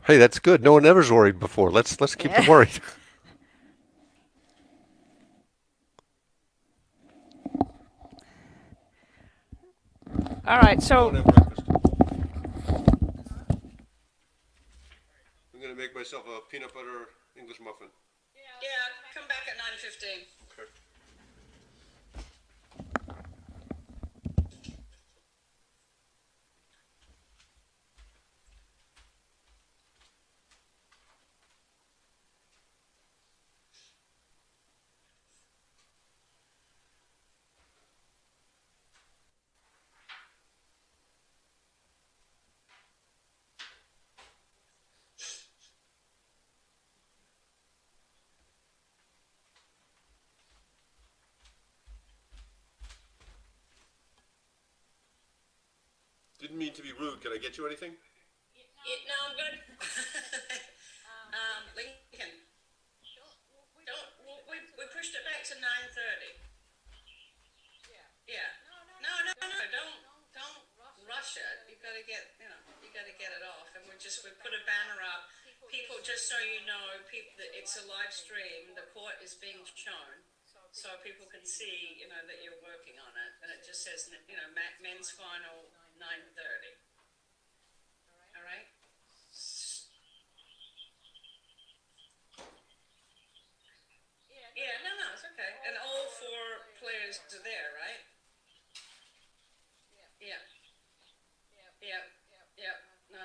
Hey, that's good. No one ever's worried before. Let's keep them Yeah. worried. All right. I'm going So, to have breakfast. I'm going to make myself a peanut butter English muffin. Yeah, come back at 9:15. Okay. Didn't mean to be rude. Can I get you anything? No, I'm good. Lincoln, don't we pushed it back to 9:30. Yeah. No. Don't rush it. You got to get it off, and we put a banner up. People, just so you know, people that it's a live stream. The court is being shown, so people can see, that you're working on it, and it just says, men's final 9:30. All right. Yeah, no, it's okay. And all four players are there, right? Yeah, yeah, yeah. No,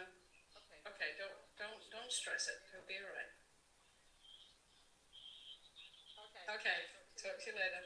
okay. Don't stress it. It'll be all right. Okay. Talk to you later.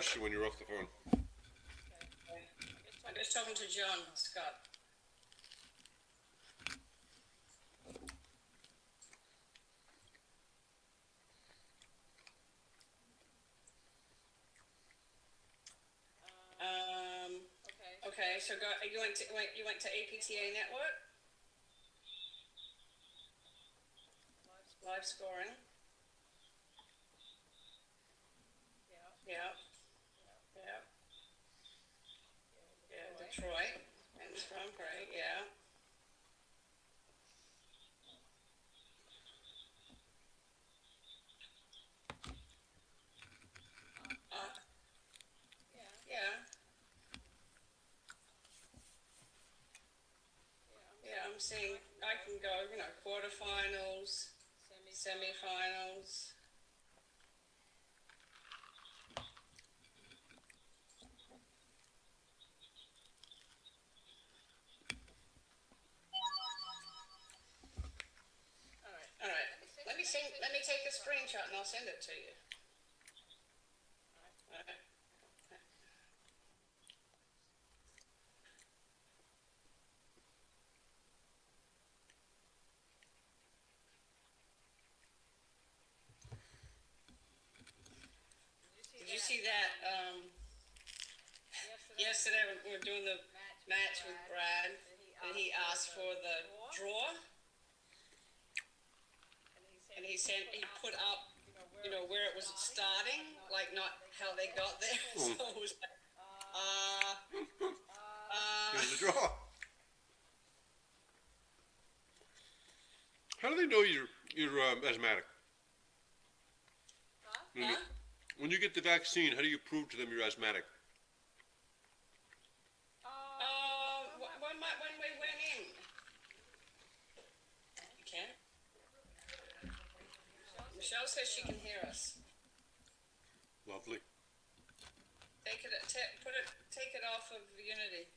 question when you're off the phone. I'm just talking to John Scott. Okay, so you went to APTA network? Live scoring. Yeah. Yeah. Yeah, Detroit. And Grand Prix, yeah. Uh, yeah. Yeah, I'm seeing I can go, quarterfinals, semifinals. All right. Let me take a screenshot and I'll send it to you. All right. Did you see that? Yesterday we were doing the match with Brad, and he asked for the draw, and he put up, where it was starting, like not how they got there. So it was like, Here's the draw. How do they know you're asthmatic? huh? When you get the vaccine, how do you prove to them you're asthmatic? When we went in, you can. Michelle says she can hear us. Lovely. Take it off of Unity.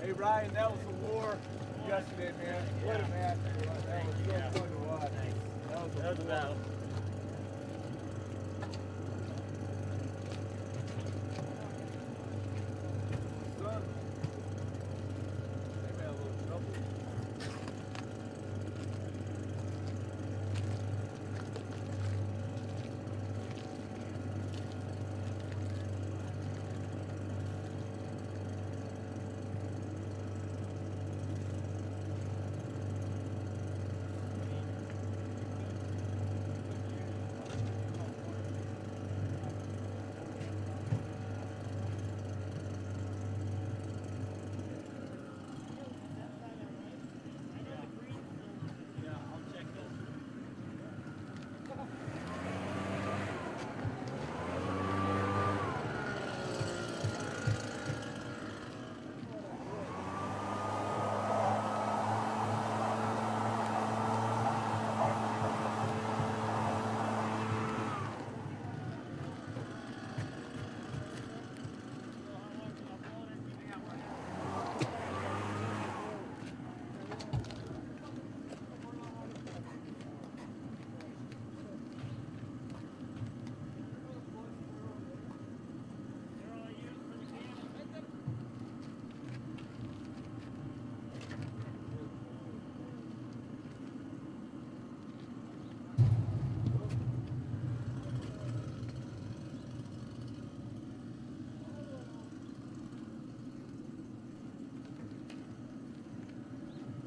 Hey Ryan, that was a war yesterday, man. What a match it was. That was so fun to watch. That was a battle. Son, they had a little trouble.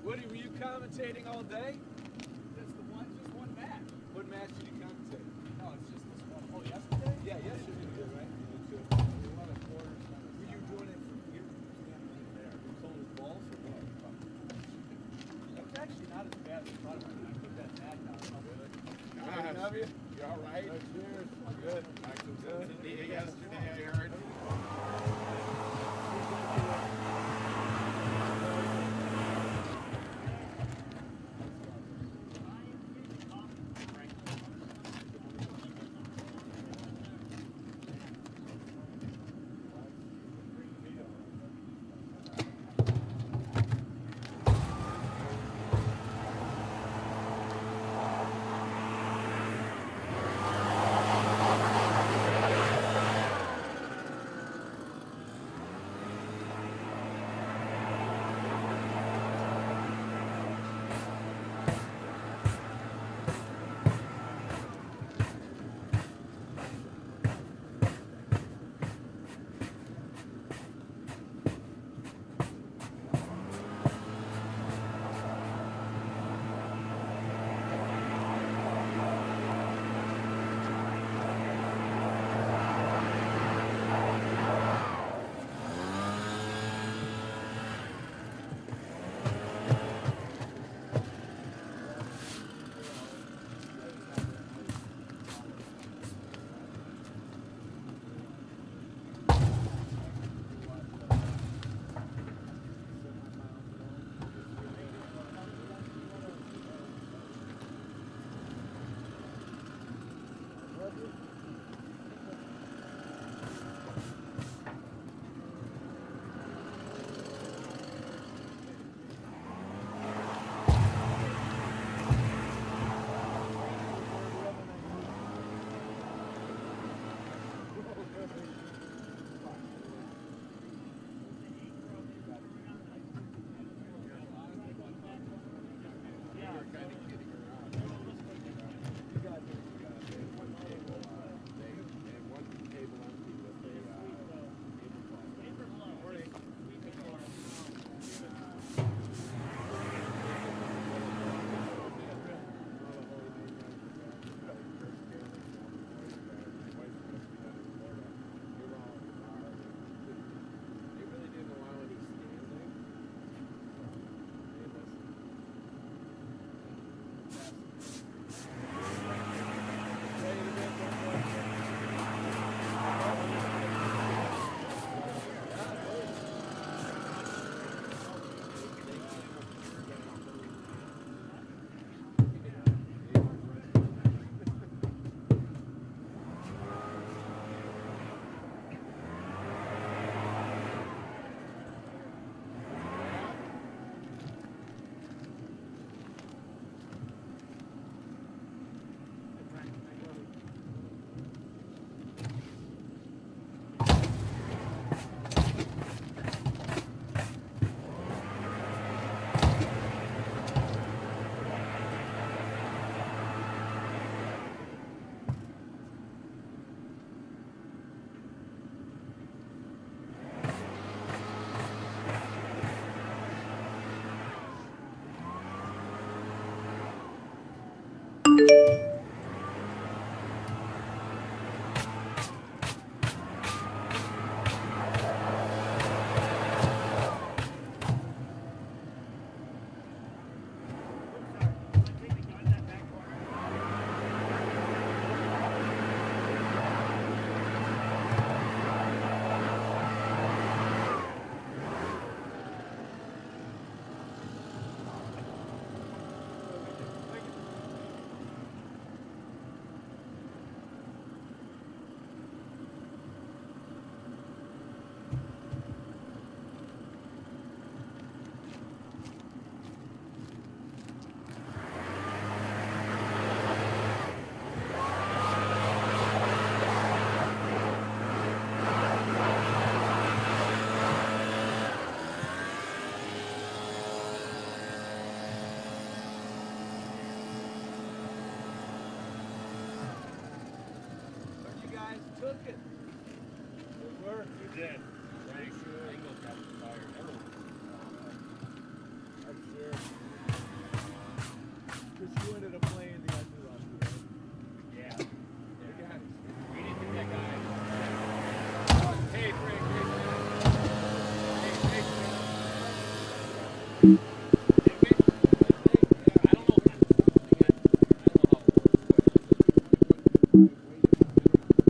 Woody, were you commentating all day? Just one match. What match did you commentate? No, it's just this one. Oh, yesterday? Yeah, yesterday you did, right? You did too. We won a quarter. Were you doing it from here? Standing right there. You sold his balls or what? That's actually not as bad as I thought it was when I put that mat down. Really? Nice. Love you. You all right? Cheers. Good. Good. Yesterday, I heard. took it. It worked. You did. Right? Angles got fired. Everyone. That's it. Because you ended up playing the underdog, right? Yeah. The guy. We didn't get that guy. Hey, Frank. Hey, Frank. Did we? I don't know. I don't know how it works, but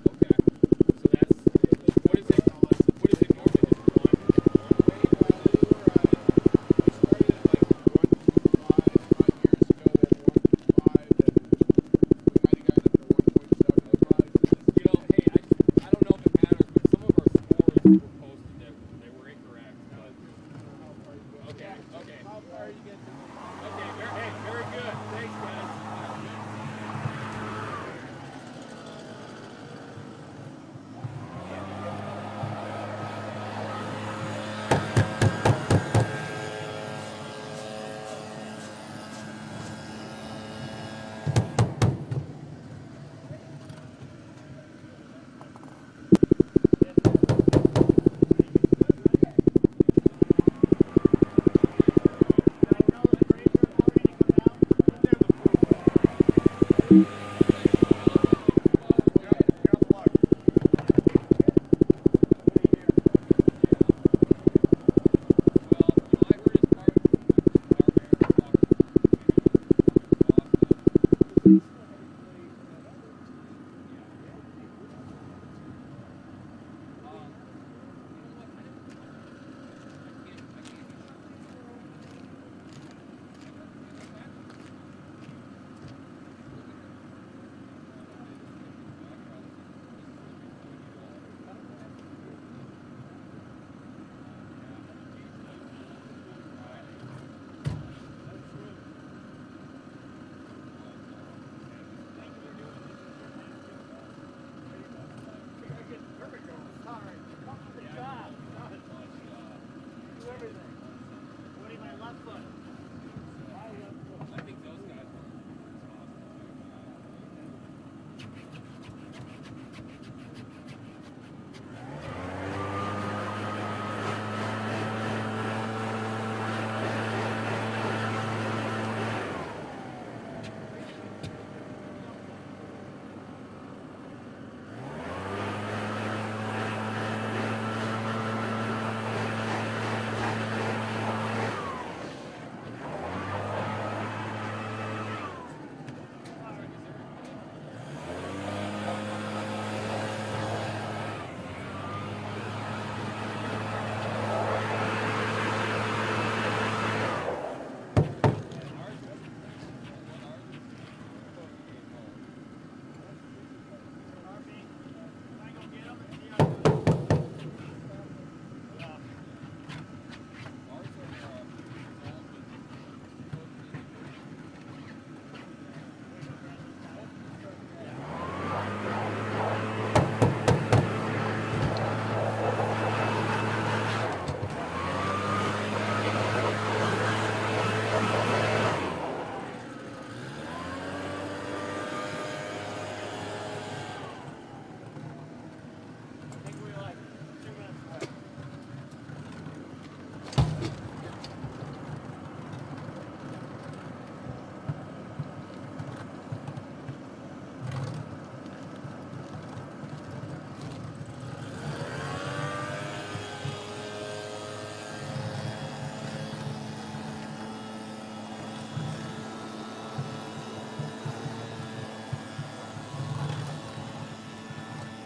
okay. So that's what is it? What is it normally? Just one way? You know, hey, I don't know if it matters, but some of our scores were posted that they were incorrect. But okay. How far you get to the Okay, hey, very good. Thanks, guys. I think those guys were.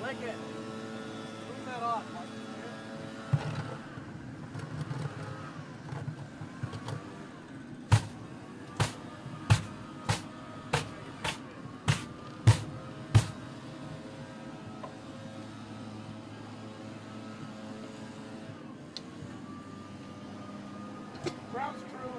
Click it. Turn that off. Mark. Ground screw.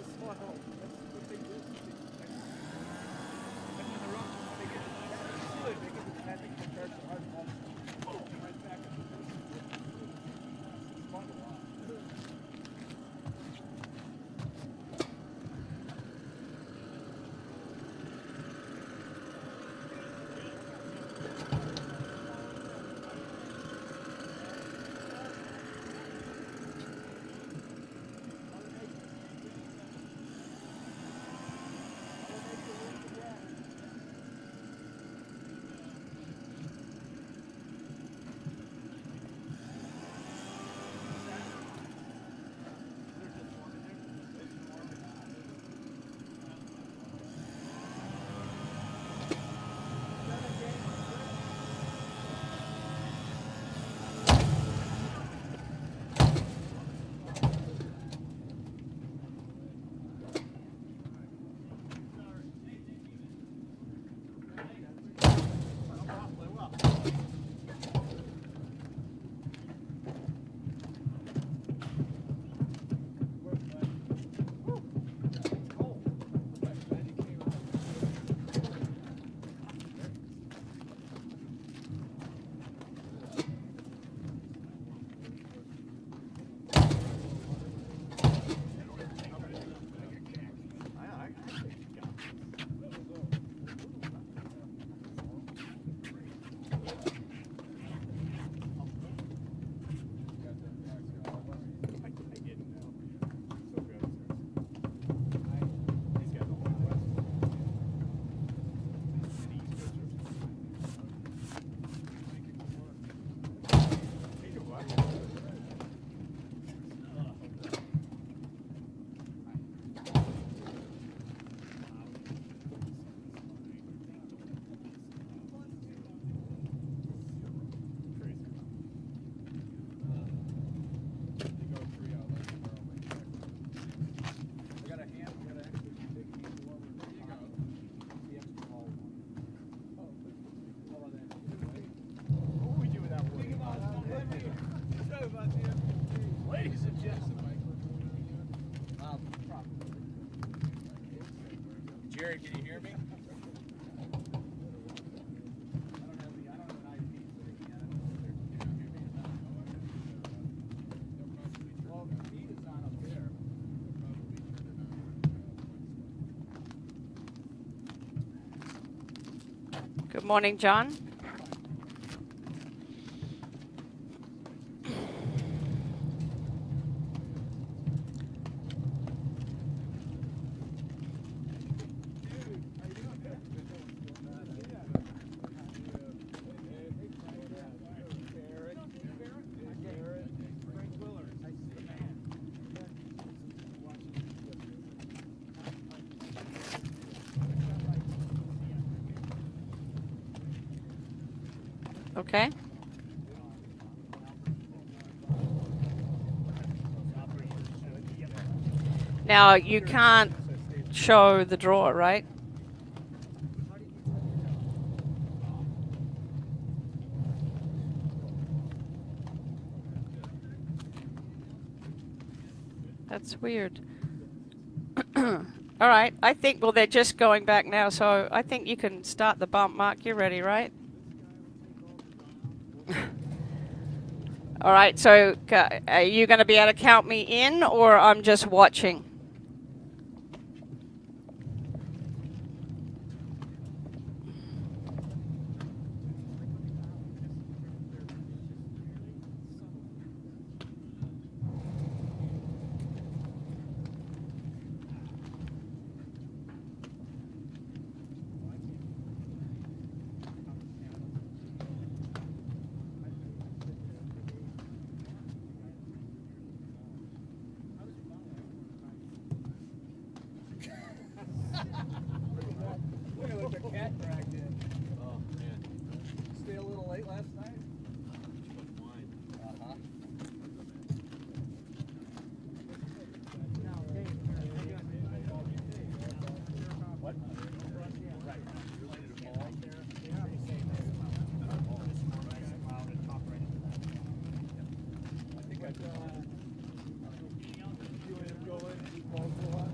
a small home. That's what they do. And when they're up, they get the good. They get the traffic compared to hard home. Oh, right back in the business. It's fun to watch. Ladies and gentlemen. Jerry, can you hear me? Good morning, John. Okay. Now, you can't show the drawer, right? That's weird. All right. I think, well, they're just going back now, so I think you can start the bump. Mark, you're ready, right? All right. So are you going to be able to count me in, or I'm just watching? Look at the cat dragged in. Oh, man. Stay a little late last night? Uh-huh. What? Right. I think I you and him go in and do calls for a while.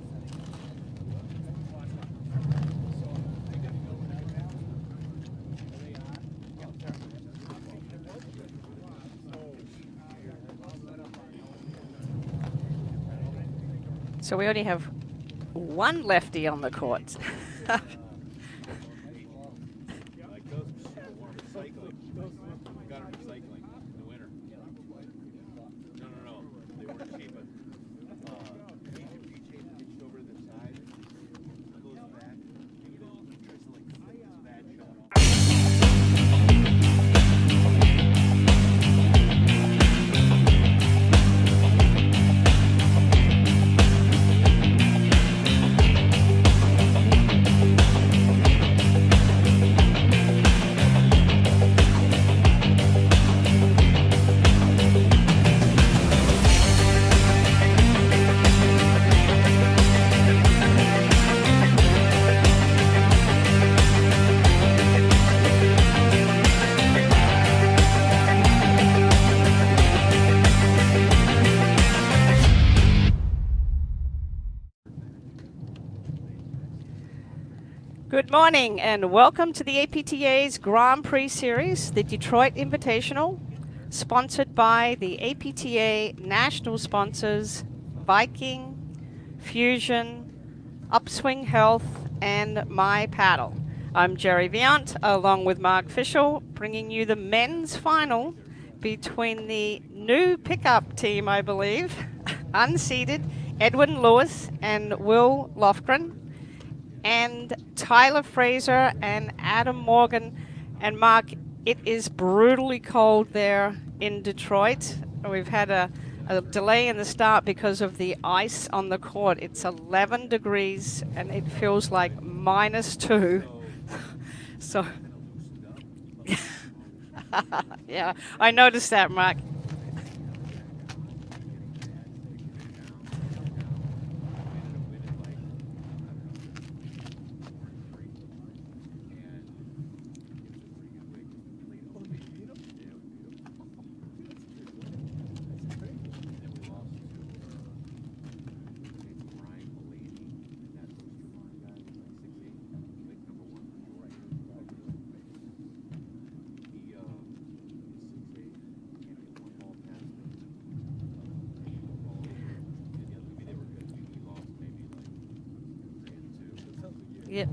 So we only have one lefty on the court. Like those were recycling. We got them recycling in the winter. No. They weren't cheap, but pitched over to the side, goes back, tries to like flick his bad shot off. Good morning and welcome to the APTA's Grand Prix Series, the Detroit Invitational, sponsored by the APTA national sponsors Viking, Fusion, Upswing Health, and My Paddle. I'm Jerry Viant, along with Mark Fischel, bringing you the men's final between the new pickup team, I believe, unseeded, Edwin Lewis and Will Lofgren, and Tyler Fraser and Adam Morgan. And Mark, it is brutally cold there in Detroit. We've had a delay in the start because of the ice on the court. It's 11 degrees and it feels like -2. So, yeah, I noticed that, Mark. Yep.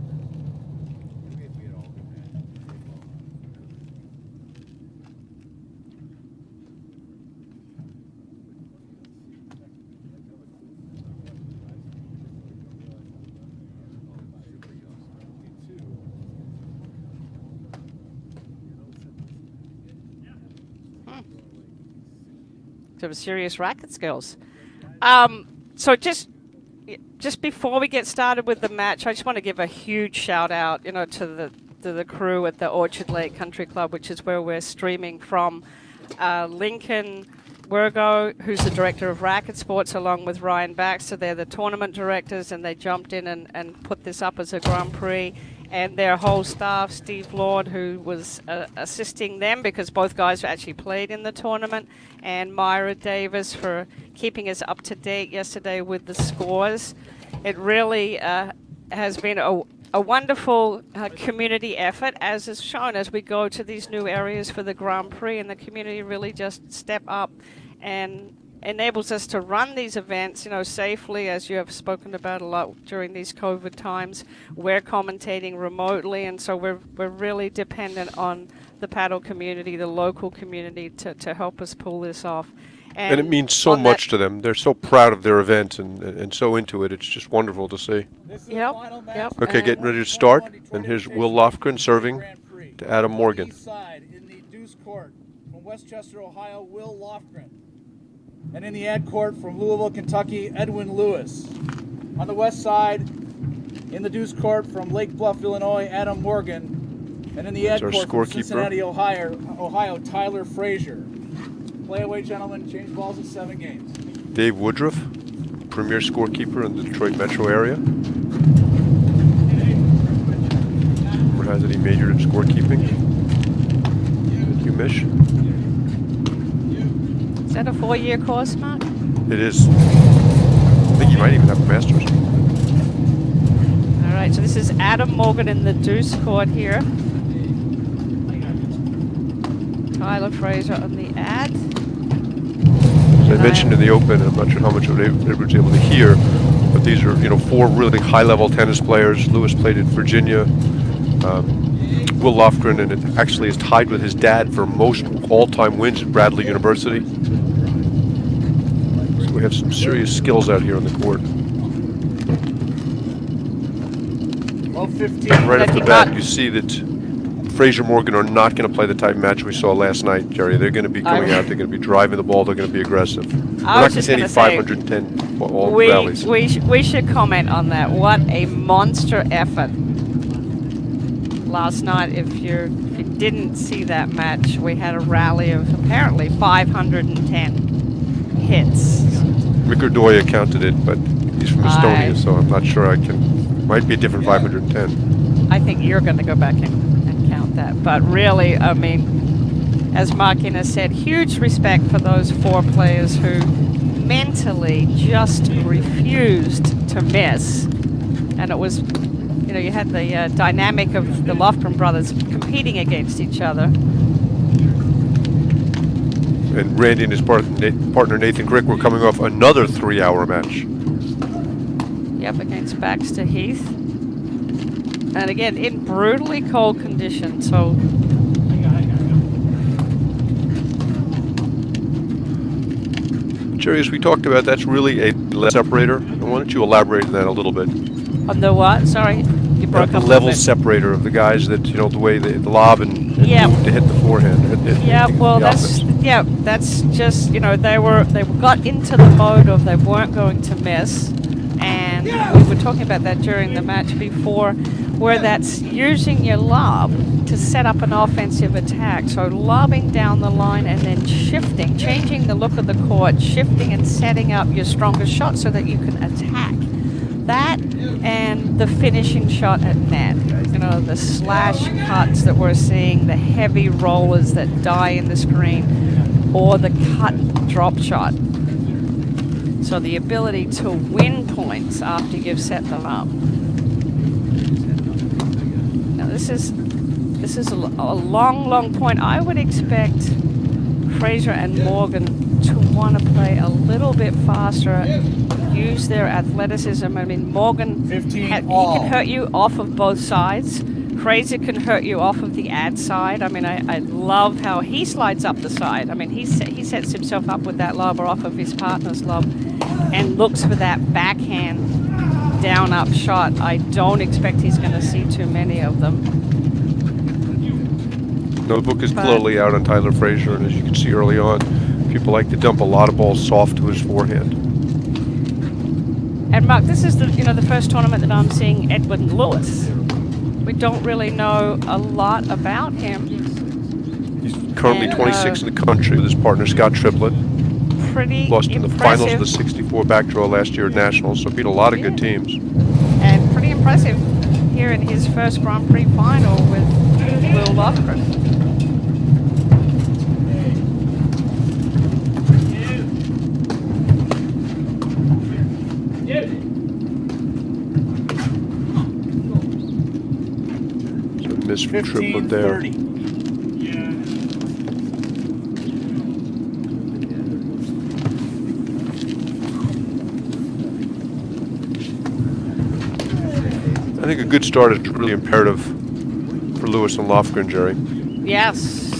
Some serious racket skills. So just before we get started with the match, I just want to give a huge shout out, to the crew at the Orchard Lake Country Club, which is where we're streaming from. Lincoln Wergo, who's the director of racket sports, along with Ryan Baxter. They're the tournament directors, and they jumped in and put this up as a Grand Prix. And their whole staff, Steve Lord, who was assisting them because both guys actually played in the tournament, and Myra Davis for keeping us up to date yesterday with the scores. It really has been a wonderful community effort, as is shown as we go to these new areas for the Grand Prix, and the community really just step up and enables us to run these events, safely, as you have spoken about a lot during these COVID times. We're commentating remotely, and so we're really dependent on the paddle community, the local community, to help us pull this off. And it means so much to them. They're so proud of their event and so into it. It's just wonderful to see. This is the Yep, final match yep. Okay, of getting ready to the start. 2020 And here's Invitational Will Lofgren serving Grand Prix. to Adam On Morgan. the east side, in the deuce court from Westchester, Ohio, Will Lofgren. And in the ad court from Louisville, Kentucky, Edwin Lewis. On the west side, in the deuce court from Lake Bluff, Illinois, Adam Morgan. And in the ad That's our court from scorekeeper. Cincinnati, Ohio, Tyler Frazier. Play away, gentlemen. Change balls in 7 games. Dave Woodruff, premier scorekeeper in the Detroit metro area. Or has any majored in scorekeeping? Thank you, Mish. Is that a 4-year course, Mark? It is. I think you might even have a master's. All right, so this is Adam Morgan in the deuce court here. Tyler Fraser on the ad. As I mentioned in the open, I'm not sure how much of everybody's able to hear, These are, four really high-level tennis players. Lewis played at Virginia. Will Lofgren, and it actually is tied with his dad for most all-time wins at Bradley University. So we have some serious skills out here on the court. 12-15. Right off the Lucky bat, Mark. you see that Frazier Morgan are not going to play the type of match we saw last night, Jerry. They're going to be coming out. They're going to be driving the ball. They're going to be aggressive. We're not going to just see any gonna say, 510 all We, rallies. we should comment on that. What a monster effort last night. If you didn't see that match, we had a rally of apparently 510 hits. Mikurdoya counted it, but he's from Estonia, so I'm not sure I can. Might be a different 510. I think you're going to go back and count that. But really, I mean, as Mark Innes said, huge respect for those four players who mentally just refused to miss. And it was, you had the dynamic of the Lofgren brothers competing against each other. And Randy and his partner Nathan Crick were coming off another 3-hour match. Yep, against Baxter Heath. And again, in brutally cold conditions. So Jerry, as we talked about, that's really a level separator. And why don't you elaborate on that a little bit? on the what? Sorry, you broke The up a level little bit. separator of the guys that, the way they lob and Yeah. move to hit the forehand. Yeah, well, the that's offense. just they got into the mode of they weren't going to miss, and we were talking about that during the match before, where that's using your lob to set up an offensive attack. So lobbing down the line and then shifting, changing the look of the court, shifting and setting up your strongest shot so that you can attack. That and the finishing shot at net. The slash cuts that we're seeing, the heavy rollers that die in the screen, or the cut drop shot. So the ability to win points after you've set them up. Now this is a long point. I would expect Frazier and Morgan to want to play a little bit faster, use their athleticism. I mean, Morgan, 15 he all. can hurt you off of both sides. Frazier can hurt you off of the ad side. I mean, I love how he slides up the side. I mean, he sets himself up with that lob or off of his partner's lob and looks for that backhand down-up shot. I don't expect he's going to see too many of them. No, the book is clearly out on Tyler Frazier, and as you can see early on, people like to dump a lot of balls soft to his forehand. And Mark, this is the first tournament that I'm seeing Edwin Lewis. We don't really know a lot about him. He's currently And, 26 in the country with his partner Scott Triplett. Pretty Lost in the finals of the impressive. 64 back draw last year at Nationals, so beat a lot of good teams. And pretty impressive here in his first Grand Prix final with Will Lofgren. So miss from 15, Triplett there. 30. I think a good start is really imperative for Lewis and Lofgren, Jerry. Yes.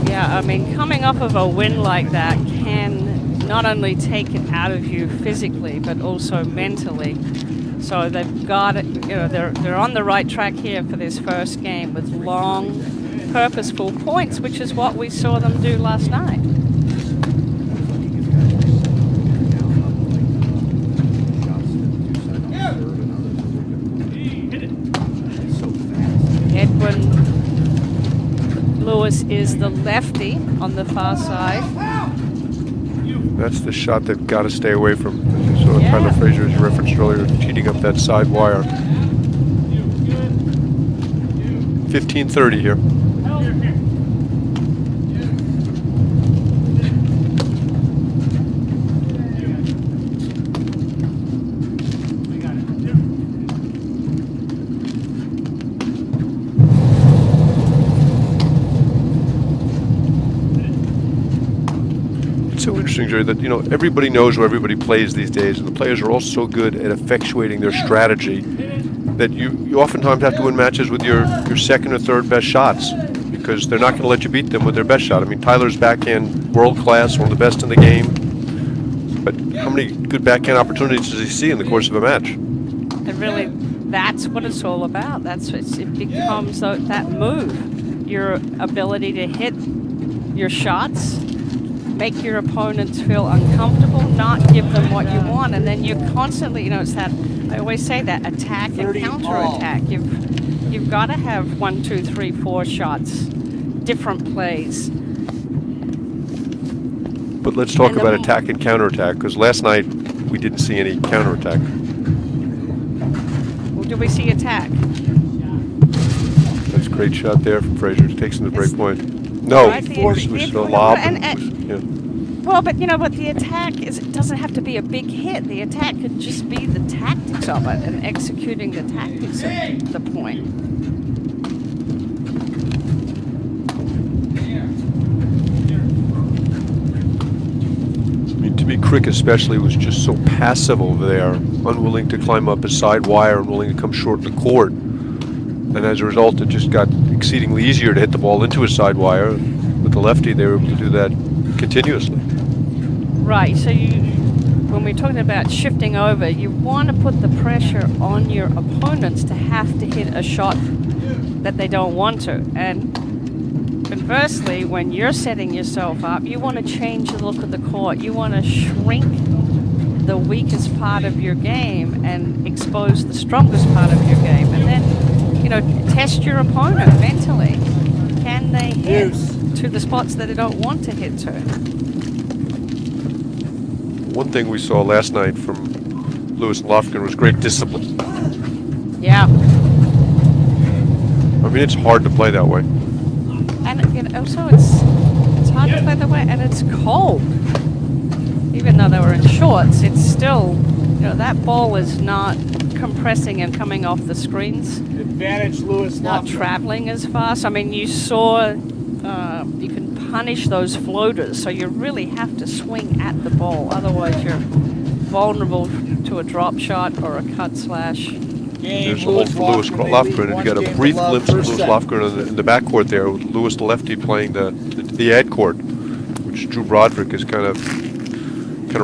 Yeah, I mean, coming off of a win like that can not only take it out of you physically, but also mentally. So they've got it, they're on the right track here for this first game with long, purposeful points, which is what we saw them do last night. Edwin Lewis is the lefty on the far side. That's the shot they've got to stay away from. So Yeah. Tyler Frazier, as you referenced earlier, cheating up that side wire. 15-30 here. It's so interesting, Jerry, that everybody knows where everybody plays these days, and the players are all so good at effectuating their strategy that you oftentimes have to win matches with your second or third best shots because they're not going to let you beat them with their best shot. I mean, Tyler's backhand world class, one of the best in the game, but how many good backhand opportunities does he see in the course of a match? And really, that's what it's all about. It becomes that move, your ability to hit your shots, make your opponents feel uncomfortable, not give them what you want, and then you're constantly, it's that, I always say that attack and counter-attack. You've got to have 1, 2, 3, 4 shots, different plays. But let's talk about attack and counterattack, because last night we didn't see any counterattack. Well, do we see attack? That's a great shot there from Fraser. Takes him to break point. No, Right, it was a lob. Well, but but the attack it doesn't have to be a big hit. The attack could just be the tactics of it and executing the tactics at the point. I mean, to me, Crick especially was just so passive over there, unwilling to climb up his side wire, unwilling to come short in the court. And as a result, it just got exceedingly easier to hit the ball into his side wire. With the lefty, they were able to do that continuously. Right, so when we're talking about shifting over, you want to put the pressure on your opponents to have to hit a shot that they don't want to. And conversely, when you're setting yourself up, you want to change the look of the court. You want to shrink the weakest part of your game and expose the strongest part of your game. And then, test your opponent mentally. Can they hit to the spots that they don't want to hit to? One thing we saw last night from Lewis and Lofgren was great discipline. Yeah. I mean, it's hard to play that way. And also it's hard to play that way, and it's cold. Even though they were in shorts, it's still, that ball is not compressing and coming off the screens. Advantage Lewis. Not traveling as fast. I mean, you saw you can punish those floaters, so you really have to swing at the ball. Otherwise, you're vulnerable to a drop shot or a cut slash. There's a hole for Lewis Lofgren, and you got a brief glimpse of Lewis Lofgren in the backcourt there, with Lewis the lefty playing the ad court, which Drew Broderick has kind of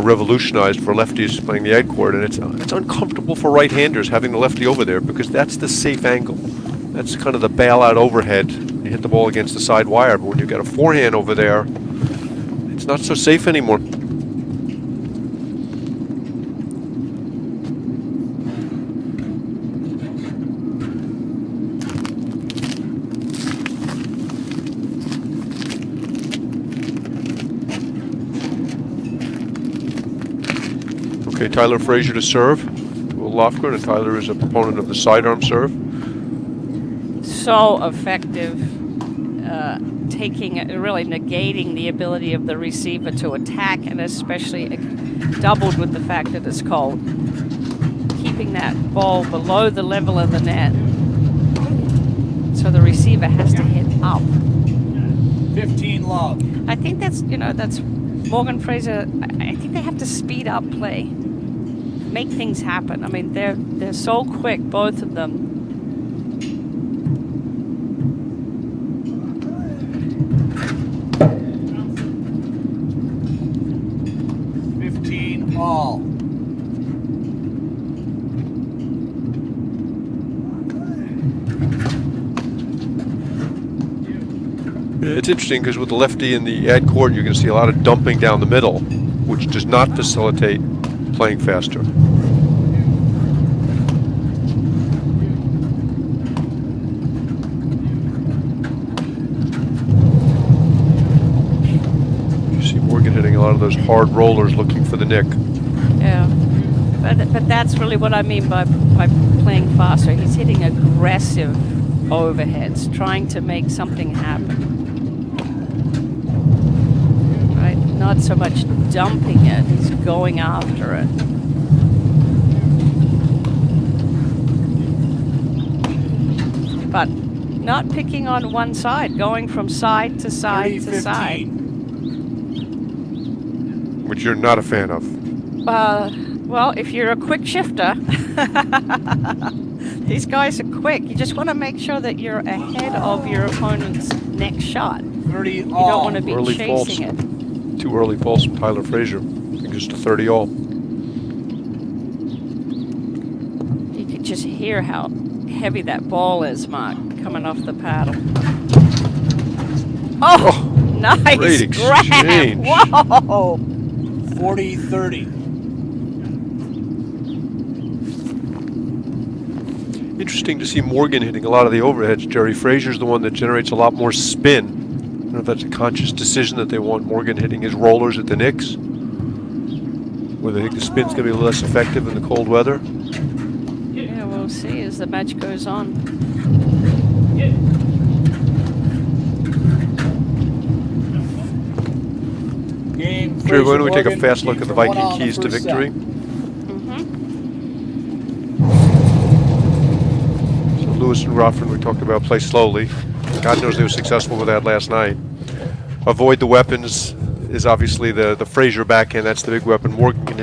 revolutionized for lefties playing the ad court, and it's uncomfortable for right-handers having the lefty over there because that's the safe angle. That's kind of the bailout overhead. You hit the ball against the side wire, but when you've got a forehand over there, it's not so safe anymore. Okay, Tyler Frazier to serve. Will Lofgren, and Tyler is a proponent of the sidearm serve. So effective, really negating the ability of the receiver to attack, and especially doubled with the fact that it's cold. Keeping that ball below the level of the net, so the receiver has to hit up. 15 love. I think that's Morgan Fraser. I think they have to speed up play, make things happen. I mean, they're so quick, both of them. All. It's interesting because with the lefty in the ad court, you're going to see a lot of dumping down the middle, which does not facilitate playing faster. You see Morgan hitting a lot of those hard rollers looking for the nick. Yeah, but that's really what I mean by playing faster. He's hitting aggressive overheads, trying to make something happen. Right? Not so much dumping it, he's going after it. But not picking on one side, going from side to side to side. which you're not a fan of. Well, if you're a quick shifter, these guys are quick. You just want to make sure that you're ahead of your opponent's next shot. 30 You don't all. want to be Early false. chasing it. Too early false from Tyler Frazier. I think just a 30 all. You could just hear how heavy that ball is, Mark, coming off the paddle. Oh, nice great grab. exchange. Whoa. 40-30. Interesting to see Morgan hitting a lot of the overheads. Jerry Frazier's the one that generates a lot more spin. I don't know if that's a conscious decision that they want Morgan hitting his rollers at the Knicks, where they think the spin's going to be less effective in the cold weather. Yeah, we'll see as the match goes on. Game. Jerry, why don't we take a Morgan, fast look game at the for 1 Viking all in the keys to first victory? set. So Lewis and Rothman, we talked about, play slowly. God knows they were successful with that last night. Avoid the weapons is obviously the Frazier backhand. That's the big weapon. Morgan can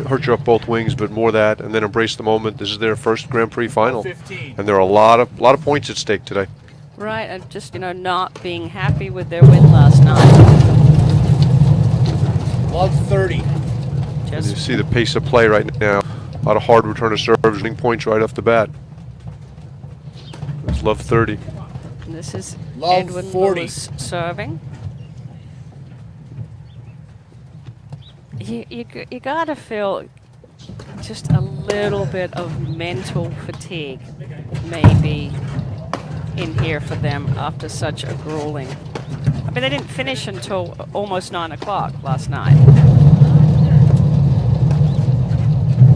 hurt you up both wings, but more that, and then embrace the moment. This is their first Grand Prix final, 15. and there are a lot of points at stake today. Right, and just, not being happy with their win last night. Love 30. And you Just see the pace of play right now. A lot of hard return of serves, winning points right off the bat. It's love 30. this is Love Edwin 40. Lewis serving. You gotta feel just a little bit of mental fatigue, maybe, in here for them after such a grueling. I mean, they didn't finish until almost 9 o'clock last night.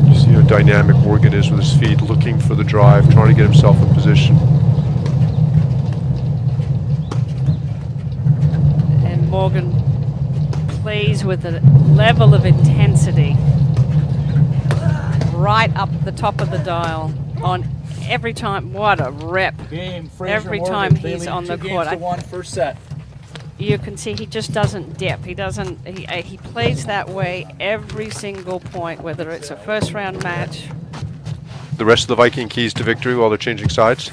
You see how dynamic Morgan is with his feet, looking for the drive, trying to get himself in position. And Morgan plays with a level of intensity right up the top of the dial on every time. What a rep. Game. Frazier Every Morgan. time They he's lead on the 2 court. games to 1 first set. You can see he just doesn't dip. He plays that way every single point, whether it's a first round match. The rest of the Viking keys to victory while they're changing sides.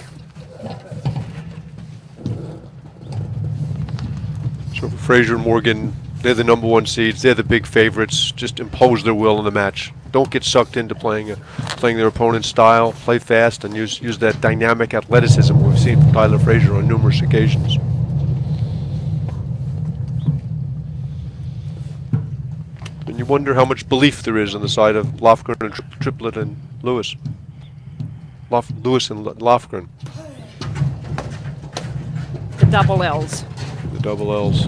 So for Frazier and Morgan, they're the #1 seeds. They're the big favorites. Just impose their will in the match. Don't get sucked into playing their opponent's style. Play fast and use that dynamic athleticism we've seen from Tyler Frazier on numerous occasions. And you wonder how much belief there is on the side of Lofgren and Triplett and Lewis. Lewis and Lofgren, The double L's. the double L's.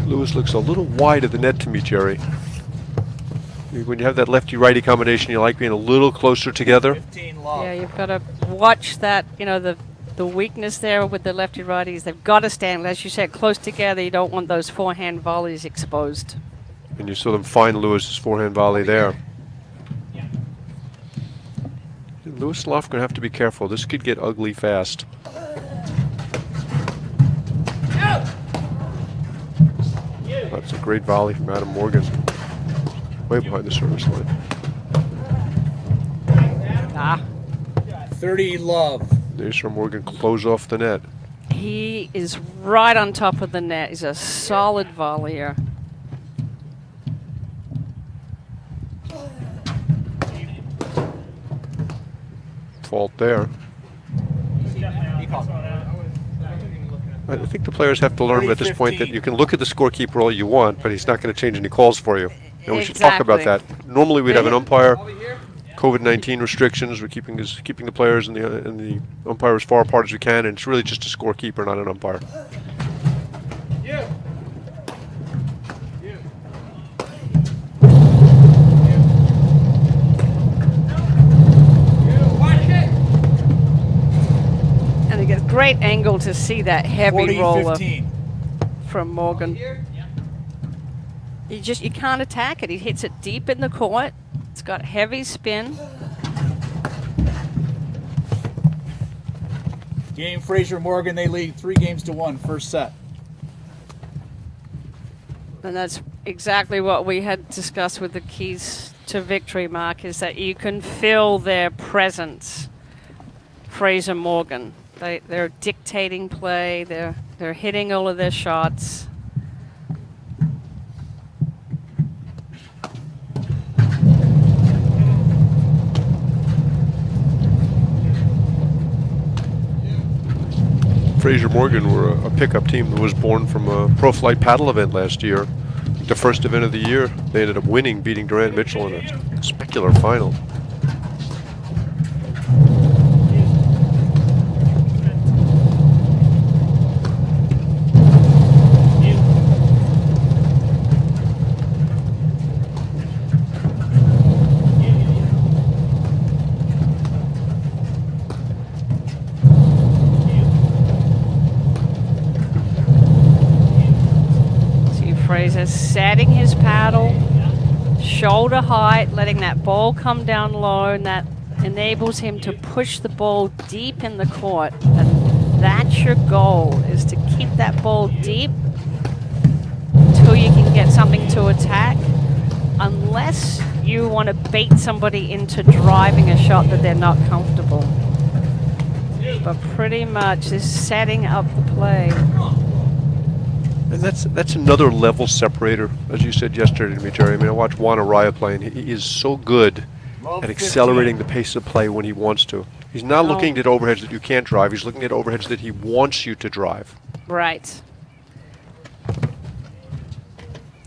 Lewis looks a little wide of the net to me, Jerry. When you have that lefty-righty combination, you like being a little closer together. 15 love. Yeah, you've got to watch that, the weakness there with the lefty righties. They've got to stand, as you said, close together. You don't want those forehand volleys exposed. And you saw them find Lewis's forehand volley there. Lewis and Lofgren have to be careful. This could get ugly fast. That's a great volley from Adam Morgan. Way behind the service line. 30 love. There's where Morgan close off the net. He is right on top of the net. He's a solid volleyer. Fault there. I think the players have to learn at this point that you can look at the scorekeeper all you want, but he's not going to change any calls for you. And we should talk about that. Normally we'd have an umpire. COVID-19 restrictions. We're keeping the players and the umpire as far apart as we can, and it's really just a scorekeeper, not an umpire. great angle to see that heavy roller 40-15. from Morgan. You can't attack it. He hits it deep in the court. It's got heavy spin. Game Fraser Morgan, they lead 3-1 first set. And that's exactly what we had discussed with the keys to victory, Mark, is that you can feel their presence. Fraser Morgan. They're dictating play. They're hitting all of their shots. Fraser Morgan were a pickup team that was born from a pro flight paddle event last year. The first event of the year, they ended up winning, beating Durant Mitchell in a spectacular final. Fraser setting his paddle, shoulder height, letting that ball come down low, and that enables him to push the ball deep in the court. And that's your goal, is to keep that ball deep until you can get something to attack, unless you want to bait somebody into driving a shot that they're not comfortable. But pretty much is setting up the play. And that's another level separator, as you said yesterday to me, Jerry. I mean, I watched Juan Araya play, and he is so good at accelerating the pace of play when he wants to. He's not looking at overheads that you can't drive. He's looking at overheads that he wants you to drive. Right.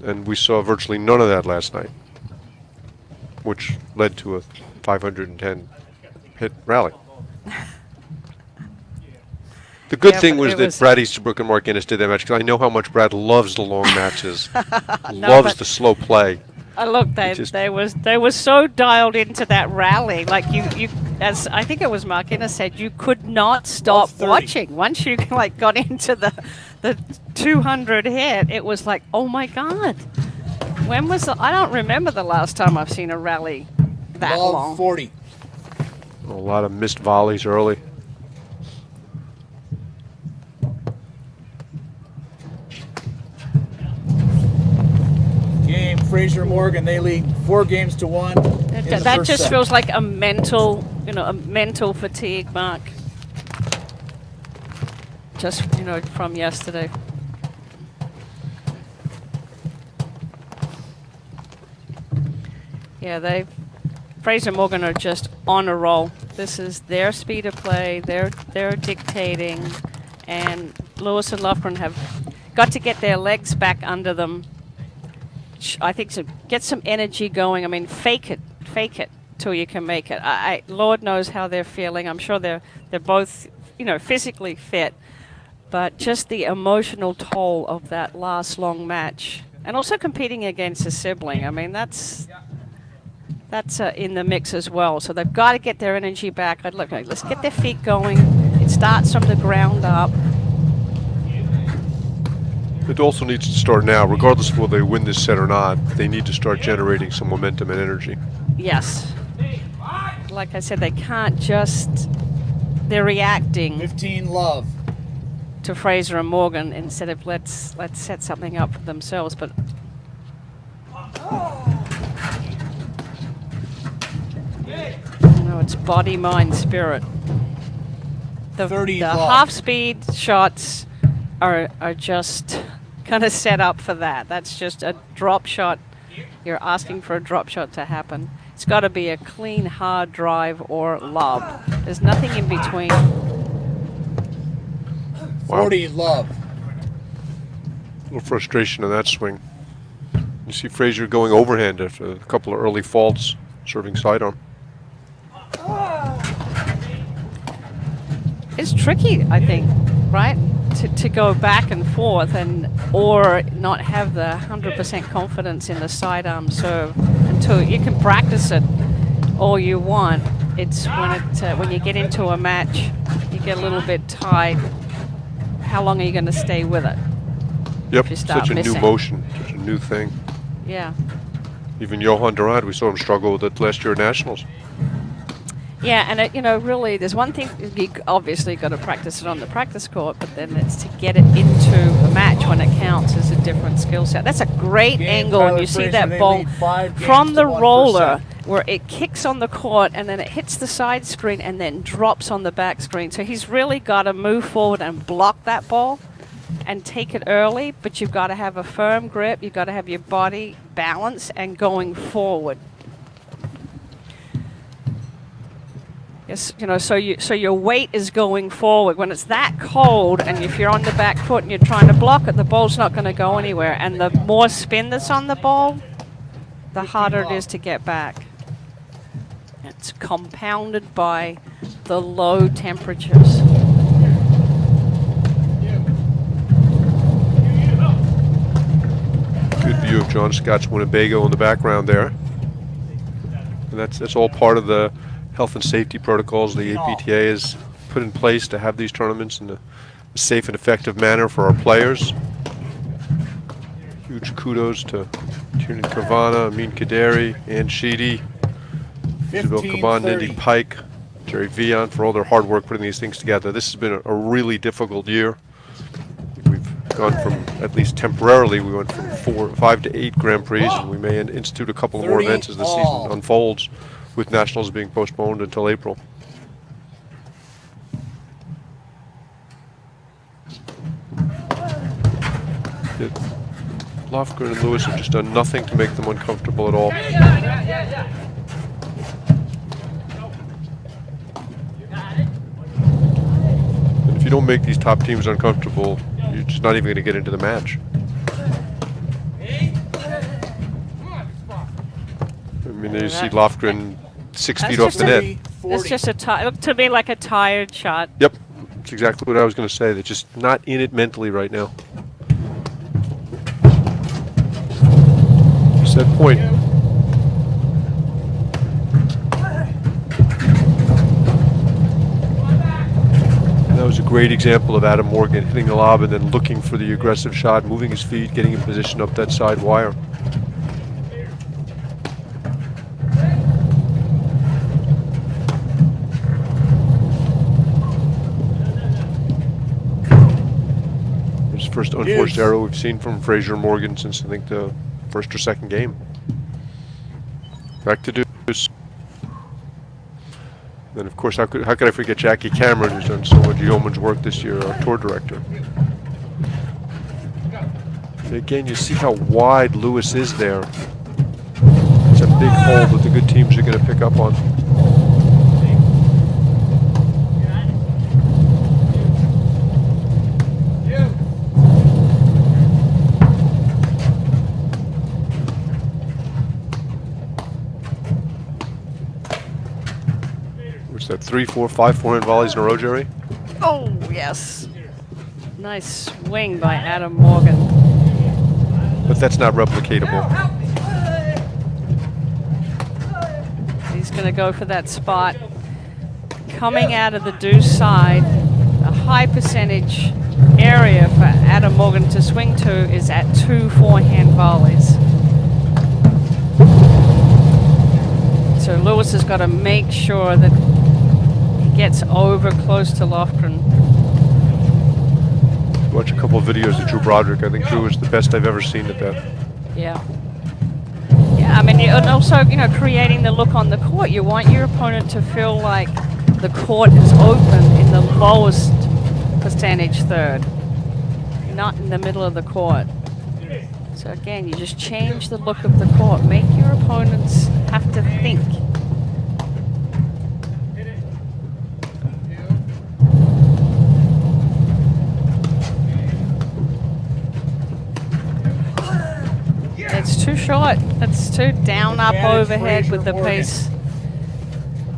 And we saw virtually none of that last night, which led to a 510 hit rally. The good thing was that Brad Easterbrook and Mark Ennis did that match, because I know how much Brad loves the long matches, loves the slow play. Look, they were so dialed into that rally. Like you, as I think it was Mark Ennis said, you could not stop watching. Once you got into the 200 hit, it was like, oh my God. When was I don't remember the last time I've seen a rally that long. 40. A lot of missed volleys early. Game Fraser Morgan, they lead 4-1. That just feels like a mental fatigue, Mark. Just from yesterday. Yeah, Fraser Morgan are just on a roll. This is their speed of play. They're dictating, and Lewis and Lofgren have got to get their legs back under them. I think to get some energy going. I mean, fake it till you can make it. Lord knows how they're feeling. I'm sure they're both, physically fit, but just the emotional toll of that last long match, and also competing against a sibling. I mean, that's in the mix as well. So they've got to get their energy back. Let's get their feet going. It starts from the ground up. It also needs to start now, regardless of whether they win this set or not. They need to start generating some momentum and energy. Yes. Like I said, they can't just... They're reacting 15-love to Fraser and Morgan instead of let's set something up for themselves. But it's body, mind, spirit. The half-speed shots are just kind of set up for that. That's just a drop shot. You're asking for a drop shot to happen. It's got to be a clean, hard drive or lob. There's nothing in between. 40 love. A little frustration in that swing. You see Fraser going overhand after a couple of early faults, serving sidearm. It's tricky, I think, right? To go back and forth or not have the 100% confidence in the sidearm serve until you can practice it all you want. It's when you get into a match, you're get a little bit tight, how long are you going to stay with it? Yep, you start such a missing. new motion, such a new thing. Yeah. Even Johan Durant, we saw him struggle with it last year at Nationals. Yeah, and it, you know, really, there's one thing, you obviously got to practice it on the practice court, but then it's to get it into the match when it counts is a different skill set. That's a great Game, angle, Tyler and you see Frazier, that they ball lead 5 games from the to 1 roller set. where it kicks on the court and then it hits the side screen and then drops on the back screen. So he's really got to move forward and block that ball and take it early, but you've got to have a firm grip, you've got to have your body balance and going forward. Yes, you know, so your weight is going forward. When it's that cold, and if you're on the back foot and you're trying to block it, the ball's not going to go anywhere. And the more spin that's on the ball, the harder it is to get back. It's compounded by the low temperatures. Good view of John Scott's Winnebago in the background there. And that's all part of the health and safety protocols the APTA has put in place to have these tournaments in a safe and effective manner for our players. Huge kudos to Tiernan Cavana, Amin Kaderi, Ann Sheedy, Isabel Caban, 15-30. Nindy Pike, Jerry Vian for all their hard work putting these things together. This has been a really difficult year. We've gone from, at least temporarily, we went from 5 to 8 Grand Prix, and we may institute a couple more 30 events as the all. season unfolds, with Nationals being postponed until April. Lofgren and Lewis have just done nothing to make them uncomfortable at all. And if you don't make these top teams uncomfortable, you're just not even going to get into the match. I mean, you see Lofgren 6 That's feet off just the a- net. It's just it looked to me like a tired shot. Yep, that's exactly what I was going to say. They're just not in it mentally right now. Set point. And that was a great example of Adam Morgan hitting the lob and then looking for the aggressive shot, moving his feet, getting in position up that side wire. First unforced error we've seen from Frazier and Morgan since I think the first or second game. Back to Deuce. Then of course, how could I forget Jackie Cameron, who's done so much yeoman's work this year, our tour director. And again, you see how wide Lewis is there. It's a big hole that the good teams are going to pick up on. That 3, 4, 5 forehand volleys in a row, Jerry? Oh, yes. Nice swing by Adam Morgan. But that's not replicatable. He's going to go for that spot. Coming out of the deuce side, a high percentage area for Adam Morgan to swing to is at 2 forehand volleys. So Lewis has got to make sure that gets over close to Lofgren. Watch a couple of videos of Drew Broderick. I think Drew is the best I've ever seen at that. Yeah. Yeah, I mean, and also, you know, creating the look on the court. You want your opponent to feel like the court is open in the lowest percentage third, not in the middle of the court. So again, you just change the look of the court. Make your opponents have to think. It's too short. It's too down, up, overhead with the pace.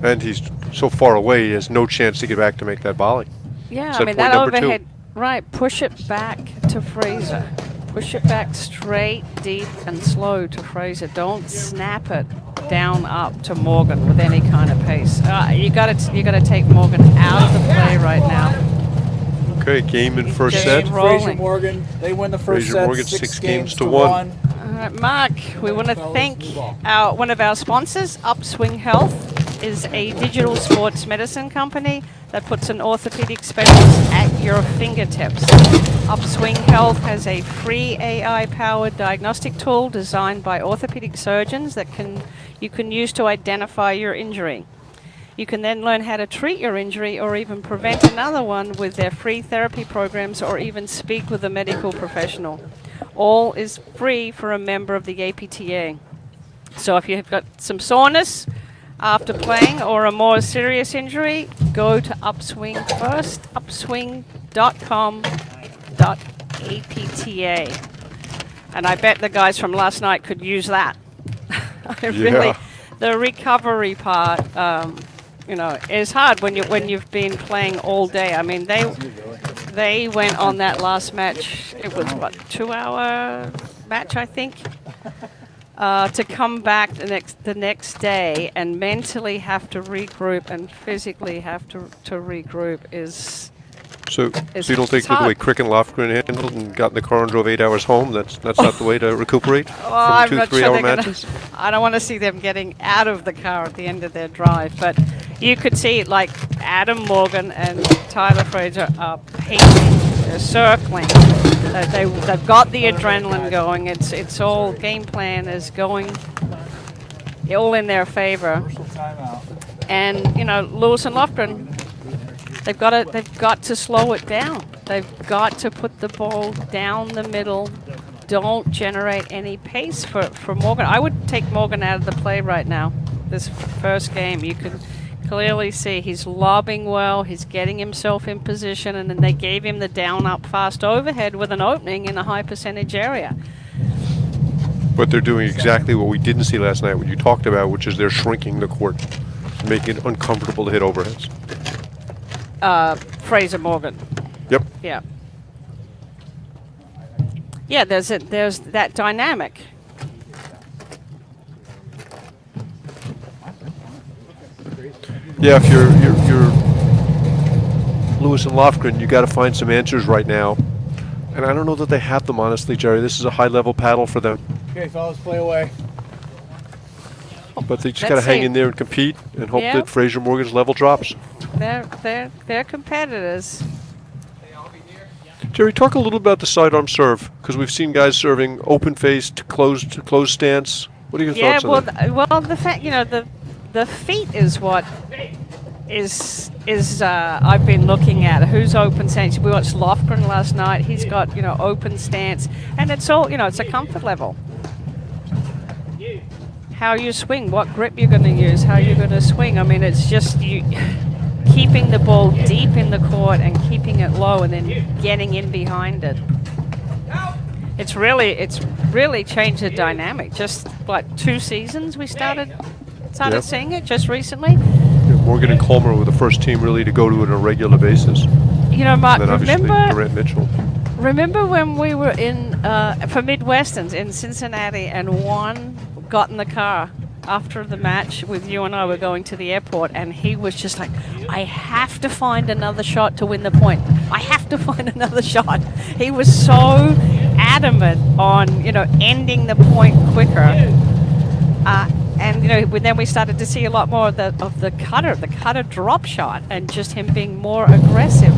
And he's so far away, he has no chance to get back to make that volley. Yeah, Set I mean, point that number 2. overhead, right, push it back to Fraser. Push it back straight, deep, and slow to Fraser. Don't snap it down up to Morgan with any kind of pace. You got to take Morgan out of the play right now. Okay, game in first Just set. rolling. Fraser Morgan, they win the first Fraser set, Morgan, 6 games to 1. one. All right, Mark, we want to thank one of our sponsors, Upswing Health, is a digital sports medicine company that puts an orthopedic specialist at your fingertips. Upswing Health has a free AI-powered diagnostic tool designed by orthopedic surgeons that you can use to identify your injury. You can then learn how to treat your injury or even prevent another one with their free therapy programs or even speak with a medical professional. All is free for a member of the APTA. So if you've got some soreness after playing or a more serious injury, go to Upswing first, upswing.com.apta. And I bet the guys from last night could use that. Really, the recovery part, is hard when you've been playing all day. I mean, they went on that last match. It was what, 2-hour match, I think. To come back the next day and mentally have to regroup and physically have to regroup is. So you don't think with the way Crick and Lofgren handled and got in the car and drove 8 hours home, that's not the way to recuperate from 2 3-hour matches? I don't want to see them getting out of the car at the end of their drive, but you could see like Adam Morgan and Tyler Fraser are pacing, they're circling. They've got the adrenaline going. It's all game plan is going all in their favor. And Lewis and Lofgren, they've got to slow it down. They've got to put the ball down the middle. Don't generate any pace for Morgan. I would take Morgan out of the play right now. This first game, you can clearly see he's lobbing well. He's getting himself in position, and then they gave him the down up fast overhead with an opening in a high percentage area. But they're doing exactly what we didn't see last night, what you talked about, which is they're shrinking the court, making it uncomfortable to hit overheads. Fraser Morgan. Yep. Yeah. Yeah, there's that dynamic. Yeah, if you're Lewis and Lofgren, you got to find some answers right now. And I don't know that they have them, honestly, Jerry. This is a high-level paddle for them. Okay, fellas, play away. But they just got to hang in there and compete and hope that Fraser Morgan's level drops. They're competitors. Jerry, talk a little about the sidearm serve, because we've seen guys serving open-faced, closed stance. What are your thoughts on that? Well, the fact, the feet is what is I've been looking at. Who's open stance? We watched Lofgren last night. He's got open stance, and it's all it's a comfort level. How you swing, what grip you're going to use, how you're going to swing. I mean, it's just you keeping the ball deep in the court and keeping it low, and then getting in behind it. It's really changed the dynamic. Just like 2 seasons we started seeing it just recently. Yeah, Morgan and Colmer were the first team really to go to it on a regular basis. Mark, and then obviously Durant Mitchell. Remember when we were in for Midwesterns in Cincinnati and one got in the car after the match with you and I were going to the airport, and he was just like, I have to find another shot to win the point. I have to find another shot. He was so adamant on, ending the point quicker. And then we started to see a lot more of the cutter drop shot, and just him being more aggressive.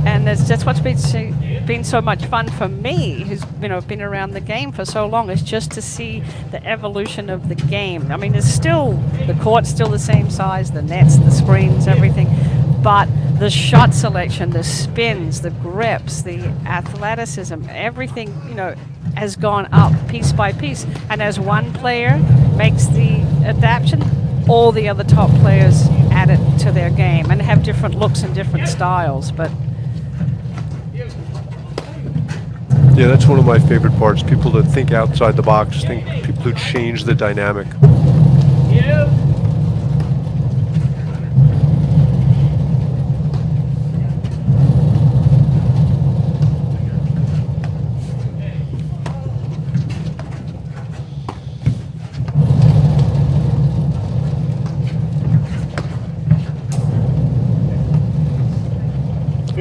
And that's what's been so much fun for me, who's been around the game for so long, is just to see the evolution of the game. I mean, the court's still the same size, the nets, the screens, everything, but the shot selection, the spins, the grips, the athleticism, everything, has gone up piece by piece. And as one player makes the adaptation, all the other top players add it to their game and have different looks and different styles. But yeah, that's one of my favorite parts. People that think outside the box, people who change the dynamic.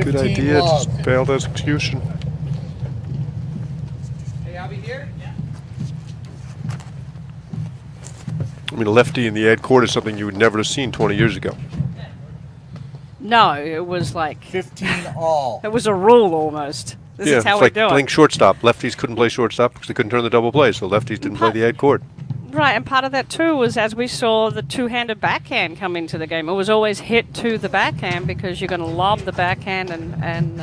Good 15 idea. love. Just failed execution. Hey, I'll be here. I mean, a lefty in the ad court is something you would never have seen 20 years ago. No, it was like 15 all. it was a rule almost. This is how it's we like do playing it. shortstop. Lefties couldn't play shortstop because they couldn't turn the double play, so lefties didn't play the ad court. Right, and part of that too was as we saw the two-handed backhand come into the game. It was always hit to the backhand because you're going to lob the backhand and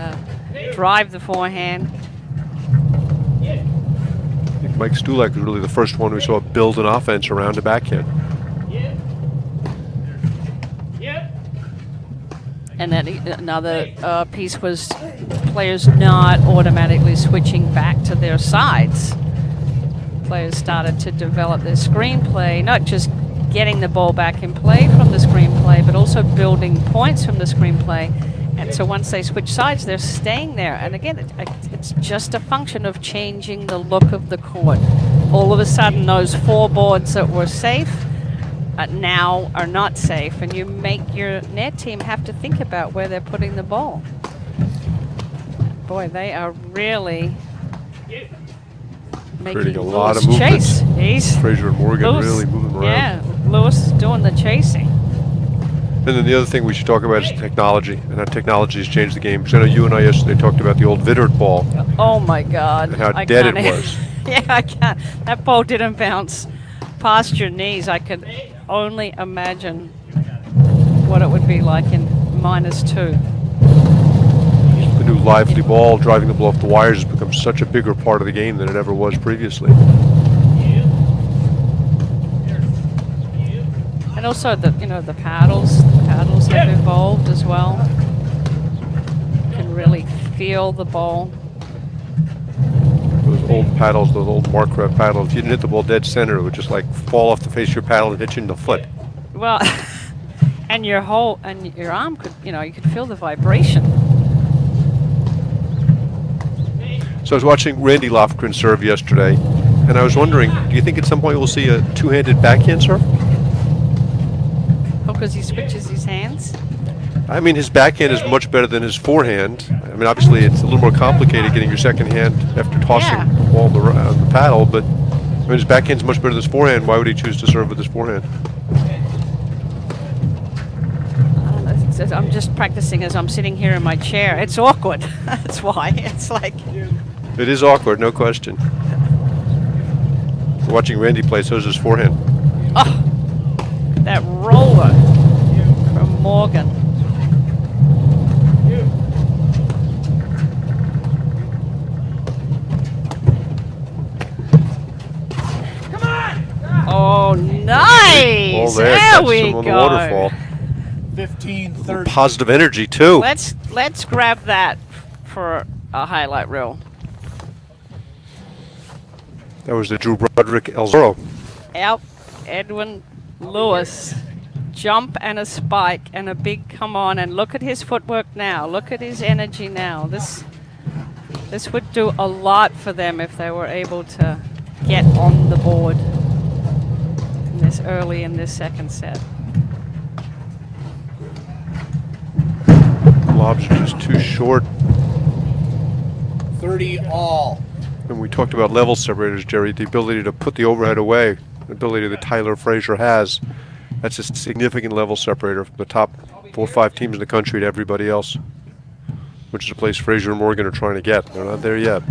drive the forehand. I think Mike Stulak was really the first one we saw build an offense around a backhand. And then another piece was players not automatically switching back to their sides. Players started to develop their screenplay, not just getting the ball back in play from the screenplay, but also building points from the screenplay. And so once they switch sides, they're staying there. And again, it's just a function of changing the look of the court. All of a sudden, those 4 boards that were safe now are not safe, and you make your net team have to think about where they're putting the ball. Boy, they are really making Creating a lot of Lewis movement. chase. He's Frazier and Morgan Lewis, really moving around. Yeah, Lewis is doing the chasing. And then the other thing we should talk about is technology, and how technology has changed the game. Because I know you and I yesterday talked about the old Vittert ball Oh my God! and how I dead it can't- was. Yeah, I can't. That ball didn't bounce past your knees. I could only imagine what it would be like in -2. The new lively ball, driving the ball off the wires, has become such a bigger part of the game than it ever was previously. And also the paddles have evolved as well. You can really feel the ball. Those old paddles, those old Markcraft paddles, if you didn't hit the ball dead center, it would just like fall off the face of your paddle and hit you in the foot. Well, and your arm could, you could feel the vibration. So I was watching Randy Lofgren serve yesterday, and I was wondering, do you think at some point we'll see a two-handed backhand serve? Oh, because he switches his hands? I mean, his backhand is much better than his forehand. I mean, obviously, it's a little more complicated getting your second hand after tossing Yeah. the ball on the paddle, but I mean, his backhand is much better than his forehand. Why would he choose to serve with his forehand? I'm just practicing as I'm sitting here in my chair. It's awkward. That's why. It's like, It is awkward, no question. Watching Randy play, so is his forehand. oh, that roller from Morgan. Oh, nice! All there, There catch we him on the go. waterfall. 15-30. Positive energy, too. Let's grab that for a highlight reel. That was the Drew Broderick El Zorro. Out, Edwin Lewis. Jump and a spike and a big come on, and look at his footwork now. Look at his energy now. This would do a lot for them if they were able to get on the board this early in this second set. Lobs are just too short. 30 all. And we talked about level separators, Jerry, the ability to put the overhead away, the ability that Tyler Frazier has. That's a significant level separator from the top 4 or 5 teams in the country to everybody else, which is a place Frazier and Morgan are trying to get. They're not there yet.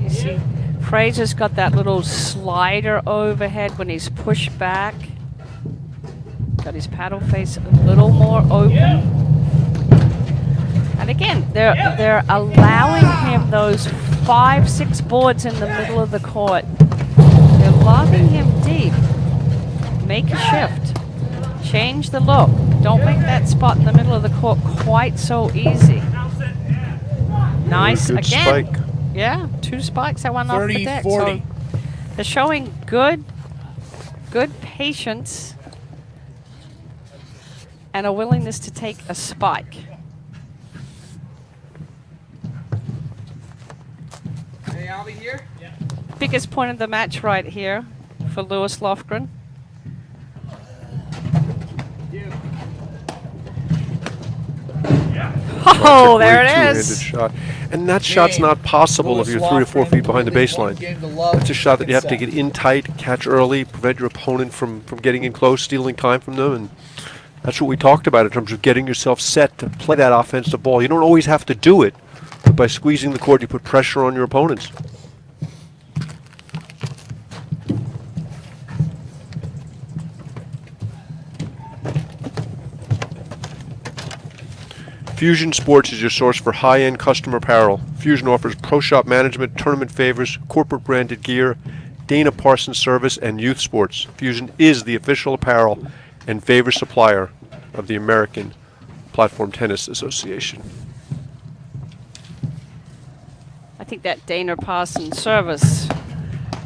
You see, Frazier's got that little slider overhead when he's pushed back. Got his paddle face a little more open. And again, they're allowing him those 5-6 boards in the middle of the court. They're lobbing him deep. Make a shift. Change the look. Don't make that spot in the middle of the court quite so easy. Nice Good again. spike. Yeah, 2 spikes that went off the deck. 30-40. So they're showing good good patience and a willingness to take a spike. Hey, I'll be here. Yeah. Biggest point of the match right here for Lewis Lofgren. Oh, there it Two-handed is. shot. And that shot's not possible if you're 3 or 4 feet behind the baseline. It's a shot that you have to get in tight, catch early, prevent your opponent from getting in close, stealing time from them. And that's what we talked about in terms of getting yourself set to play that offensive ball. You don't always have to do it, but by squeezing the court, you put pressure on your opponents. Fusion Sports is your source for high-end custom apparel. Fusion offers pro shop management, tournament favors, corporate branded gear, Dana Parsons service, and youth sports. Fusion is the official apparel and favor supplier of the American Platform Tennis Association. I think that Dana Parsons service.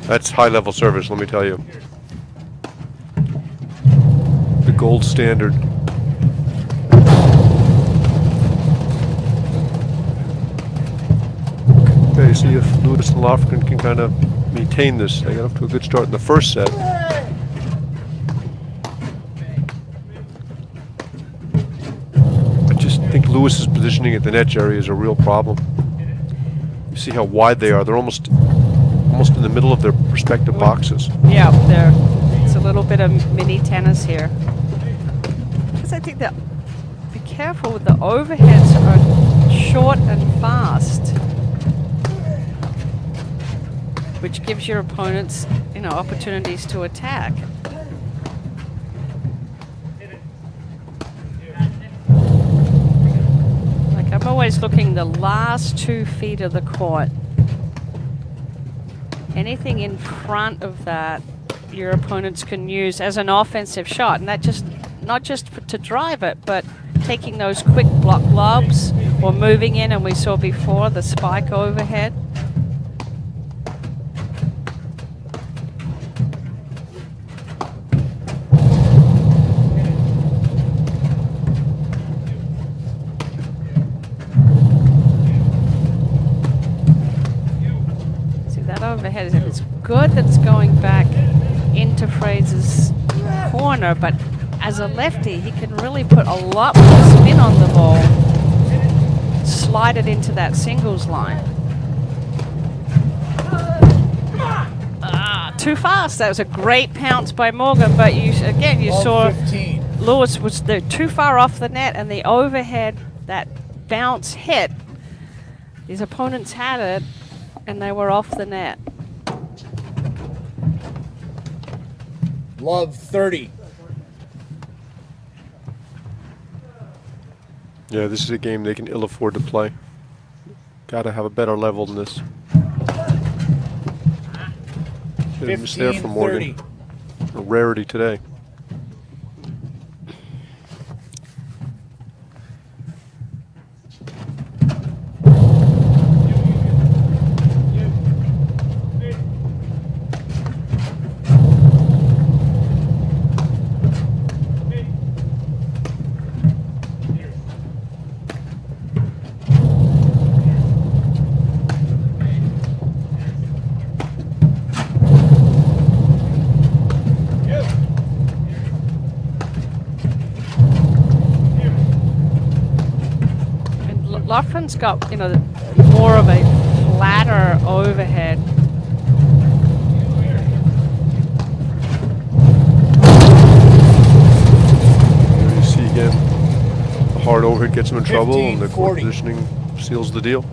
That's high-level service, let me tell you. The gold standard. Okay, see if Lewis and Lofgren can kind of maintain this. They got off to a good start in the first set. I just think Lewis's positioning at the net, Jerry, is a real problem. You see how wide they are. They're almost in the middle of their respective boxes. Yeah, there. It's a little bit of mini tennis here. Because I think that be careful with the overheads are short and fast, which gives your opponents, opportunities to attack. Like I'm always looking the last 2 feet of the court. Anything in front of that, your opponents can use as an offensive shot, and that not just to drive it, but taking those quick block lobs or moving in, and we saw before the spike overhead. Overhead, it's good that it's going back into Fraser's corner, but as a lefty, he can really put a lot more spin on the ball, slide it into that singles line. Too fast. That was a great pounce by Morgan, but you saw 15. Lewis was too far off the net, and the overhead, that bounce hit, his opponents had it, and they were off the net. Love 30. Yeah, this is a game they can ill afford to play. Got to have a better level than this. Should have missed there for Morgan. 30. A rarity today. Lofgren's got, more of a flatter overhead. There you see again, the hard overhead gets him in trouble, and the court 40. positioning seals the deal.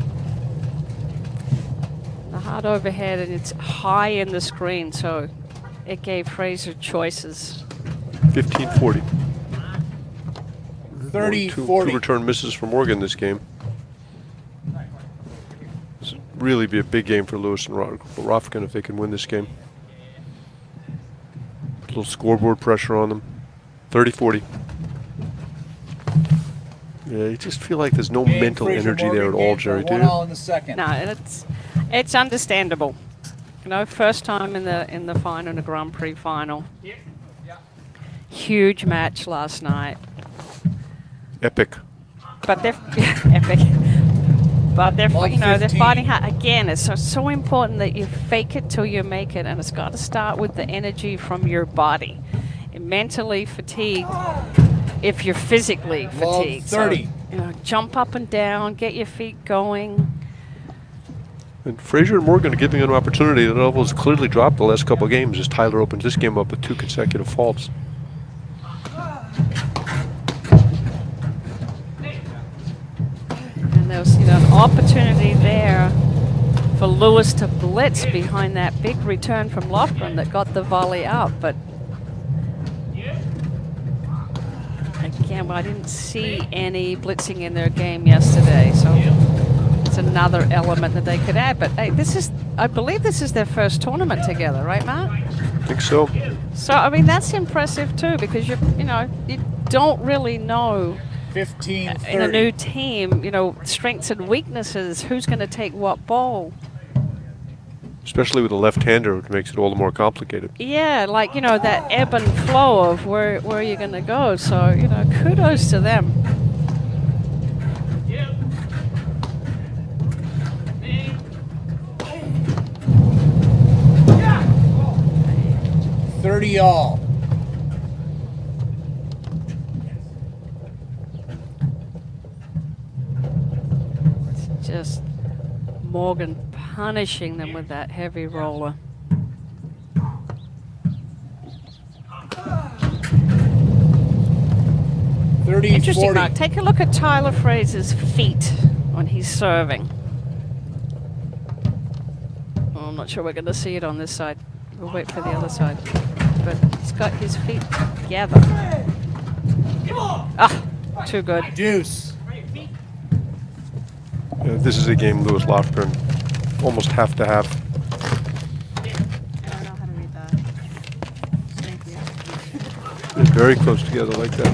The hard overhead, and it's high in the screen, so it gave Fraser choices. 15-40. 30, Two 40. return misses for Morgan this game. This would really be a big game for Lewis and Lofgren if they can win this game. A little scoreboard pressure on them. 30-40. Yeah, you just feel like there's no Game mental Fraser energy Morgan there at all, game for Jerry, do 1 you? all in the second. No, it's understandable. You know, first time in the final, in the Grand Prix final. Huge match last night. Epic. But they're epic. But they're Love you know 15. they're fighting hard. Again, it's so important that you fake it till you make it, and it's got to start with the energy from your body. You're mentally fatigued if you're physically Love fatigued. 30. So, you know, jump up and down, get your feet going. And Frazier and Morgan are giving an opportunity. The level has clearly dropped the last couple of games as Tyler opens this game up with 2 consecutive faults. And there was, you know, an opportunity there for Lewis to blitz behind that big return from Lofgren that got the volley up. But again, I didn't see any blitzing in their game yesterday, so it's another element that they could add. But hey, I believe this is their first tournament together, right, Matt? I think so. So I mean, that's impressive too, because you don't really know 15, 30. in a new team, you know, strengths and weaknesses, who's going to take what ball. Especially with a left-hander, which makes it all the more complicated. Yeah, like, you know, that ebb and flow of where you're going to go. So, you know, kudos to them. Yeah. 30 all. It's just Morgan punishing them with that heavy roller. Interesting, 40. Mark. Take a look at Tyler Frazier's feet when he's serving. Oh, I'm not sure we're going to see it on this side. We'll wait for the other side. But he's got his feet together. Ah, too good. Deuce. This is a game Lewis Lofgren almost have to have. I don't know how to read that. Thank you. They're very close together like that.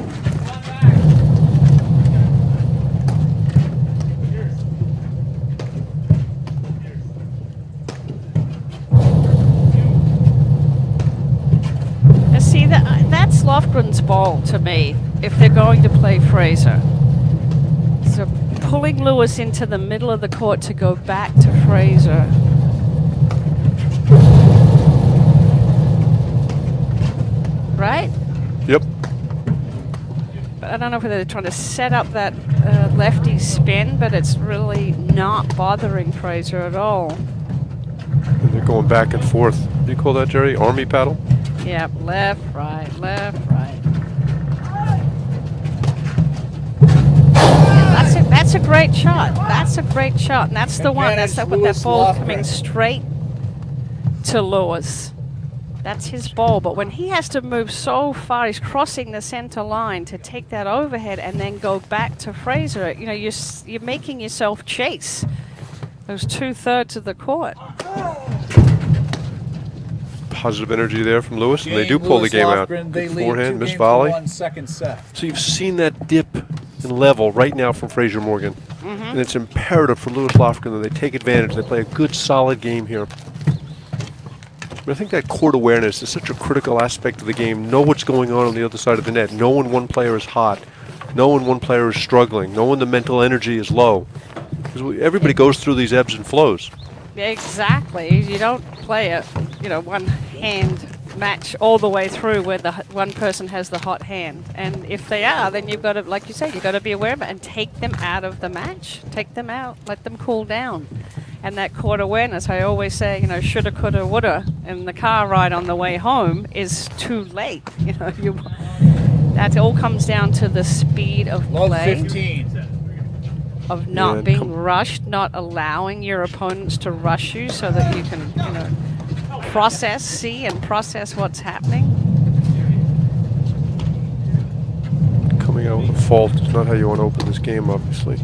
See, that's Lofgren's ball to me, if they're going to play Fraser. So pulling Lewis into the middle of the court to go back to Fraser. Right? Yep. But I don't know whether they're trying to set up that lefty spin, but it's really not bothering Fraser at all. And they're going back and forth. What do you call that, Jerry? Army paddle? Yep, left, right, left, right. That's a great shot. That's a great shot. And that's the one. That's with that ball coming straight to Lewis. That's his ball. But when he has to move so far, he's crossing the center line to take that overhead and then go back to Fraser. You know, you're making yourself chase those 2/3 of the court. Positive energy there from Lewis, and they do pull the game out. They Good lead forehand, 2 missed games to volley. 1 second set. So you've seen that dip in level right now from Frazier Morgan. And it's imperative for Lewis Lofgren that they take advantage. They play a good, solid game here. But I think that court awareness is such a critical aspect of the game. Know what's going on the other side of the net. Know when one player is hot. Know when one player is struggling. Know when the mental energy is low. Because everybody goes through these ebbs and flows. Exactly. You don't play a, one hand match all the way through where the one person has the hot hand. And if they are, then you've got to, like you say, you've got to be aware of it and take them out of the match. Take them out. Let them cool down. And that court awareness, I always say, shoulda, coulda, woulda, in the car ride on the way home is too late. That all comes down to the speed of play. 15. Of not being rushed, not allowing your opponents to rush you so that you can, see and process what's happening. Coming out with a fault is not how you want to open this game, obviously.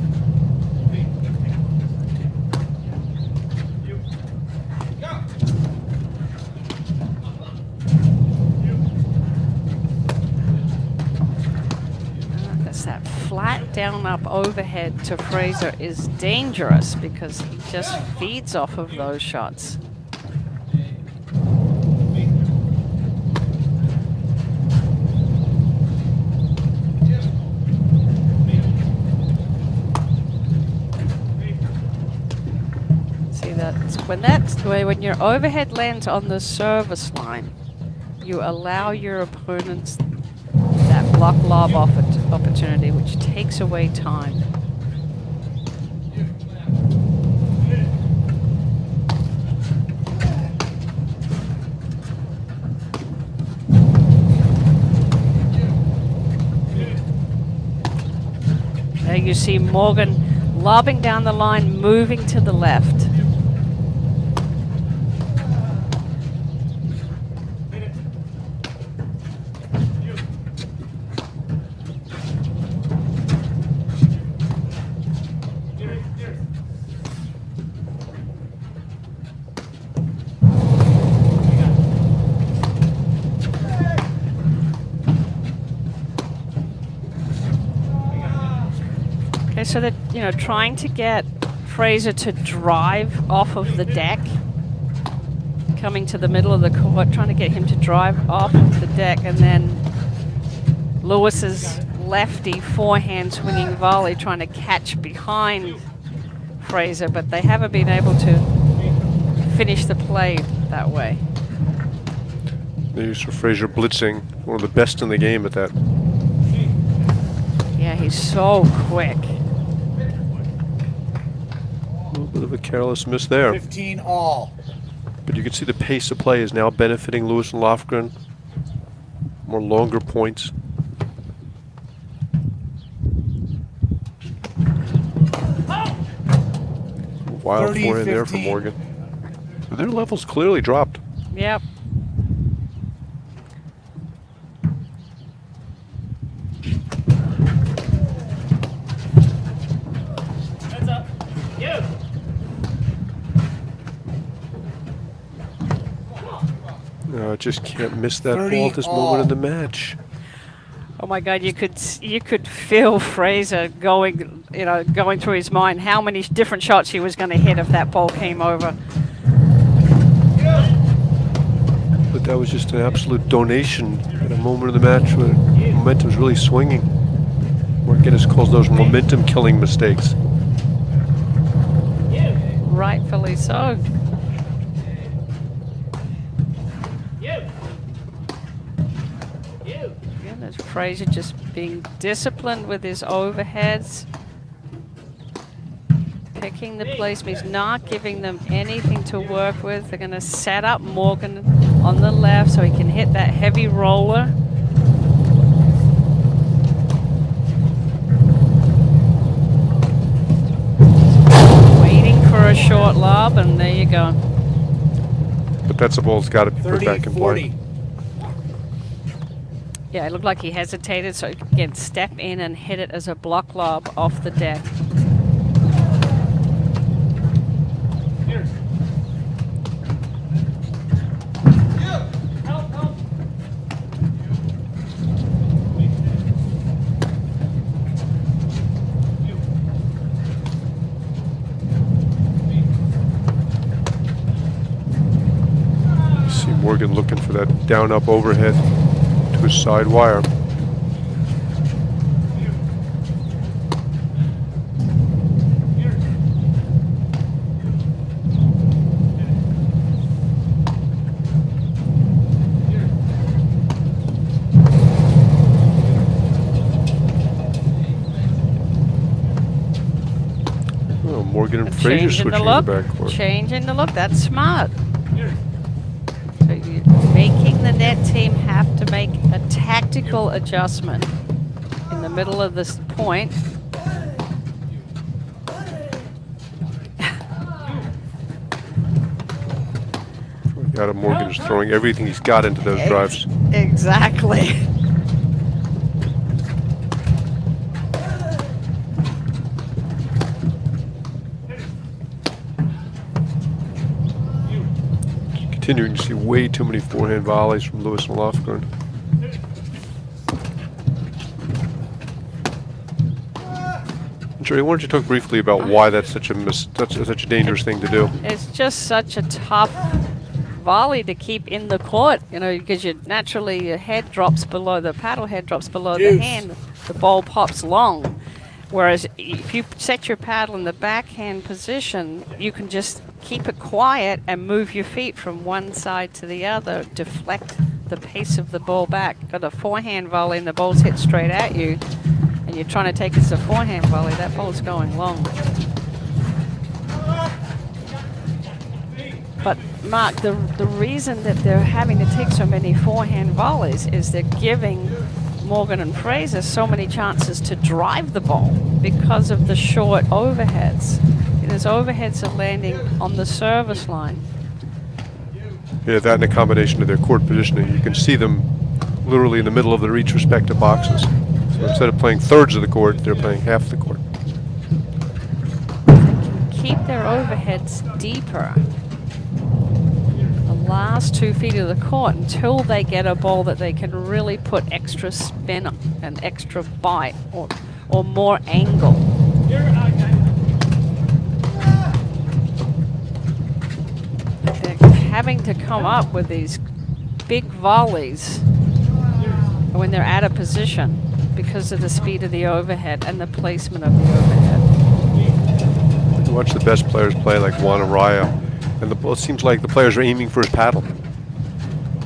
That flat down up overhead to Fraser is dangerous because he just feeds off of those shots. when your overhead lands on the service line, you allow your opponents that block lob opportunity, which takes away time. There you see Morgan lobbing down the line, moving to the left. Okay, so they're, trying to get Fraser to drive off of the deck, coming to the middle of the court, trying to get him to drive off of the deck, and then Lewis's lefty forehand swinging volley trying to catch behind Fraser, but they haven't been able to finish the play that way. The use of Fraser blitzing, one of the best in the game at that. Yeah, he's so quick. A little bit of a careless miss there. 15 all. But you can see the pace of play is now benefiting Lewis and Lofgren. More longer points. Wild 30, forehand there for 15. Morgan. Their levels clearly dropped. Yep. Heads up. You. No, just can't miss that 30 ball at this all. moment in the match. Oh my God! You could feel Fraser going through his mind how many different shots he was going to hit if that ball came over. But that was just an absolute donation at a moment of the match where momentum's really swinging. Martinez calls those momentum-killing mistakes. Rightfully so. Goodness, Fraser just being disciplined with his overheads. Picking the placement. He's not giving them anything to work with. They're going to set up Morgan on the left so he can hit that heavy roller. Waiting for a short lob, and there you go. But that's a ball that's got to be put 30, back in 40. play. Yeah, it looked like he hesitated, so he can step in and hit it as a block lob off the deck. See Morgan looking for that down-up overhead to his side wire. Oh, Morgan and Fraser Changing switching the in look. the backcourt. Changing the look. That's smart. So you're making the net team have to make a tactical adjustment in the middle of this point. Got Morgan is throwing everything he's got into those drives. Exactly. Continuing to see way too many forehand volleys from Lewis and Lofgren. Jerry, why don't you talk briefly about why that's such a dangerous thing to do? It's just such a tough volley to keep in the court, because your head drops below, the paddle head drops below the Deuce. hand, the ball pops long. Whereas if you set your paddle in the backhand position, you can just keep it quiet and move your feet from one side to the other, deflect the pace of the ball back. Got a forehand volley and the ball's hit straight at you, and you're trying to take it as a forehand volley, that ball's going long. But Mark, the reason that they're having to take so many forehand volleys is they're giving Morgan and Fraser so many chances to drive the ball because of the short overheads. Those overheads are landing on the service line. Yeah, that and a combination of their court positioning. You can see them literally in the middle of their each respective boxes. So instead of playing thirds of the court, they're playing half the court. Keep their overheads deeper. The last 2 feet of the court until they get a ball that they can really put extra spin on, and extra bite or more angle. They're having to come up with these big volleys when they're out of position because of the speed of the overhead and the placement of the overhead. You watch the best players play like Juan Araya, and it seems like the players are aiming for his paddle.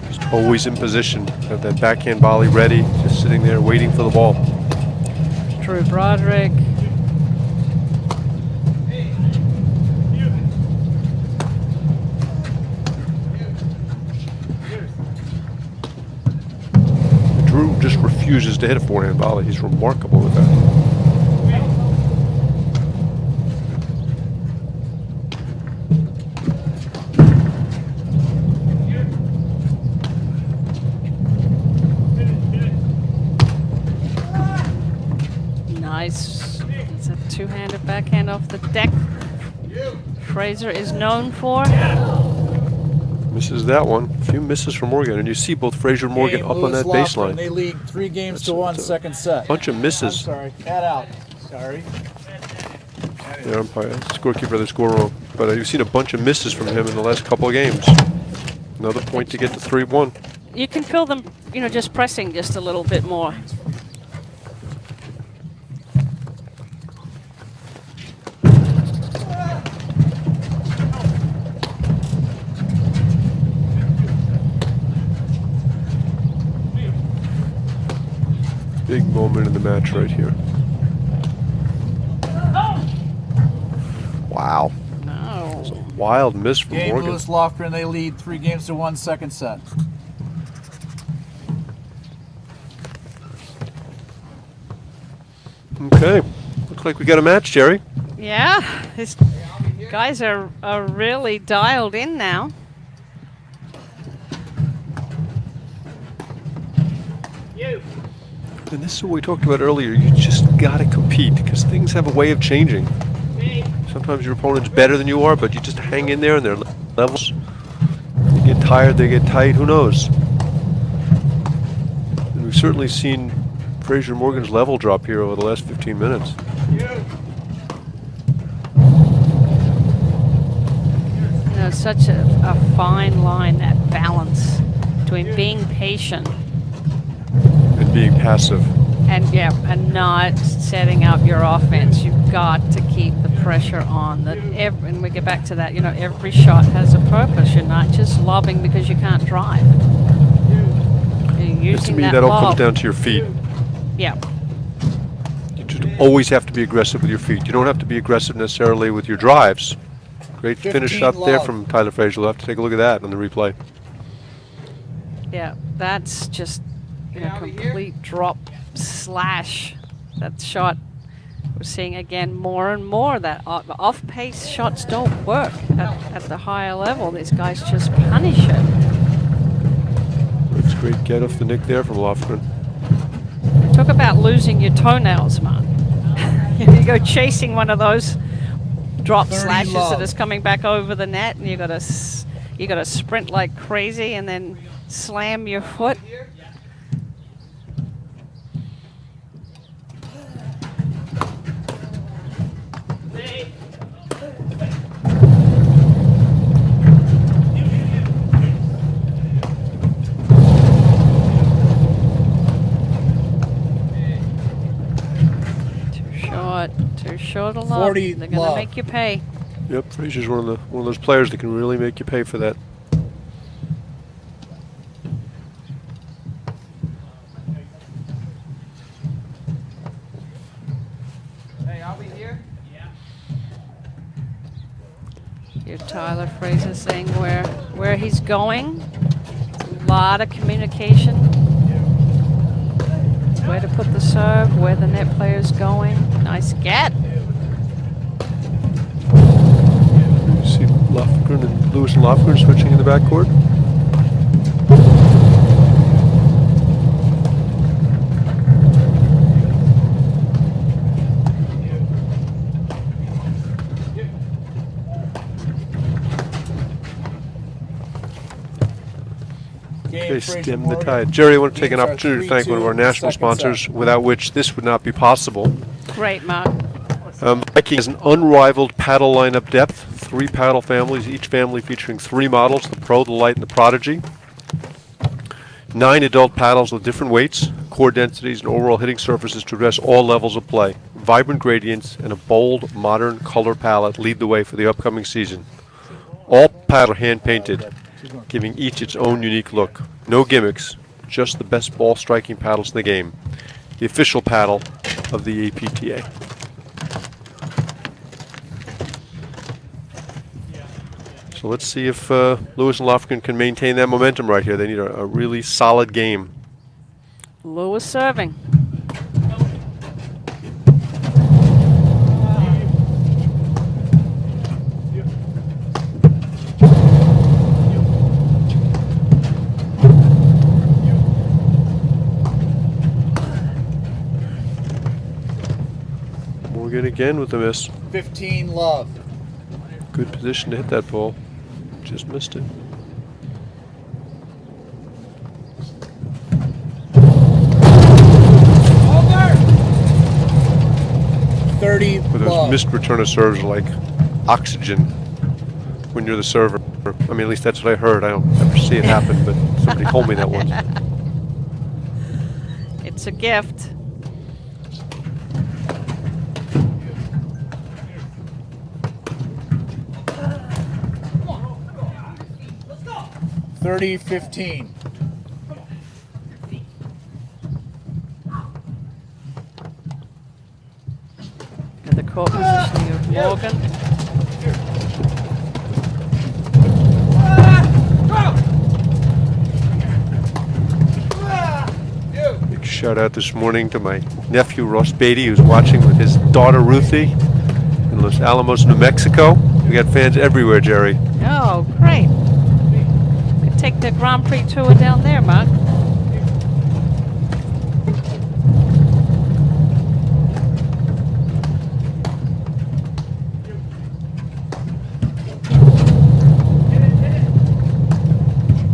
Just always in position, have that backhand volley ready, just sitting there waiting for the ball. Drew Broderick. Drew just refuses to hit a forehand volley. He's remarkable with that. Nice. It's a two-handed backhand off the deck. Fraser is known for. Misses that one. A few misses from Morgan, and you see both Fraser and Morgan Game, up on Lewis that Lofgren, baseline. They lead 3 games to 1, second set. Bunch of I'm misses. sorry, cat out. Sorry. The umpire, scorekeeper, they score wrong. But you've seen a bunch of misses from him in the last couple of games. Another point to get to 3-1. You can feel them, just pressing just a little bit more. Big moment in the match right here. Wow. No. It's a wild miss from Game, Morgan. Lewis Lofgren, they lead 3 games to 1, second set. Okay. Looks like we got a match, Jerry. Yeah, these guys are really dialed in now. And this is what we talked about earlier. You just got to compete because things have a way of changing. Sometimes your opponent's better than you are, but you just hang in there and their levels. You get tired, they get tight, who knows? And we've certainly seen Fraser Morgan's level drop here over the last 15 minutes. It's such a fine line, that balance between being patient And being passive. and not setting up your offense. You've got to keep the pressure on. And we get back to that. Every shot has a purpose. You're not just lobbing because you can't drive. You're using To me, that that all lob. comes down to your feet. Yeah. You just always have to be aggressive with your feet. You don't have to be aggressive necessarily with your drives. Great finish 15 shot there love. from Tyler Fraser. We'll have to take a look at that on the replay. Yeah, that's just complete drop slash. That shot we're seeing again more and more. That off-pace shots don't work at the higher level. These guys just punish it. That's great get off the nick there from Lofgren. Talk about losing your toenails, man. You go chasing one of those drop 30 slashes love. that is coming back over the net, and you got to sprint like crazy and then slam your foot. Too short a lot. 40 They're going to love. make you pay. Yep, Frazier's one of those players that can really make you pay for that. Hey, are we here? Here's Tyler Fraser saying where he's going. A lot of communication. Where to put the serve, where the net player's going. Nice get. You see Lofgren and Lewis and Lofgren switching in the backcourt. Okay, stem the tide. Jerry, I want to take an opportunity to thank one of our national sponsors, without which this would not be possible. Great, Mark. Viking has an unrivaled paddle lineup depth. 3 paddle families, each family featuring 3 models, the Pro, the Light, and the Prodigy. 9 adult paddles with different weights, core densities, and overall hitting surfaces to address all levels of play. Vibrant gradients and a bold, modern color palette lead the way for the upcoming season. All paddle hand-painted, giving each its own unique look. No gimmicks, just the best ball striking paddles in the game. The official paddle of the APTA. So let's see if Lewis and Lofgren can maintain that momentum right here. They need a really solid game. Lewis serving. Morgan again with the miss. 15 love. Good position to hit that ball. Just missed it. Over! 30 But those love. missed return of serves are like oxygen when you're the server. I mean, at least that's what I heard. I don't ever see it happen, but somebody told me that once. It's a gift. Thirty 15. At the court positioning of Morgan. Big shout out this morning to my nephew Ross Beatty, who's watching with his daughter Ruthie in Los Alamos, New Mexico. We got fans everywhere, Jerry. Oh, great. Could take the Grand Prix tour down there, Mark.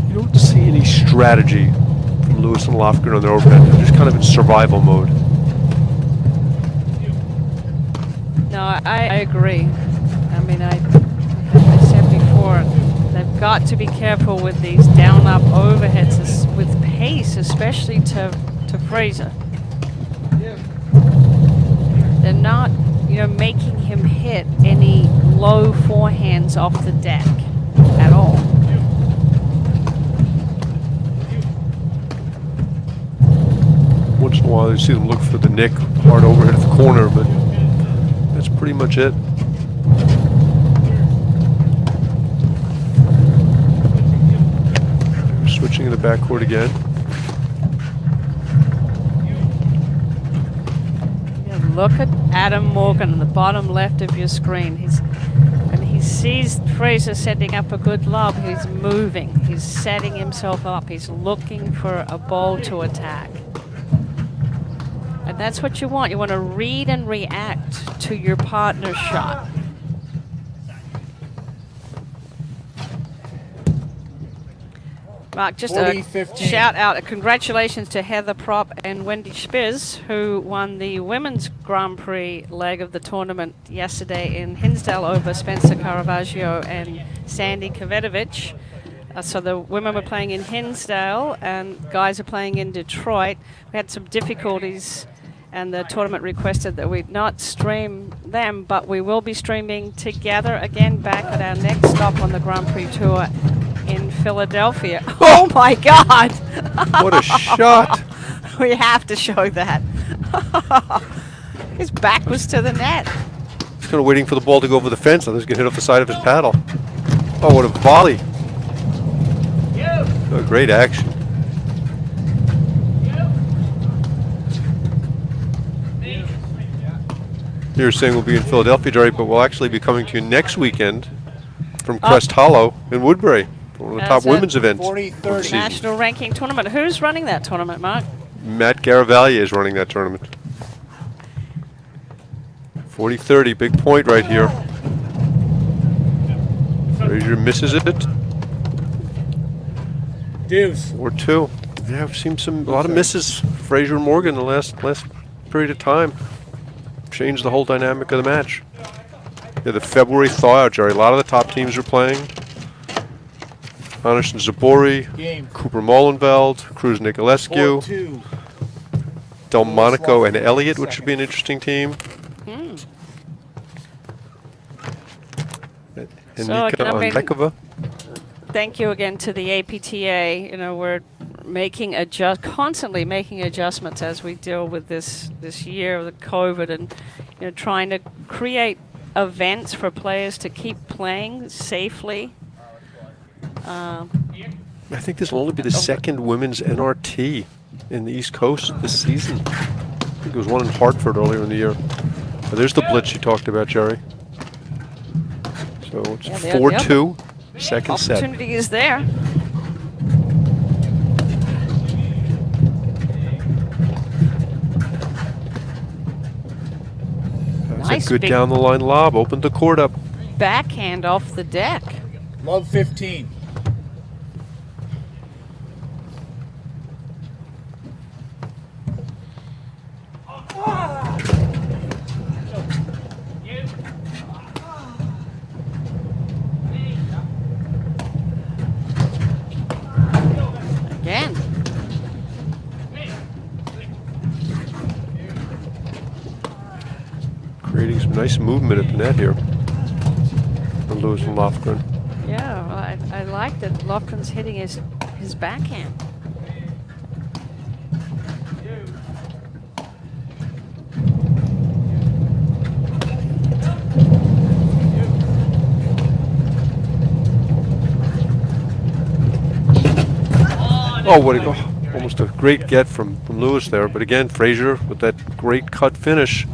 You don't see any strategy from Lewis and Lofgren on their overhead. They're just kind of in survival mode. No, I agree. I mean, I said before, they've got to be careful with these down-up overheads with pace, especially to Fraser. They're not, making him hit any low forehands off the deck at all. Once in a while, you see them look for the nick, hard overhead at the corner, but that's pretty much it. Switching in the backcourt again. Yeah, look at Adam Morgan on the bottom left of your screen. He sees Fraser setting up a good lob. He's moving. He's setting himself up. He's looking for a ball to attack. And that's what you want. You want to read and react to your partner's shot. Mark, just 40-15. a shout out, congratulations to Heather Prop and Wendy Spiz, who won the women's Grand Prix leg of the tournament yesterday in Hinsdale over Spencer Caravaggio and Sandy Kvetovich. So the women were playing in Hinsdale and guys are playing in Detroit. We had some difficulties and the tournament requested that we not stream them, but we will be streaming together again back at our next stop on the Grand Prix Tour in Philadelphia. Oh my God! What a shot! We have to show that. His back was to the net. He's kind of waiting for the ball to go over the fence. I think he's going to hit off the side of his paddle. Oh, what a volley. Oh, great action. You're saying we'll be in Philadelphia, Jerry, but we'll actually be coming to you next weekend from Crest Hollow in Woodbury. One of the top As a women's events. 40-30. of the season. National ranking tournament. Who's running that tournament, Mark? Matt Garavaglia is running that tournament. 40-30, big point right here. Frazier misses it. Deuce. 4-2. Yeah, I've seen a lot of misses. Frazier and Morgan the last period of time. Changed the whole dynamic of the match. Yeah, the February thaw-out, Jerry. A lot of the top teams are playing. Anderson Zabori, Game. Cooper Molenveld, Cruz Nicolescu, 4-2. Delmonico and Elliott, which should be an interesting team. And So, Nika I mean- Onmekova. Thank you again to the APTA. You know, we're constantly making adjustments as we deal with this year of the COVID, and trying to create events for players to keep playing safely. I think this will only be the second women's NRT in the East Coast this season. I think there was one in Hartford earlier in the year. But there's the blitz you talked about, Jerry. So it's Yeah, the 4-2, second set. Opportunity is there. That's Nice a good big- down the line lob. Opened the court up. Backhand off the deck. Love 15. Again. Creating some nice movement at the net here from Lewis and Lofgren. Yeah, well, I like that Lofgren's hitting his backhand. Oh, what almost a great get from Lewis there. But again, Frazier with that great cut finish.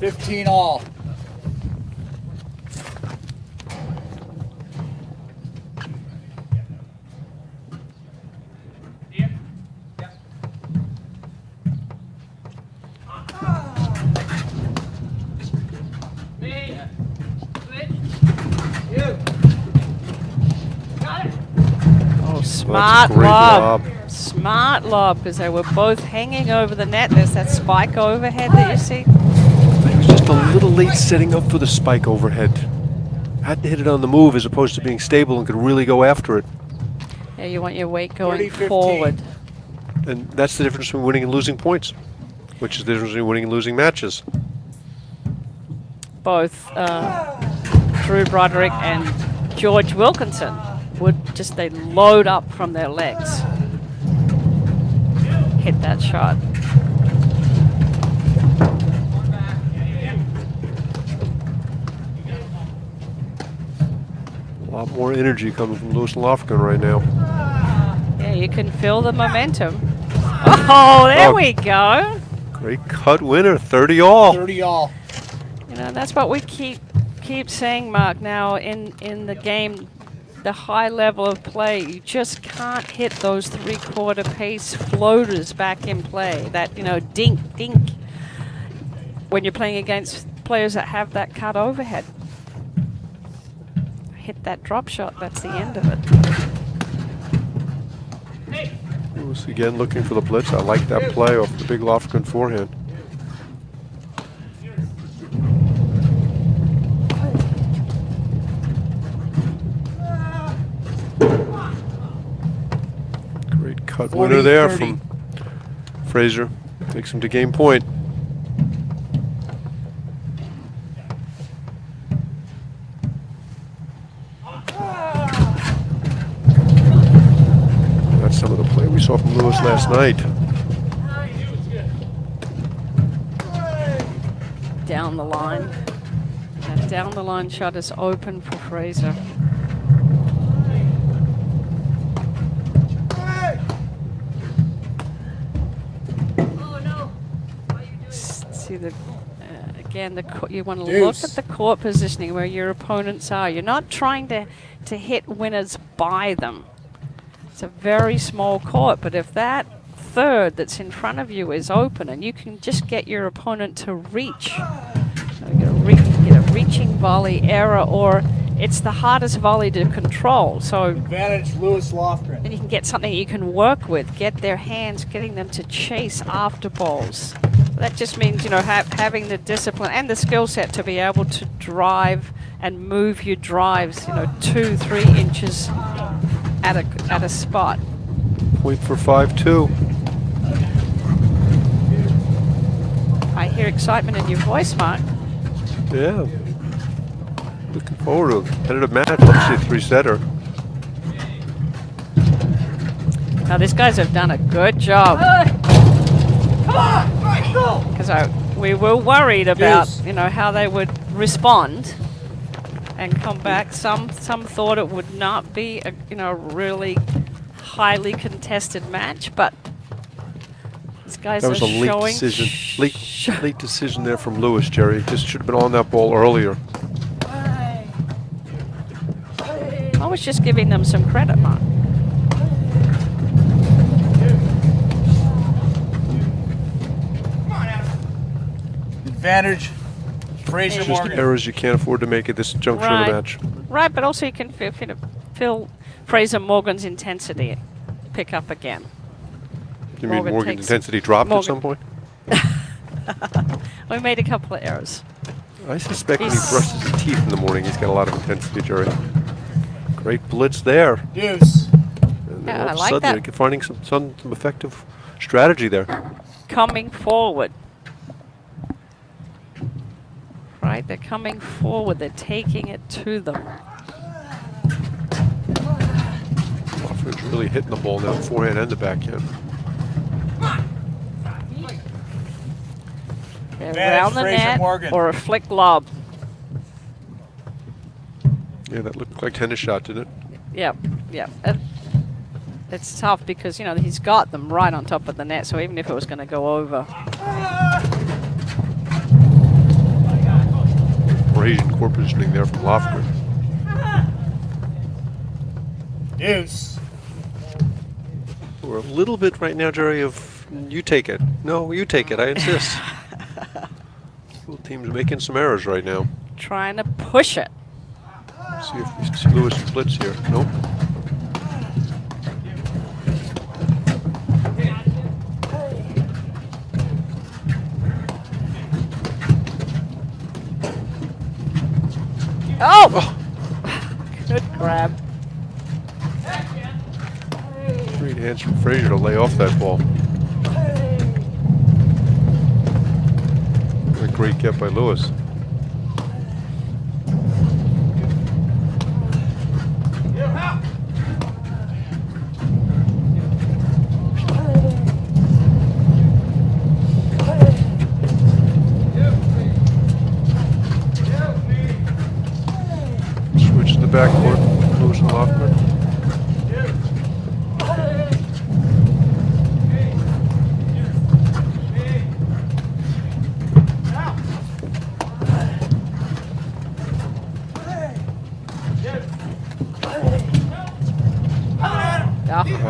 15 all. Oh, That's smart a great lob. lob. Smart lob, because they were both hanging over the net. There's that spike overhead that you see. He was just a little late setting up for the spike overhead. Had to hit it on the move as opposed to being stable and could really go after it. Yeah, you want your weight going 30-15. forward. And that's the difference between winning and losing points, which is the difference between winning and losing matches. Both Drew Broderick and George Wilkinson they load up from their legs. Hit that shot. A lot more energy coming from Lewis and Lofgren right now. Yeah, you can feel the momentum. Oh, there Oh. we go. Great cut winner, 30 all. 30 all. You know, that's what we keep saying, Mark. Now in the game, the high level of play, you just can't hit those three-quarter pace floaters back in play. That, dink, dink. When you're playing against players that have that cut overhead. Hit that drop shot, that's the end of it. Lewis again looking for the blitz. I like that play off the big Lofgren forehand. Great cut winner there 40-30. from Frazier. Takes him to game point. saw from Lewis last night. Down the line. That down the line shot is open for Fraser. See the again you want to look at the court positioning where your opponents are. You're not trying to hit winners by them. It's a very small court, but if that third that's in front of you is open and you can just get your opponent to reach, get a reaching volley error, or it's the hardest volley to control. So Advantage Lewis Lofgren. then you can get something you can work with, get their hands, getting them to chase after balls. That just means, having the discipline and the skill set to be able to drive and move your drives, 2-3 inches at a spot. Point for 5-2. I hear excitement in your voice, Mark. Yeah. Looking forward to a competitive match. Let's see a three-setter. Now these guys have done a good job. Because we were worried about, how they would respond and come back. Some thought it would not be a, really highly contested match, but these guys That was are a late showing decision. Late decision there from Lewis, Jerry. Just should have been on that ball earlier. I was just giving them some credit, Mark. Advantage Fraser It's just Morgan. errors you can't afford to make at this juncture of the match. Right, but also you can feel Fraser Morgan's intensity pick up again. You mean Morgan Morgan's takes- intensity dropped at Morgan- some point? We made a couple of errors. I suspect when he brushes his teeth in the morning, he's got a lot of intensity, Jerry. Great blitz there. Deuce. And Yeah, all I of a like sudden, that. you're finding some effective strategy there. Coming forward. Right, they're coming forward. They're taking it to them. Lofgren's really hitting the ball now, forehand and the backhand. They're Advantage around the Fraser net Morgan. or a flick lob. Yeah, that looked like tennis shot, didn't it? Yep. It's tough because, he's got them right on top of the net, so even if it was going to go over. Asian court positioning there from Lofgren. Deuce. We're a little bit right now, Jerry, of you take it. No, you take it. I insist. Both teams are making some errors right now. Trying to push it. See if we see Lewis blitz here. Nope. Oh! Good grab. Great hands from Fraser to lay off that ball. A great get by Lewis. Switch to the backcourt. Lewis and Lofgren.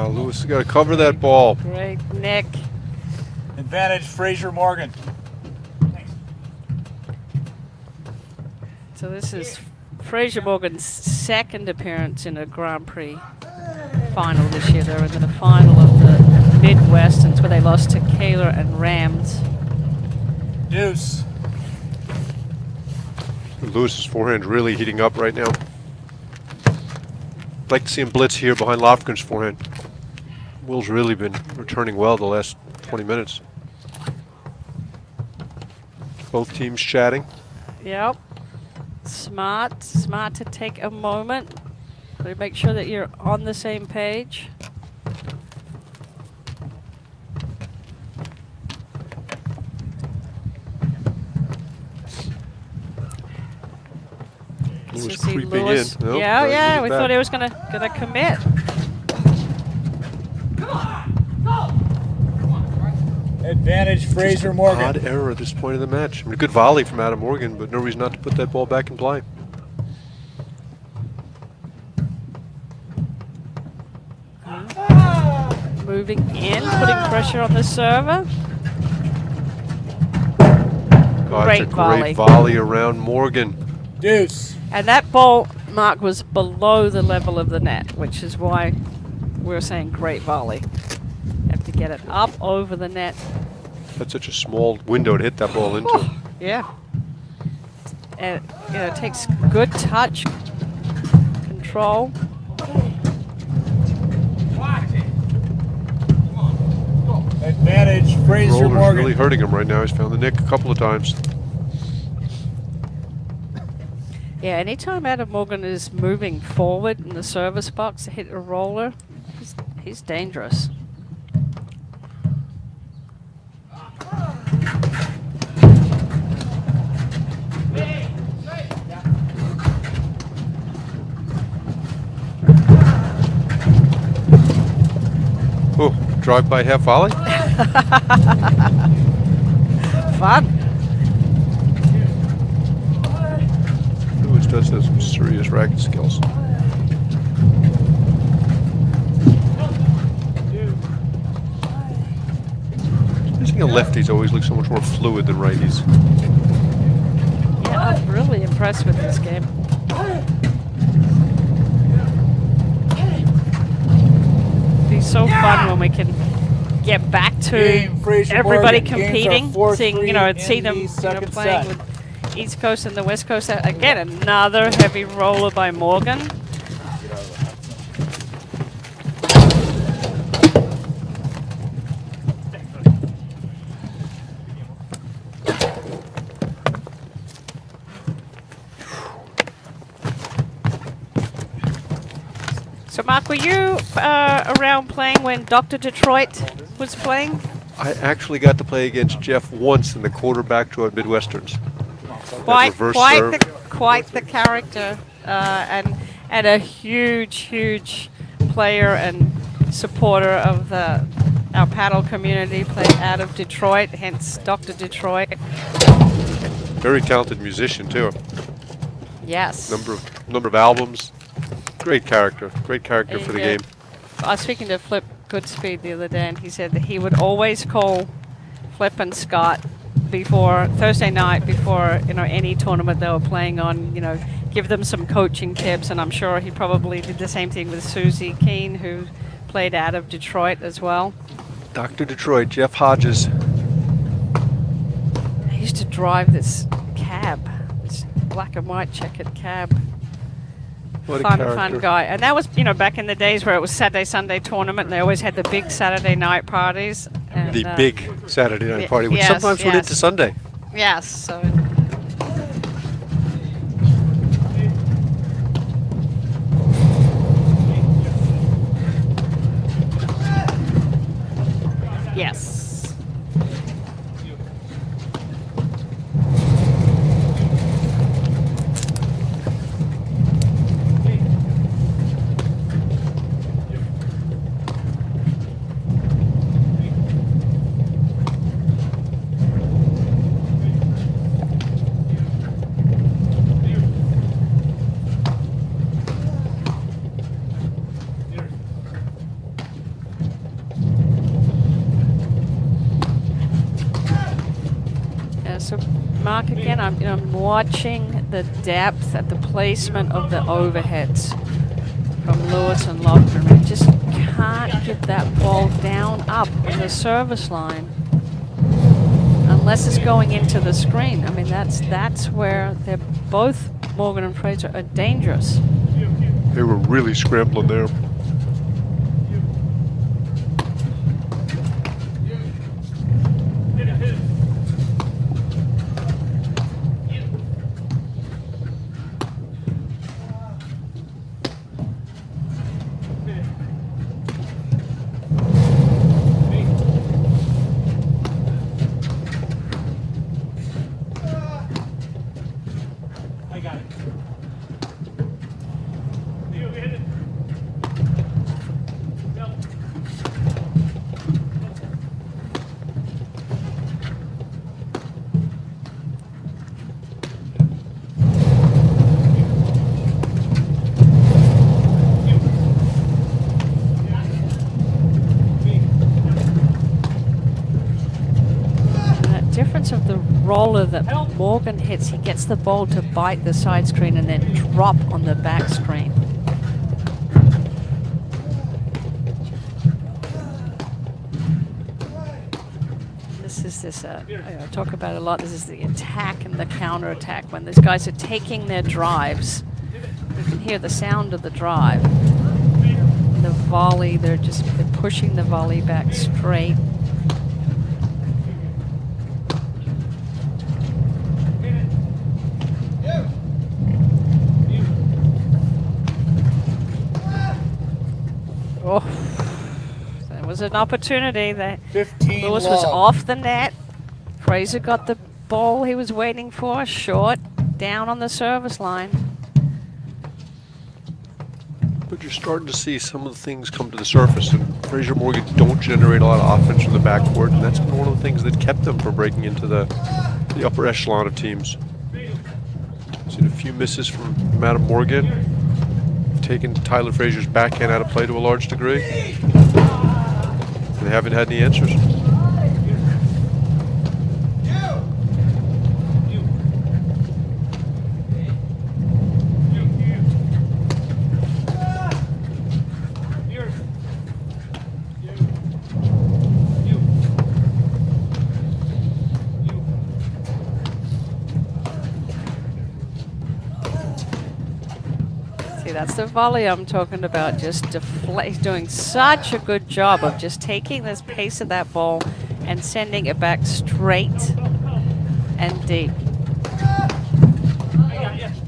Lewis has got to cover that ball. Great nick. Advantage Fraser Morgan. So this is Fraser Morgan's second appearance in a Grand Prix final this year. They were in the final of the Midwest, and it's where they lost to Kaler and Rams. Deuce. Lewis's forehand really heating up right now. I'd like to see him blitz here behind Lofgren's forehand. Will's really been returning well the last 20 minutes. Both teams chatting. Yep. Smart to take a moment to make sure that you're on the same page. Lewis see creeping Lewis. in. Nope, Yeah, he's yeah. We back. thought he was gonna commit. Advantage Fraser Morgan. Odd error at this point of the match. I mean, a good volley from Adam Morgan, but no reason not to put that ball back in play. Moving in, putting pressure on the server. Oh, Great it's a volley. great volley around Morgan. Deuce. And that ball, Mark, was below the level of the net, which is why we were saying great volley. Have to get it up over the net. That's such a small window to hit that ball into. Yeah. And it takes good touch, control. Advantage Fraser Roller's Morgan. really hurting him right now. He's found the nick a couple of times. Yeah, anytime Adam Morgan is moving forward in the service box to hit a roller, he's dangerous. Oh, drive by half volley? Fun. Lewis does have some serious racket skills. Missing a lefties always looks so much more fluid than righties. Yeah, I'm really impressed with this game. It's so fun when we can get back to Game, Fraser everybody Morgan. Games are competing, 4-3 seeing see in them the second playing set. with East Coast and the West Coast. Again, another heavy roller by Morgan. So, Mark, were you around playing when Dr. Detroit was playing? I actually got to play against Jeff once in the quarterback to our Midwesterns. reverse serve. Quite the character, and a huge player and supporter of our paddle community. Played out of Detroit, hence Dr. Detroit. Very talented musician too. Yes. Number of albums. Great character for the game. I was speaking to Flip Goodspeed the other day, and he said that he would always call Flip and Scott before Thursday night, before any tournament they were playing on, give them some coaching tips. And I'm sure he probably did the same thing with Susie Keene, who played out of Detroit as well. Dr. Detroit, Jeff Hodges. I used to drive this cab, this black and white checkered cab. What a Fun character. guy. And that was, back in the days where it was Saturday, Sunday tournament, and they always had the big Saturday night parties. And, The big Saturday night party, which yes, sometimes went yes. into Sunday. Yes, so. Yes. So, Mark, again, I'm watching the depth and the placement of the overheads from Lewis and Lofgren. We just can't get that ball down up in the service line unless it's going into the screen. I mean, that's where they're both, Morgan and Fraser, are dangerous. They were really scrambling there. roller that Morgan hits, he gets the ball to bite the side screen and then drop on the back screen. This is this, I talk about it a lot, this is the attack and the counter attack. When these guys are taking their drives, you can hear the sound of the drive. The volley, they're pushing the volley back straight. Oh, there was an opportunity there. 15 Lewis was love. off the net. Fraser got the ball he was waiting for, short, down on the service line. But you're starting to see some of the things come to the surface, and Fraser Morgan don't generate a lot of offense from the backcourt, and that's been one of the things that kept them from breaking into the upper echelon of teams. Seen a few misses from Madam Morgan, taken Tyler Fraser's backhand out of play to a large degree, and they haven't had any answers. That's the volley I'm talking about. Just he's doing such a good job of just taking this pace of that ball and sending it back straight and deep.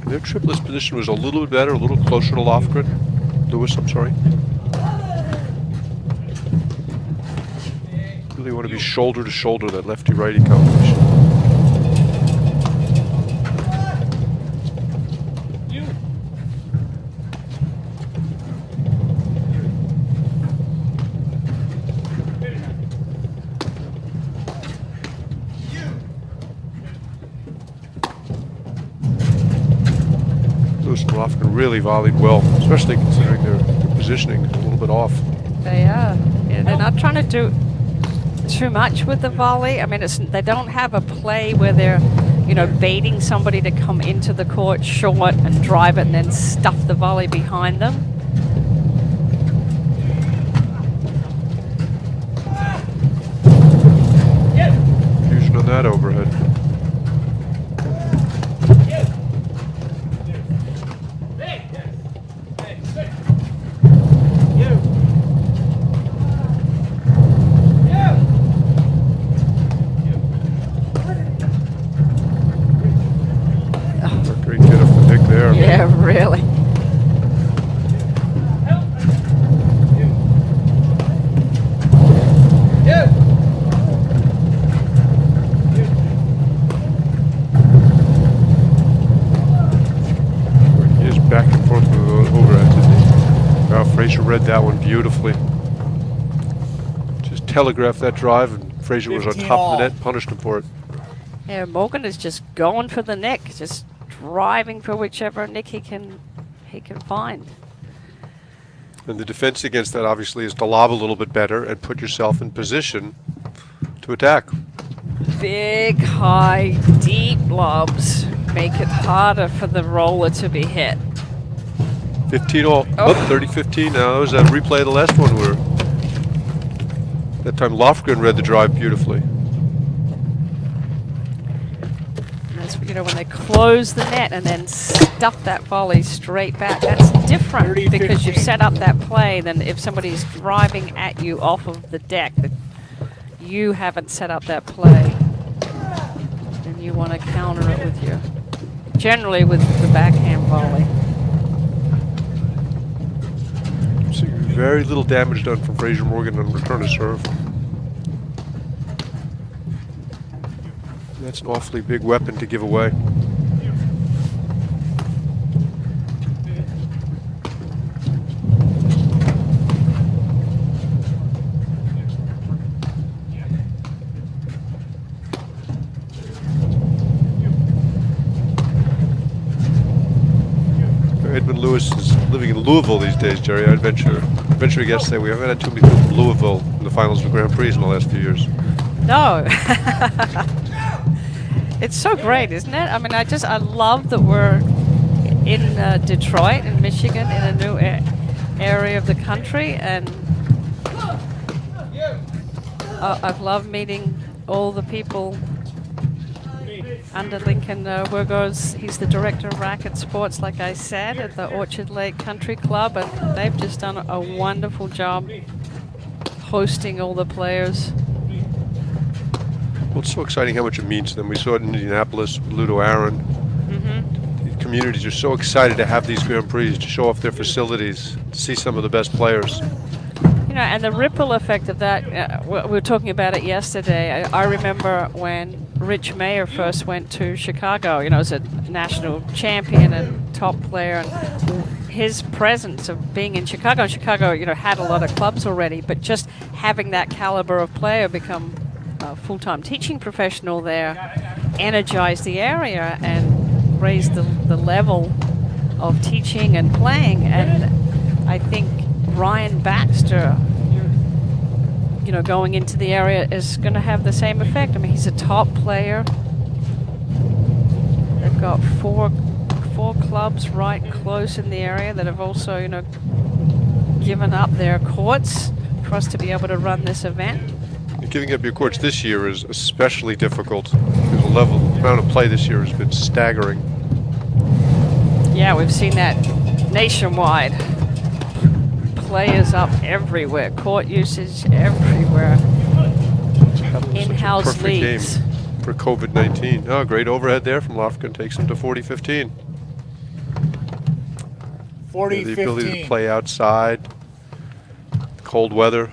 Their triplets position was a little bit better, a little closer to Lofgren. Lewis, I'm sorry. Really want to be shoulder to shoulder, that lefty-righty combination. Lofgren really volleyed well, especially considering their positioning a little bit off. They are. Yeah, they're not trying to do too much with the volley. I mean, they don't have a play where they're, baiting somebody to come into the court short and drive it and then stuff the volley behind them. Fusion on that overhead. Yeah, really. He is back and forth with the overhead, didn't he? Wow, Fraser read that one beautifully. Just telegraphed that drive, and Fraser was on top of the net, punished him for it. Yeah, Morgan is just going for the nick, just driving for whichever nick he can find. And the defense against that obviously is to lob a little bit better and put yourself in position to attack. Big, high, deep lobs make it harder for the roller to be hit. 15 all. Oh, 30-15 now. That was a replay of the last one where that time Lofgren read the drive beautifully. When they close the net and then stuff that volley straight back, that's different 30, because 15. you've set up that play than if somebody's driving at you off of the deck that you haven't set up that play. And you want to counter it with generally with the backhand volley. So very little damage done from Fraser Morgan on return to serve. That's an awfully big weapon to give away. Edmund Lewis is living in Louisville these days, Jerry. I'd venture to guess that we haven't had too many people from Louisville in the finals of the Grand Prix in the last few years. No. It's so great, isn't it? I mean, I love that we're in Detroit, in Michigan, in a new area of the country, and I've loved meeting all the people under Lincoln Wirgo's. He's the director of racket sports, like I said, at the Orchard Lake Country Club, and they've just done a wonderful job hosting all the players. Well, it's so exciting how much it means to them. We saw it in Indianapolis with Ludo Aaron. The communities are so excited to have these Grand Prix, to show off their facilities, to see some of the best players. You know, and the ripple effect of that, we were talking about it yesterday. I remember when Rich Mayer first went to Chicago, you know, as a national champion and top player, and his presence of being in Chicago, you know, had a lot of clubs already, but just having that caliber of player become a full-time teaching professional there energized the area and raised the level of teaching and playing. And I think Ryan Baxter, you know, going into the area is going to have the same effect. I mean, he's a top player. They've got four clubs right close in the area that have also, you know, given up their courts for us to be able to run this event. Giving up your courts this year is especially difficult because the amount of play this year has been staggering. Yeah, we've seen that nationwide. Players up everywhere, court usage everywhere. In-house leagues. Game for COVID-19. Oh, great overhead there from Lofgren. Takes them to 40-15. 40-15. The ability to play outside, cold weather.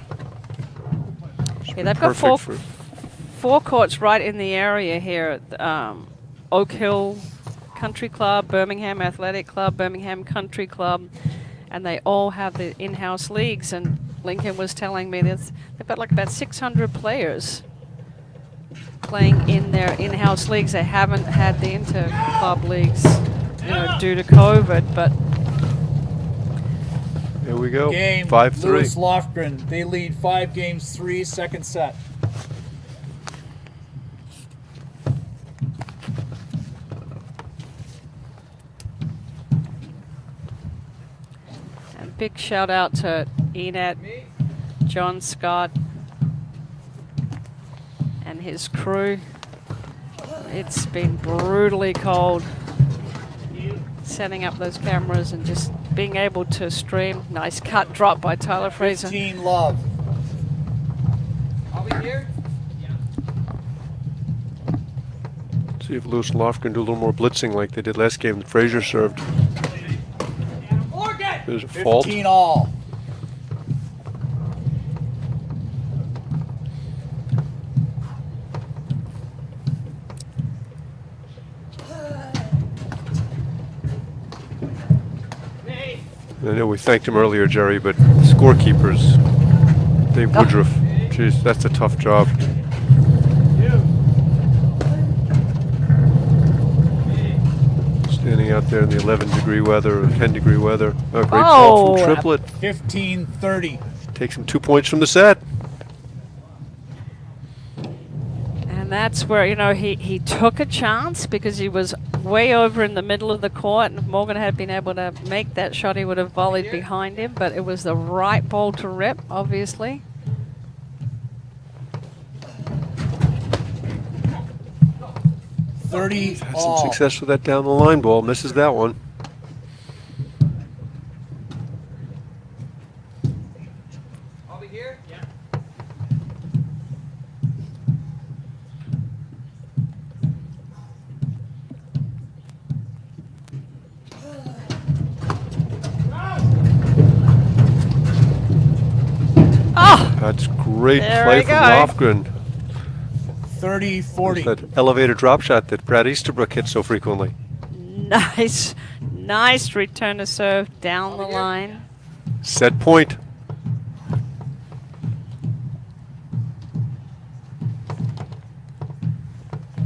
Yeah, they've got four courts right in the area here at Oak Hill Country Club, Birmingham Athletic Club, Birmingham Country Club, and they all have the in-house leagues. And Lincoln was telling me that they've got like about 600 players playing in their in-house leagues. They haven't had the inter-club leagues, you know, due to COVID, but here we go. Game 5-3. Lewis Lofgren. They lead 5-3, second set. and big shout out to Enad, John Scott, and his crew. It's been brutally cold setting up those cameras and just being able to stream. Nice cut drop by Tyler Fraser. 15 love. Are we here? See if Lewis and Lofgren do a little more blitzing like they did last game that Fraser served. There's a fault. 15 all. I know we thanked him earlier, Jerry, but scorekeepers, Dave Woodruff, geez, that's a tough job. Standing out there in the 11-degree weather or 10-degree weather. Oh, great fault from Triplet. 15-30. Takes him 2 points from the set. And that's where, you know, he took a chance because he was way over in the middle of the court, and if Morgan had been able to make that shot, he would have volleyed behind him, but it was the right ball to rip, obviously. Had Had some success with that down the line ball. Misses that one. Are we here? Yeah. Oh! That's great There play we from go. Lofgren. 30-40. That elevator drop shot that Brad Easterbrook hits so frequently. Nice, nice return to serve down the line. Set point.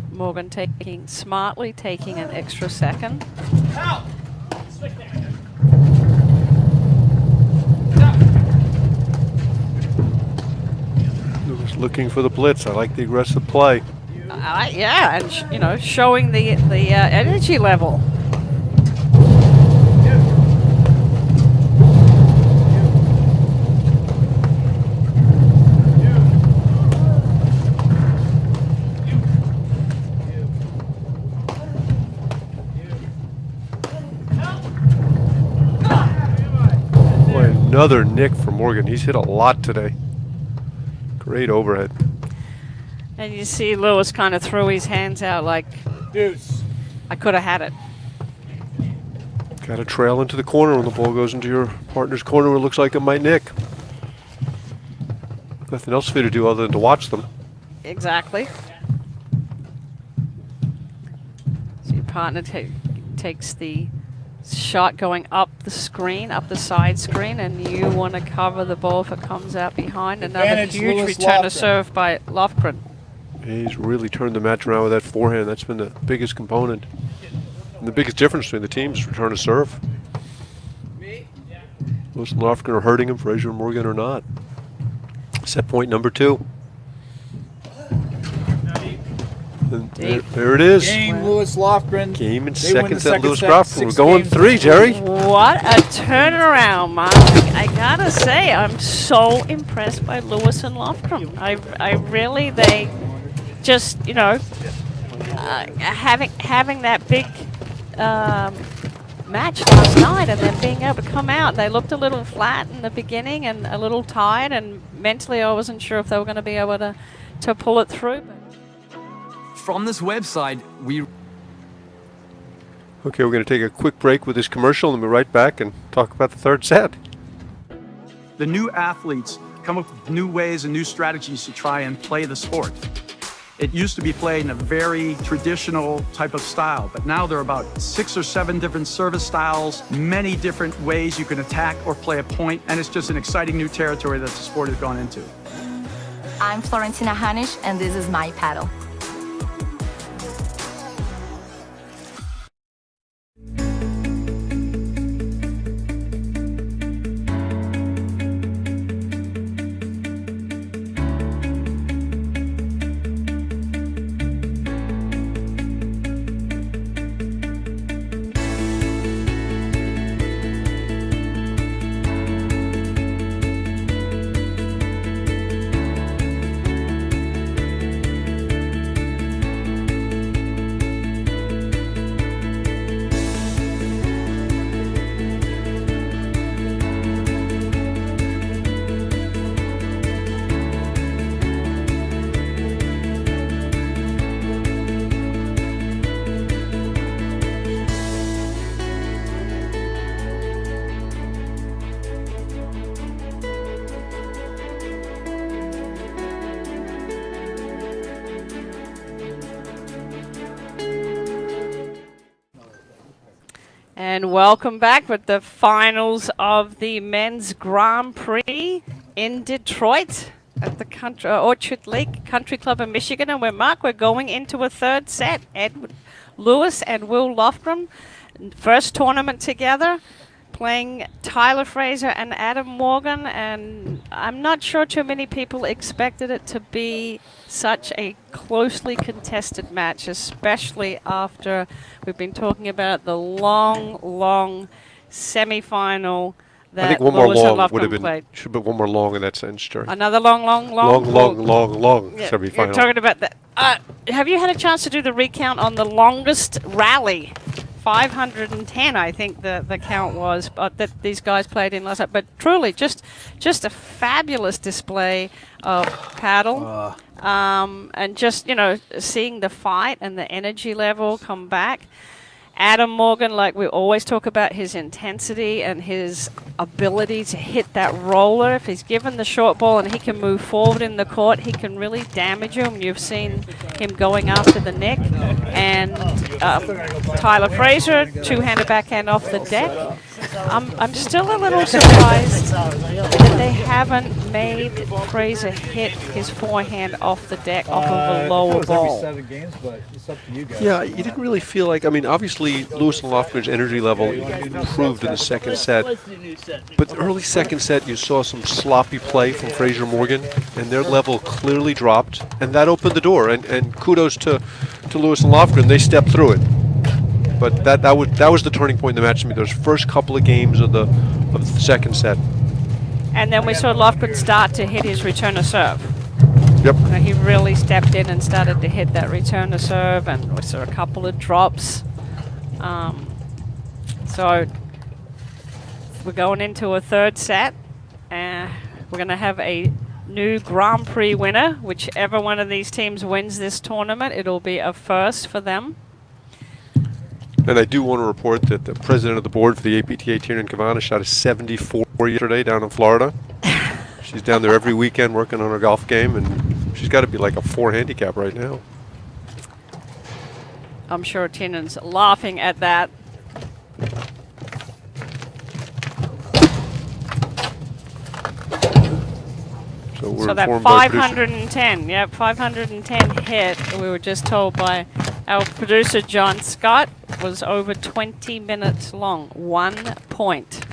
Morgan smartly taking an extra second. Lewis looking for the blitz. I like the aggressive play. Yeah, and showing the energy level. Boy, another nick for Morgan. He's hit a lot today. Great overhead. And you see Lewis kind of threw his hands out like, Deuce. I could have had it. Got to trail into the corner when the ball goes into your partner's corner where it looks like it might nick. Nothing else for you to do other than to watch them. Exactly. So your partner takes the shot going up the screen, up the side screen, and you want to cover the ball if it comes out behind. Another Advantage, huge Lewis return to Lofgren. serve by Lofgren. He's really turned the match around with that forehand. That's been the biggest component. And the biggest difference between the teams, return to serve. Lewis and Lofgren are hurting him, Frazier and Morgan are not. Set point number 2. And there it is. Game, Lewis Lofgren. Game and They win the second set, Lewis set, Crawford. We're 6 going games 3, to Jerry. 2. What a turnaround, Mark. I gotta say, I'm so impressed by Lewis and Lofgren. I really, they just, having that big match last night and then being able to come out. They looked a little flat in the beginning and a little tired, and mentally I wasn't sure if they were going to be able to pull it through. From this website, we Okay, we're going to take a quick break with this commercial and we'll be right back and talk about the third set. The new athletes come up with new ways and new strategies to try and play the sport. It used to be played in a very traditional type of style, but now there are about 6 or 7 different service styles, many different ways you can attack or play a point, and it's just an exciting new territory that the sport has gone into. I'm Florentina Hanisch, and this is my paddle. And welcome back with the finals of the Men's Grand Prix in Detroit at the Orchard Lake Country Club in Michigan. And we're going into a third set. Edward Lewis and Will Lofgren, first tournament together, playing Tyler Fraser and Adam Morgan. And I'm not sure too many people expected it to be such a closely contested match, especially after we've been talking about the long semi-final that I think one more Lewis and long would Lofgren have been, played. should have been one more long in that sense, Jerry. Another long Long Yeah, semi-final. you're talking about that. Have you had a chance to do the recount on the longest rally? 510, I think the count was, that these guys played in last night. But truly, just a fabulous display of paddle, and just seeing the fight and the energy level come back. Adam Morgan, like we always talk about his intensity and his ability to hit that roller. If he's given the short ball and he can move forward in the court, he can really damage him. You've seen him going after the neck. And Tyler Fraser, two-handed backhand off the deck. I'm still a little surprised that they haven't made Fraser hit his forehand off the deck off of a lower ball. 7 games, but it's up to you guys. Yeah, you didn't really feel like, I mean, obviously Lewis and Lofgren's energy level improved in the second set. But the early second set, you saw some sloppy play from Fraser Morgan, and their level clearly dropped, and that opened the door. And kudos to Lewis and Lofgren, they stepped through it. But that was the turning point in the match to me. Those first couple of games of the second set. And then we saw Lofgren start to hit his return to serve. Yep. He really stepped in and started to hit that return to serve, and we saw a couple of drops. So we're going into a third set, and we're going to have a new Grand Prix winner. Whichever one of these teams wins this tournament, it'll be a first for them. And I do want to report that the president of the board for the APTA Tiernan Cavana shot a 74 yesterday down in Florida. She's down there every weekend working on her golf game, and she's got to be like a 4 handicap right now. I'm sure Tiernan's laughing at that. So So that informed by producer. 510, yep, 510 hit, we were just told by our producer John Scott, was over 20 minutes long, 1 point.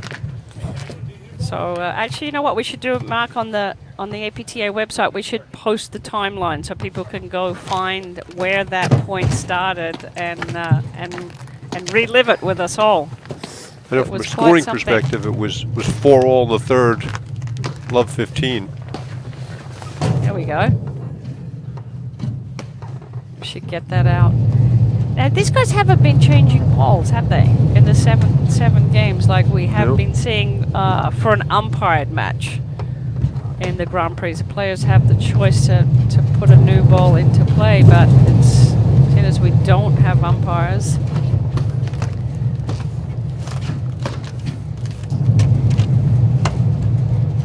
So actually, you know what we should do, Mark, on the APTA website, we should post the timeline so people can go find where that point started and relive it with us all. I know It from a was quite scoring something. perspective, it was 4-all in the third, love 15. There we go. Should get that out. Now, these guys haven't been changing balls, have they? In the seven games, like we have Nope. been seeing for an umpired match in the Grand Prix. The players have the choice to put a new ball into play, but it's seeing as we don't have umpires.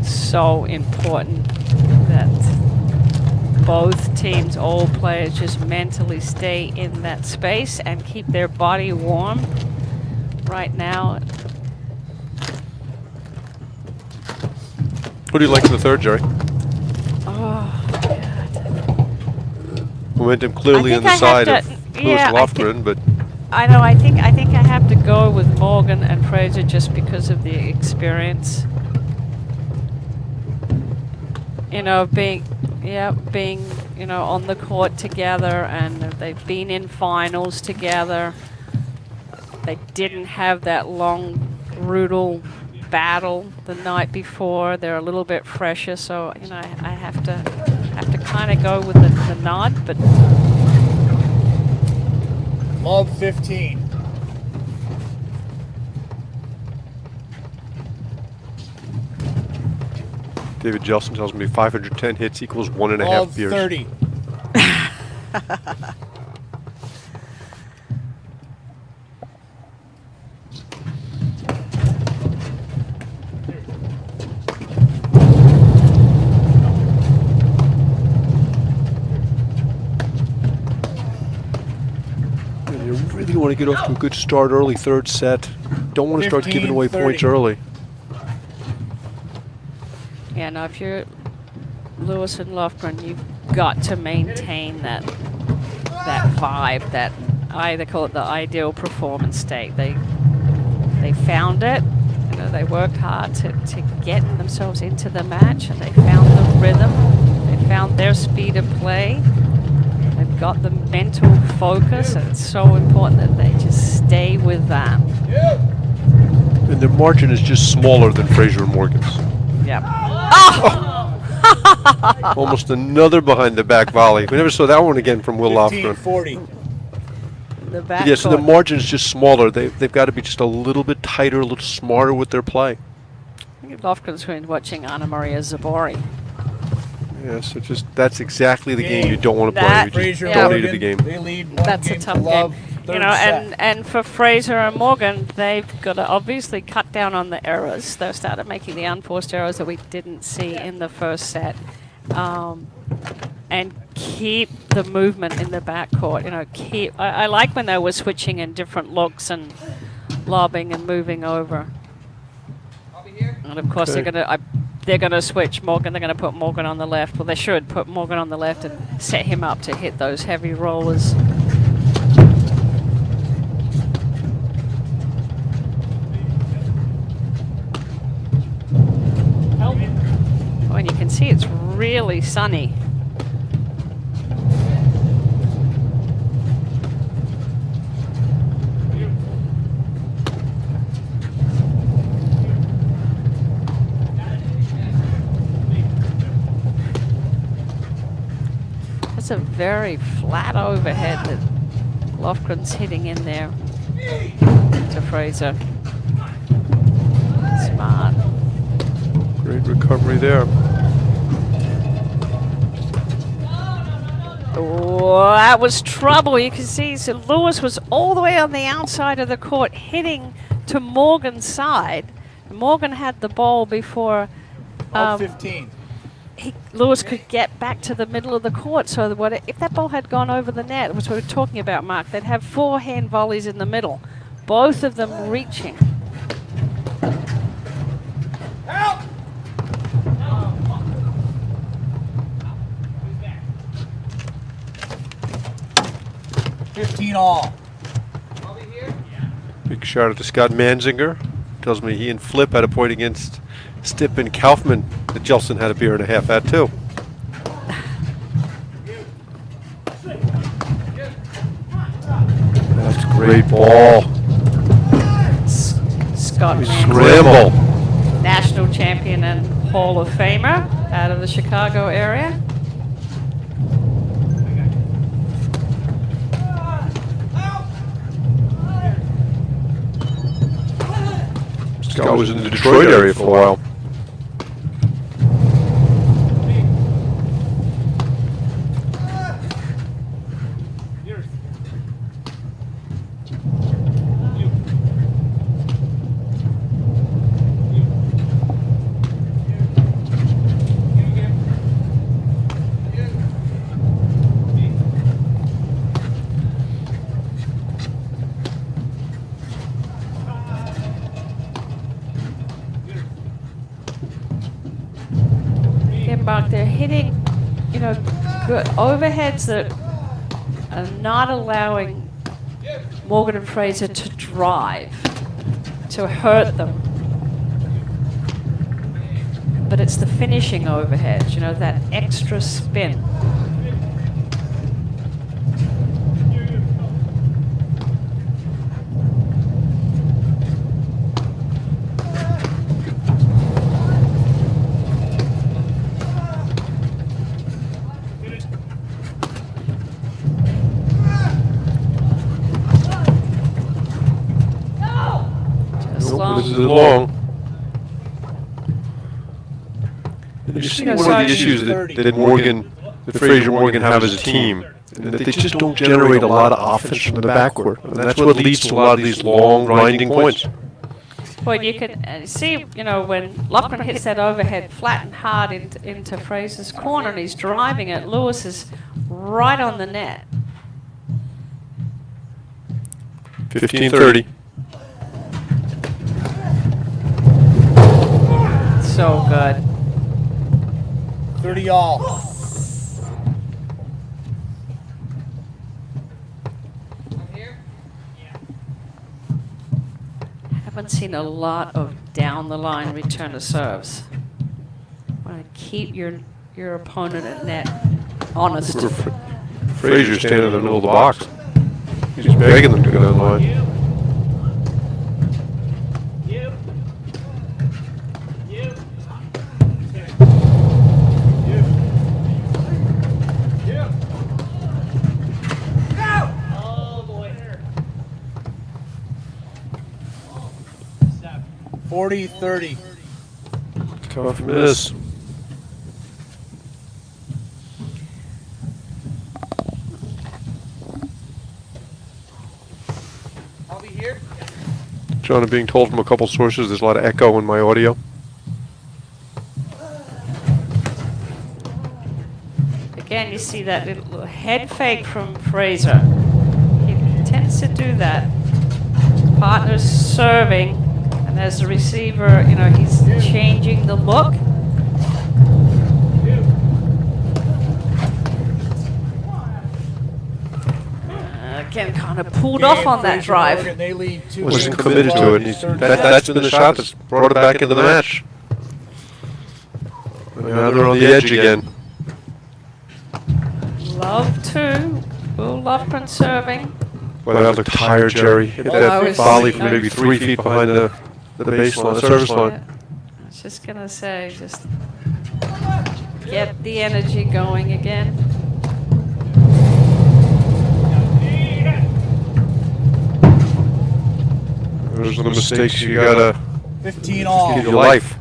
So important that both teams, all players, just mentally stay in that space and keep their body warm. Right now, What do you like in the third, Jerry? oh God. Momentum clearly I on think the I have side of to- Lewis yeah, and I Lofgren, but I know. I think I have to go with Morgan and Fraser just because of the experience. You know, being on the court together, and they've been in finals together. They didn't have that long, brutal battle the night before. They're a little bit fresher, so you know I have to kind of go with the nod, but. Love 15. David Jelson tells me 510 hits equals 1.5 Love beers. 30. And you really want to get off to a good start early, third set. Don't want to start giving away 15-30. points early. Yeah, no, if you're Lewis and Lofgren, you've got to maintain that vibe, that they call it the ideal performance state. They found it. You know, they worked hard to get themselves into the match, and they found the rhythm. They found their speed of play. They've got the mental focus, and it's so important that they just stay with that. And their margin is just smaller than Fraser and Morgan's. Yep. Almost another behind the back volley. We never saw that one again from Will Lofgren. 15-40. The back Yeah, so the court. margin is just smaller. They've got to be just a little bit tighter, a little smarter with their play. I think Lofgren's been watching Anna Maria Zabori. Yeah, so just that's exactly the game you don't want to play. That- You Fraser just Yeah. don't Morgan, need it the game. they lead one That's a game tough to love. game. Third You know, set. and for Fraser and Morgan, they've got to obviously cut down on the errors. They've started making the unforced errors that we didn't see in the first set, and keep the movement in the backcourt. You know, I like when they were switching in different looks and lobbing and moving over. And of course, Okay. they're gonna switch Morgan. They're gonna put Morgan on the left. Well, they should put Morgan on the left and set him up to hit those heavy rollers. Oh, and you can see it's really sunny. That's a very flat overhead that Lofgren's hitting in there to Fraser. Smart. Great recovery there. Oh, that was trouble. You can see so Lewis was all the way on the outside of the court, hitting to Morgan's side. Morgan had the ball before Out 15. Lewis could get back to the middle of the court. So if that ball had gone over the net, which we were talking about, Mark, they'd have 4 hand volleys in the middle, both of them reaching. Help! 15 all. Big shout out to Scott Manzinger. Tells me he and Flip had a point against Stipp and Kaufman that Jelson had a beer and a half at too. That's a great ball. Scott Scramble. national champion and Hall of Famer out of the Chicago area. Scott was in the Detroit area for a while. Mark, they're hitting, good overheads that are not allowing Morgan and Fraser to drive, to hurt them. But it's the finishing overheads, that extra spin. This is long. You see one of the issues that Fraser Morgan have as a team, and that they just don't generate a lot of offense from the backcourt. And that's what leads to a lot of these long, grinding points. Well, you can see, when Lofgren hits that overhead flat and hard into Fraser's corner and he's driving it, Lewis is right on the net. 15-30. So good. 30 all. Haven't seen a lot of down the line return to serves. Want to keep your opponent at net honest. Fraser's standing in the middle of the box. He's begging them to go down the line. Yeah. 40-30. Tough miss. I'll be here. John, I'm being told from a couple sources there's a lot of echo in my audio. Again, you see that little head fake from Fraser. He tends to do that. Partner's serving, and And as the receiver, you know, he's changing the look. Again, kind of pulled off on that drive. They lead 2-1. Wasn't committed to it. That's been the shot that's brought it back into the match. And now they're on the edge again. Love to. Will Lofgren serving. Well, that looked tired, Jerry. Hit that volley from maybe 3 feet behind the baseline, the service line. I was just going to say, just get the energy going again. Those are the mistakes you gotta 15 all. keep your life.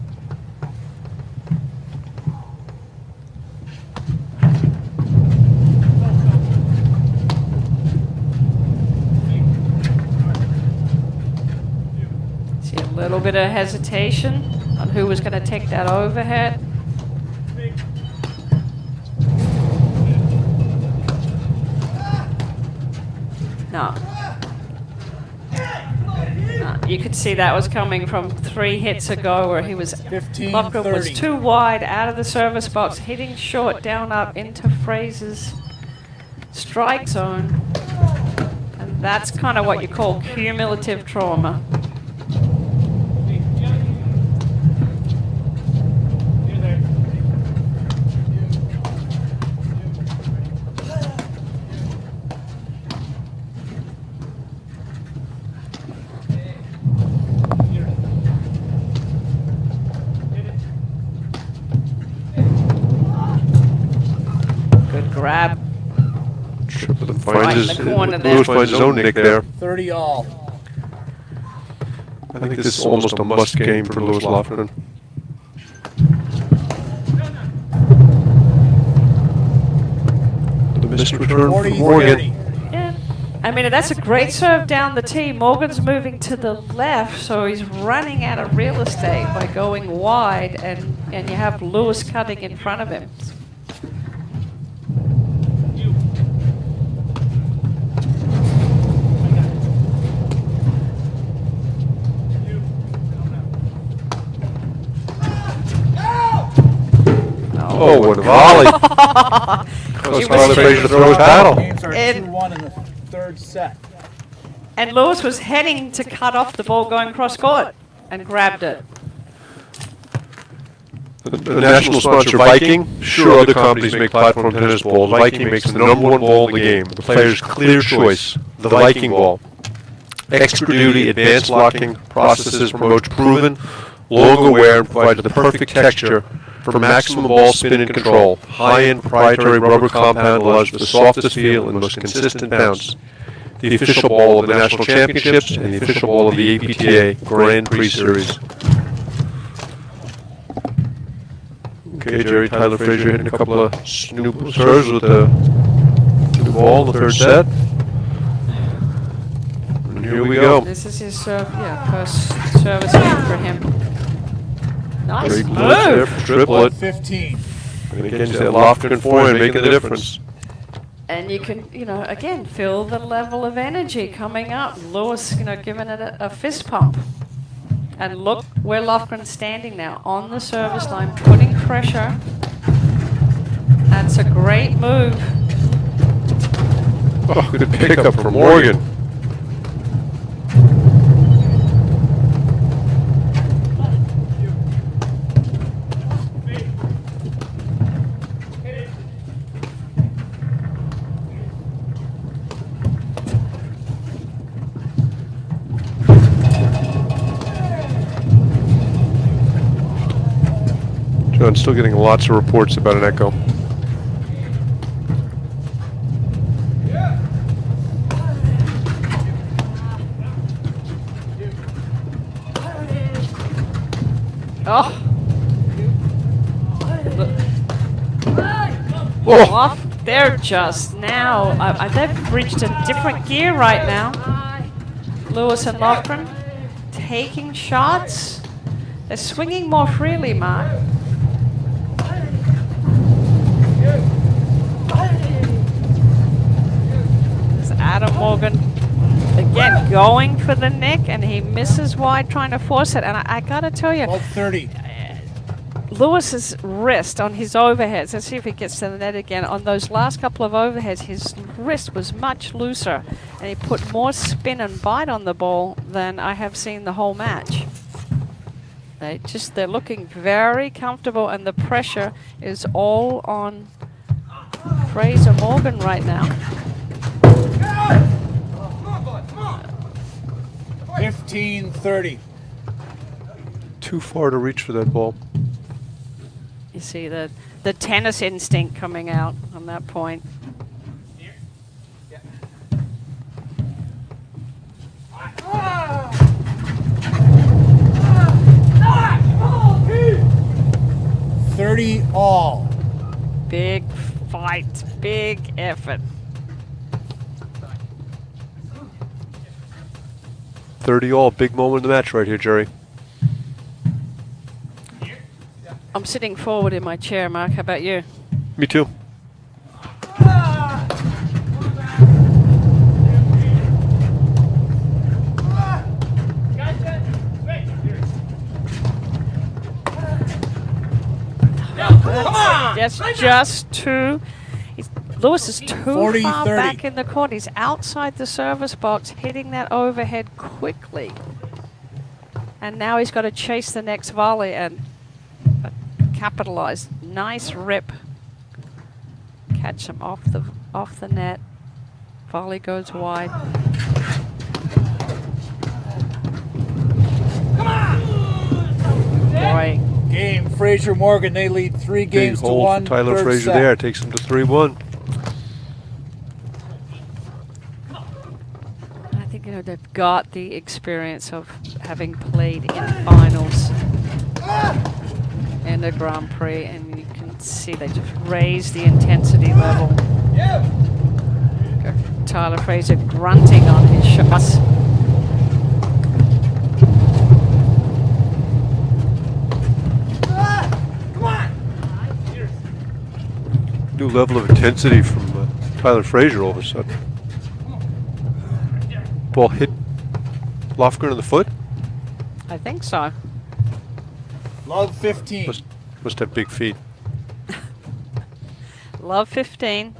See a little bit of hesitation on who was going to take that overhead. No. You could see that was coming from 3 hits ago where he was, 15, Lofgren was 30. too wide out of the service box, hitting short down up into Fraser's strike zone. And that's kind of what you call cumulative trauma. Good grab. Triplett Right in finds the corner there. Lewis finds his own nick there. 30 all. I think this is almost a must game for Lewis Lofgren. The missed return for 40, Morgan. 30. Yeah. I mean, that's a great serve down the tee. Morgan's moving to the left, so he's running out of real estate by going wide, and you have Lewis cutting in front of him. Oh, what a volley. Caused Tyler Frazier to throw his paddle. Games are And- 2-1 in the third set. And Lewis was heading to cut off the ball going cross court and grabbed it. The national sponsor Viking, sure other companies make platform tennis balls. Viking makes the #1 ball in the game. The player's clear choice, the Viking ball. Extra duty, advanced locking processes promotes proven, longer wear and provides the perfect texture for maximum ball spin and control. High-end proprietary rubber compound allows for the softest feel and most consistent bounce. The official ball of the national championships and the official ball of the APTA Grand Prix Series. Okay, Jerry, Tyler Frazier hitting a couple of snoop serves with the ball in the third set. And here we go. This is his first service game for him. Nice Great blitz there move. for Triplett. 15. And again, that Lofgren forehand making the difference. And you can, again, feel the level of energy coming up. Lewis, giving it a fist pump. And look where Lofgren's standing now, on the service line, putting pressure. That's a great move. Oh, good pickup from Morgan. John, still getting lots of reports about an echo. Oh. Oh, Off. They're just now, they've reached a different gear right now. Lewis and Lofgren taking shots. They're swinging more freely, Mark. There's Adam Morgan again, going for the nick, and he misses wide trying to force it. And I got to tell you, 12:30. Lewis's wrist on his overheads, let's see if he gets to the net again. On those last couple of overheads, his wrist was much looser, and he put more spin and bite on the ball than I have seen the whole match. They're looking very comfortable, and the pressure is all on Fraser Morgan right now. 15:30. Too far to reach for that ball. You see the tennis instinct coming out on that point. $30 all. Big fight, big effort. 30 all, big moment in the match right here, Jerry. I'm sitting forward in my chair, Mark. How about you? Me too. That's just too. Lewis is too 40, far 30. back in the court. He's outside the service box, hitting that overhead quickly. And now he's got to chase the next volley and capitalize. Nice rip. Catch him off the net. Volley goes wide. Boy. Game, Fraser Morgan, they lead 3 Big games to hole 1. for Tyler third Fraser set. there. Takes him to 3-1. I think they've got the experience of having played in finals in the Grand Prix, and you can see they just raised the intensity level. Tyler Fraser grunting on his shots. New level of intensity from Tyler Fraser all of a sudden. Ball hit Lofgren in the foot. I think so. Love 15. Must have big feet. Love 15.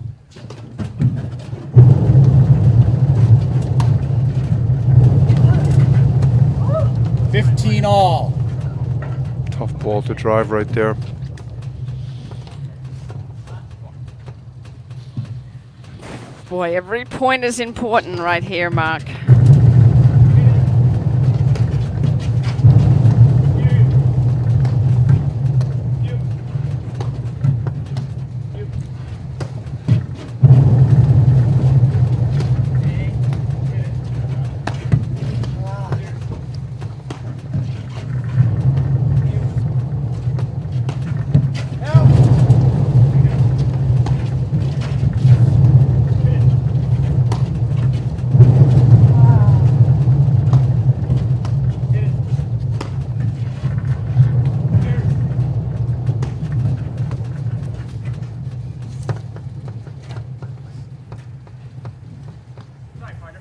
$15 all. Tough ball to drive right there. Boy, every point is important right here, Mark.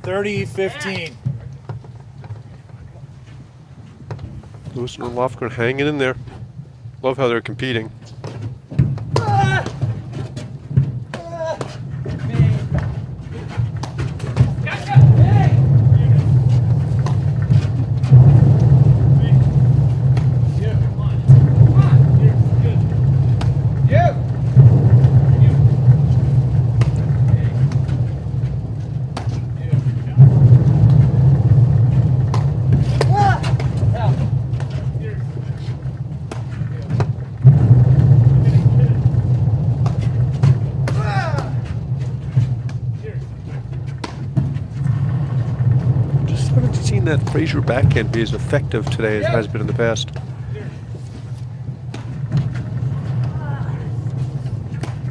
$30-15. Lewis and Lofgren hanging in there. Love how they're competing. That Fraser backhand be as effective today as it has been in the past.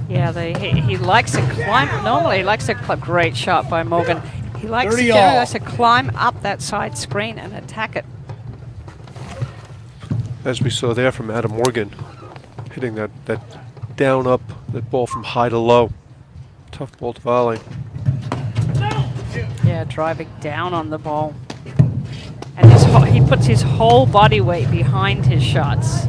Yeah, he likes to climb. Normally, he likes to climb. Great shot by Morgan. He likes to, 30 generally all. likes to climb up that side screen and attack it. As we saw there from Adam Morgan, hitting that down up, that ball from high to low. Tough ball to volley. Yeah, there, driving down on the ball. And he puts his whole body weight behind his shots.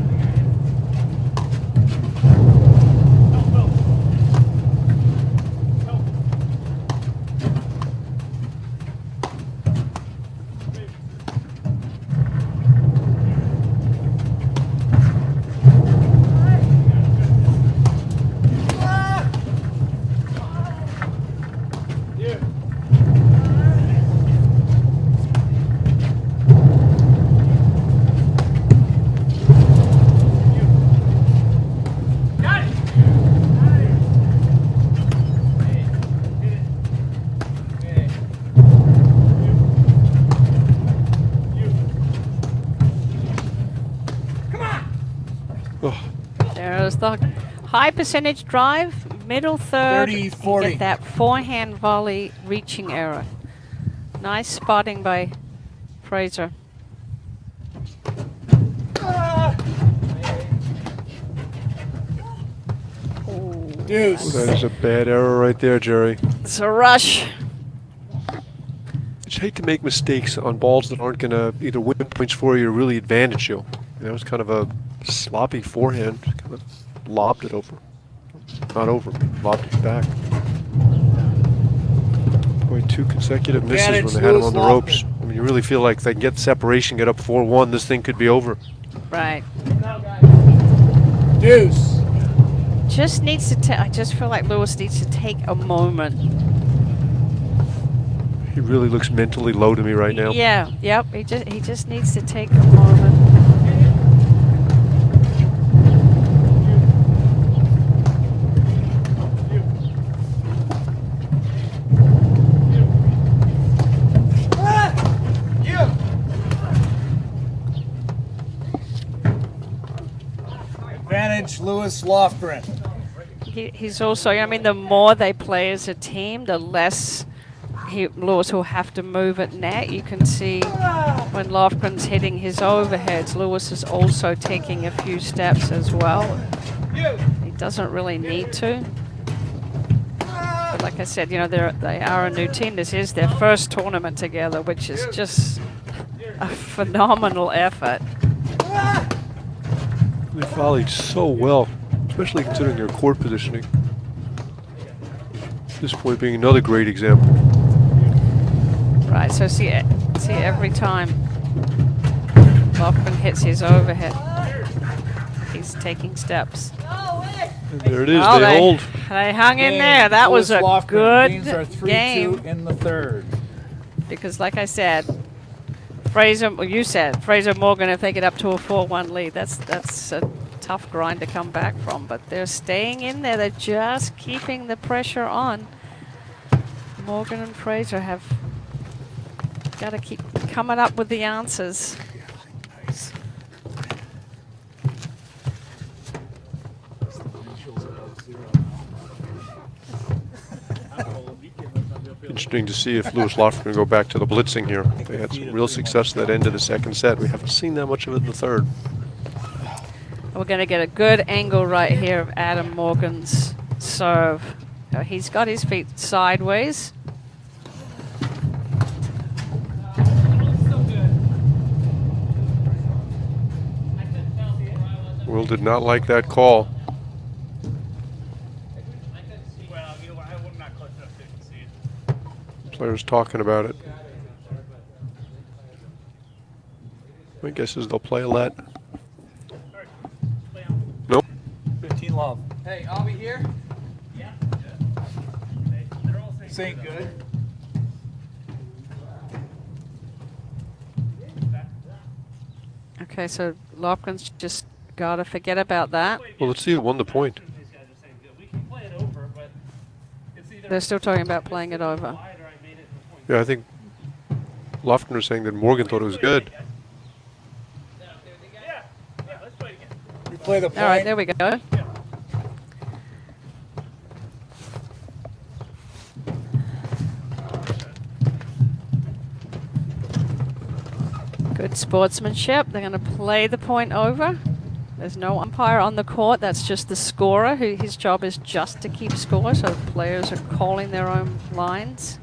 There's the high percentage drive, middle third. 30-40. Get that forehand volley reaching error. Nice spotting by Fraser. Deuce. That is a bad error right there, Jerry. It's a rush. I just hate to make mistakes on balls that aren't going to either win points for you or really advantage you. That was kind of a sloppy forehand. Kind of lobbed it over. Not over, lobbed it back. Boy, 2 consecutive misses when they had him on the ropes. I mean, you really feel like they can get separation, get up 4-1, this thing could be over. Right. Deuce. Just needs to I just feel like Lewis needs to take a moment. He really looks mentally low to me right now. Yeah, yep. He just needs to take a moment. Advantage Lewis Lofgren. He's also, I mean, the more they play as a team, the less Lewis will have to move at net. You can see when Lofgren's hitting his overheads, Lewis is also taking a few steps as well. He doesn't really need to. But like I said, you know, they are a new team. This is their first tournament together, which is just a phenomenal effort. They volleyed so well, especially considering their court positioning. This point being another great example. Right, so see every time Lofgren hits his overhead, he's taking steps. And there it is, Oh, they hold. They hung in Game. there. That Lewis was a Lofgren gains are good 3-2 game. in the third. Because like I said, you said Fraser Morgan, if they get up to a 4-1 lead, that's a tough grind to come back from. But they're staying in there. They're just keeping the pressure on. Morgan and Fraser have got to keep coming up with the answers. Interesting to see if Lewis Lofgren go back to the blitzing here. They had some real success at that end of the second set. We haven't seen that much of it in the third. We're going to get a good angle right here of Adam Morgan's serve. He's got his feet sideways. Will did not like that call. Players talking about it. My guess is they'll play a let. Nope. 15 love. Hey, I'll be here. Yeah. This ain't good. Okay, so Lofgren's just got to forget about that. Well, let's see who won the point. They're still talking about playing it over. Yeah, I think Lofgren was saying that Morgan thought it was good. Replay the point. All right, there we go. Good sportsmanship. They're going to play the point over. There's no umpire on the court. That's just the scorer. His job is just to keep score, so the players are calling their own lines.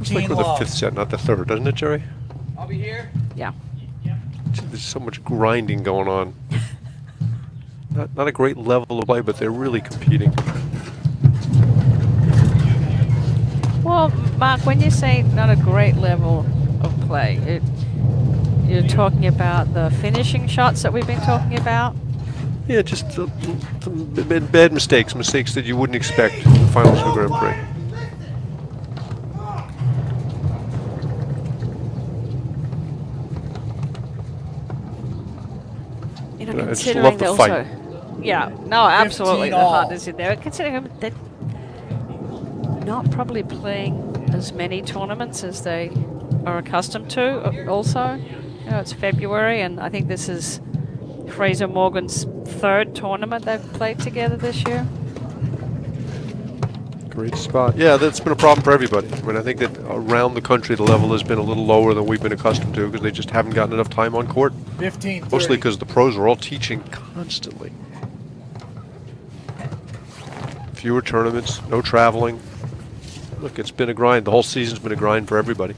Feels like we're the love. fifth set, not the third, doesn't it, Jerry? I'll be here. Yeah. There's so much grinding going on. Not a great level of play, but they're really competing. Well, Mark, when you say not a great level of play, you're talking about the finishing shots that we've been talking about? Yeah, just bad mistakes that you wouldn't expect in the finals of the Grand Prix. You know, I just considering love the they fight. also, yeah, no, absolutely, 15 the all. heart is in there. Considering they're not probably playing as many tournaments as they are accustomed to. Also, you know, it's February, and I think this is Fraser Morgan's third tournament they've played together this year. Great spot. Yeah, that's been a problem for everybody. I mean, I think that around the country the level has been a little lower than we've been accustomed to because they just haven't gotten enough time on court. 15-30. Mostly because the pros are all teaching constantly. Fewer tournaments, no traveling. Look, it's been a grind. The whole season's been a grind for everybody.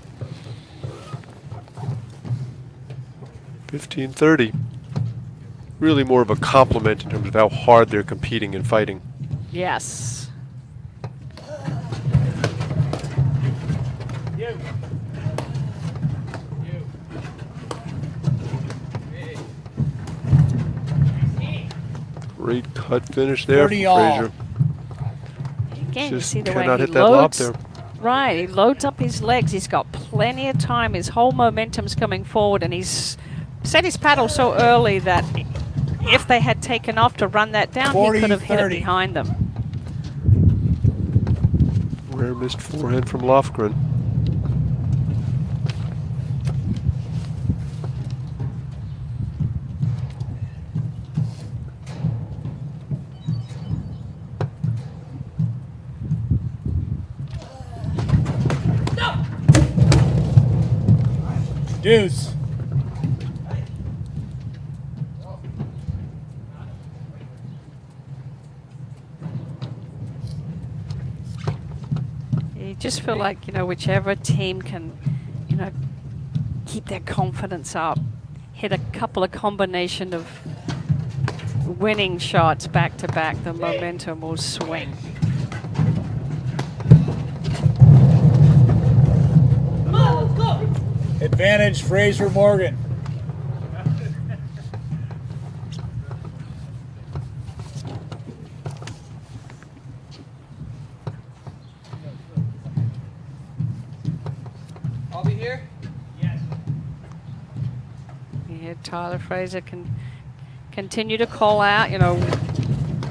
15-30. Really more of a compliment in terms of how hard they're competing and fighting. Yes. Great cut finish there from 30 all. Fraser. Again, you Just see the way cannot he hit that lob loads. there. Right, he loads up his legs. He's got plenty of time. His whole momentum's coming forward, and he's set his paddle so early that if they had taken off to run that down, he could have hit it 40-30. behind them. Rare missed forehand from Lofgren. Deuce. You just feel like, you know, whichever team can, you know, keep their confidence up, hit a couple of combination of winning shots back to back, the momentum will swing. Advantage Fraser Morgan. I'll be here. Yeah, Tyler Fraser can continue to call out, you know,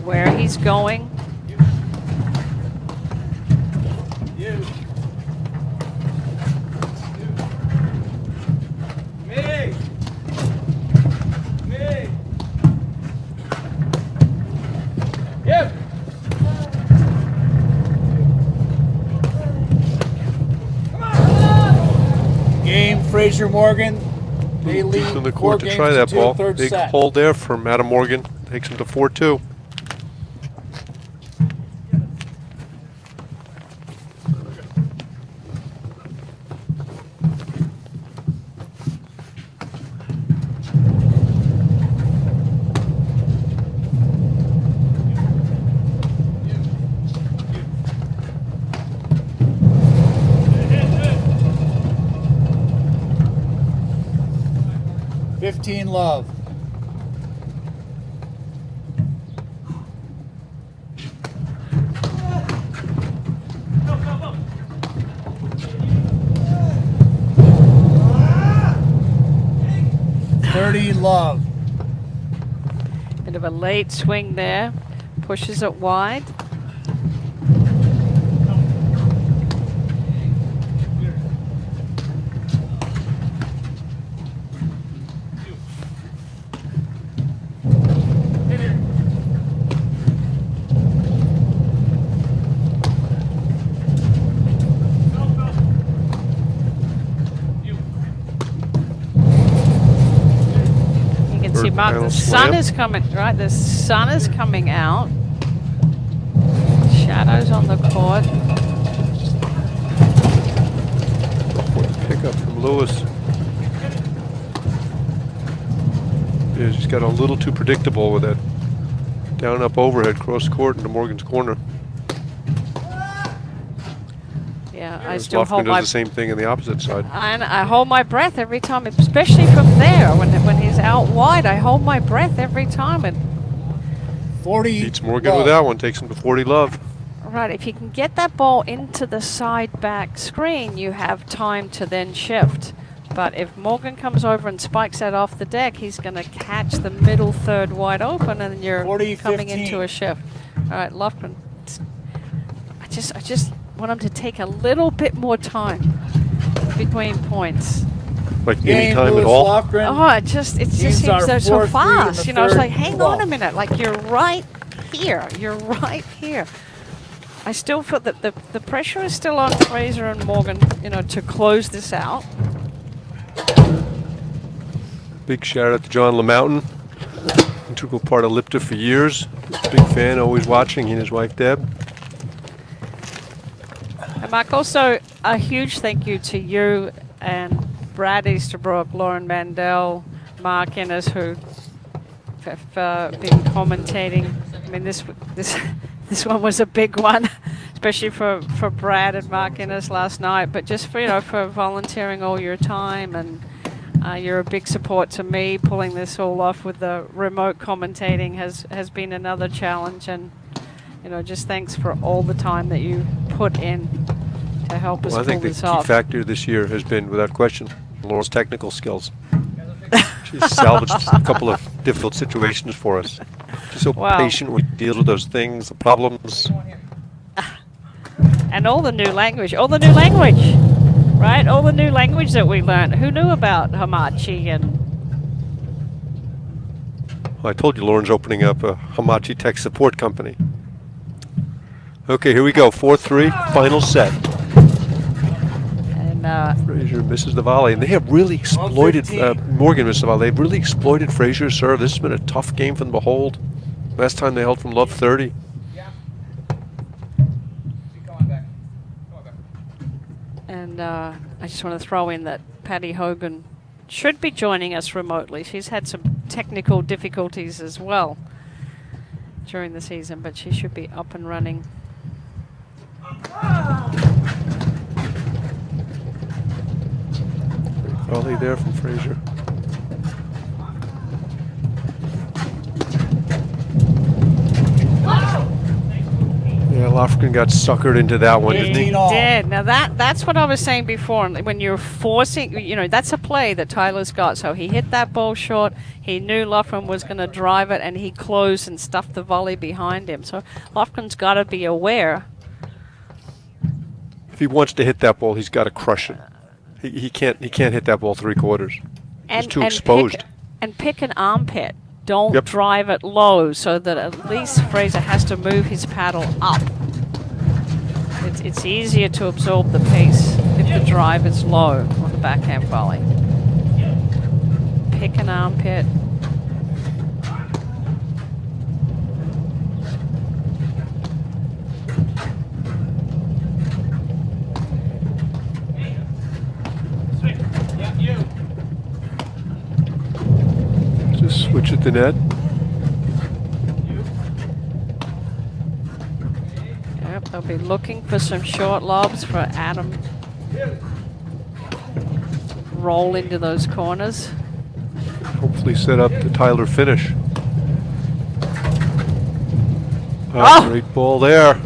where he's going. Me. Me. Yep. Game Fraser Morgan. They lead Deep in the 4 court to games try that 2, ball. third Big set. hold there from Adam Morgan. Takes him to 4-2. Love. Love. Bit of a late swing there, pushes it wide. See, Mark, the sun is coming, right? The sun is coming out. Shadows on the court. pickup from Lewis. Yeah, he's got a little too predictable with that down up overhead cross court into Morgan's corner. Yeah, I Whereas still Lofgren hold does my the same thing on the opposite side. and I hold my breath every time, especially from there when he's out wide. I hold my breath every time. And 40. Beats Morgan love. with that one, takes him to 40 love. right, if you can get that ball into the side back screen, you have time to then shift. But if Morgan comes over and spikes that off the deck, he's going to catch the middle third wide open, and you're 40, coming 15. into a shift. All right, Lofgren. I just want him to take a little bit more time between points. Like any Game, time Lewis at all. Lofgren. Oh, it just Teams seems are they're so 4-3 in fast. the You know, it's third. like, hang Move on a on. minute. Like, you're right here. You're right here. I still feel that the pressure is still on Fraser and Morgan, you know, to close this out. Big shout out to John LeMountain. Integral part of Lipta for years. Big fan, always watching. He and his wife Deb. And Mark, also a huge thank you to you and Brad Easterbrook, Lauren Mandel, Mark Innes, who have been commentating. I mean, this one was a big one, especially for Brad and Mark Innes last night. But just for for volunteering all your time, and you're a big support to me. Pulling this all off with the remote commentating has been another challenge, and just thanks for all the time that you put in to help us Well, I pull think the this key off. factor this year has been, without question, Laura's technical skills. She's salvaged a couple of difficult situations for us. She's so Wow. patient when she deals with those things, the problems. And all the new language, right? All the new language that we learned. Who knew about Hamachi and Well, I told you Lauren's opening up a Hamachi tech support company. Okay, here we go. 4-3, final set. Fraser misses the volley, and they have really exploited Morgan misses the volley. They've really exploited Fraser's serve. This has been a tough game for them to hold. Last time they held from love 30. And I just want to throw in that Patty Hogan should be joining us remotely. She's had some technical difficulties as well during the season, but she should be up and running. Volley there from Fraser. Yeah, Lofgren got suckered into that one, didn't he? He did. Now that's what I was saying before. When you're forcing, that's a play that Tyler's got. So he hit that ball short. He knew Lofgren was going to drive it, and he closed and stuffed the volley behind him. So Lofgren's got to be aware. If he wants to hit that ball, he's got to crush it. He can't hit that ball three quarters. It's too exposed. Pick an armpit. Don't Yep. drive it low, so that at least Fraser has to move his paddle up. It's easier to absorb the pace if the drive is low on the backhand volley. Pick an armpit. Just switch at the net. Yep, they'll be looking for some short lobs for Adam. Roll into those corners. Hopefully set up the Tyler finish. Oh! Great ball there.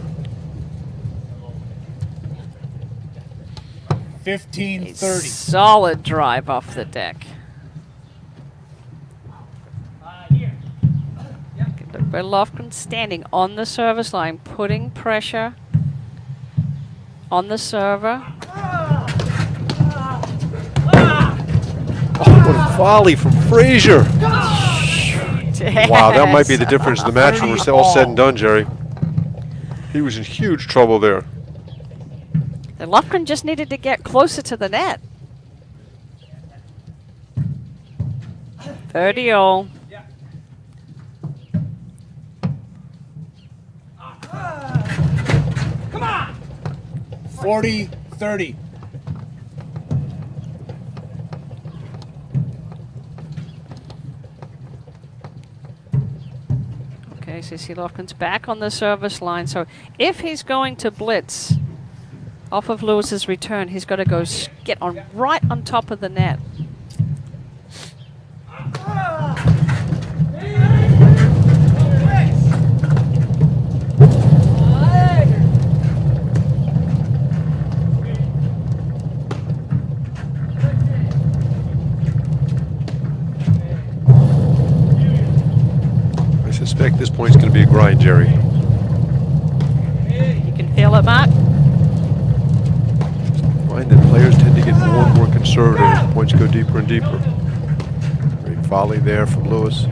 15-30. Solid drive off the deck. Lofgren standing on the service line, putting pressure on the server. Oh, what a volley from Fraser. Wow, that might be the difference in the match when we're all said and done, Jerry. He was in huge trouble there. And Lofgren just needed to get closer to the net. 30-all. 40-30. You see Lofgren's back on the service line. So if he's going to blitz off of Lewis's return, he's got to go get on right on top of the net. I suspect this point's going to be a grind, Jerry. You can feel it, Mark. Find that players tend to get more and more conservative as points go deeper and deeper. Great volley there from Lewis.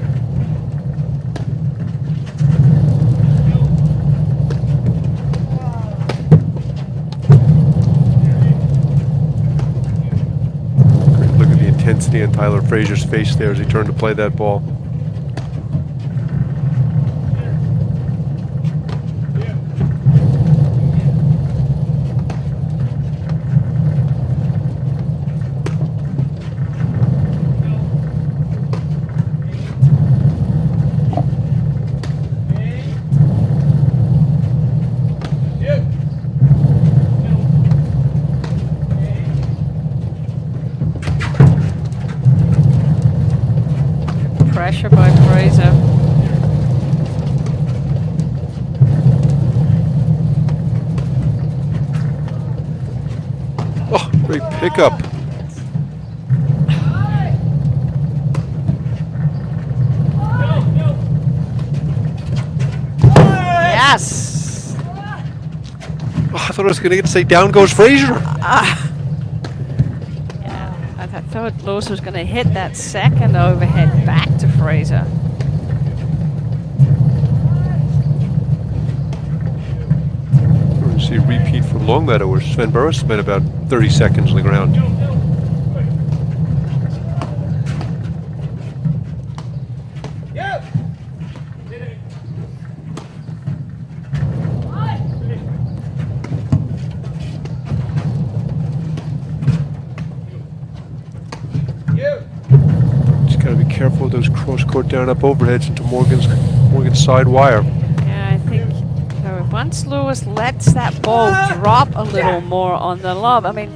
Great look at the intensity on Tyler Frazier's face there as he turned to play that ball. Pressure by Fraser. Oh, great pickup. Yes. Oh, I thought I was going to say down goes Frazier. Yeah, I thought Lewis was going to hit that second overhead back to Fraser. We're going to see a repeat from Longmeadow where Sven Burris spent about 30 seconds on the ground. Just got to be careful with those cross-court down-up overheads into Morgan's side wire. Yeah, I think once Lewis lets that ball drop a little more on the lob, I mean,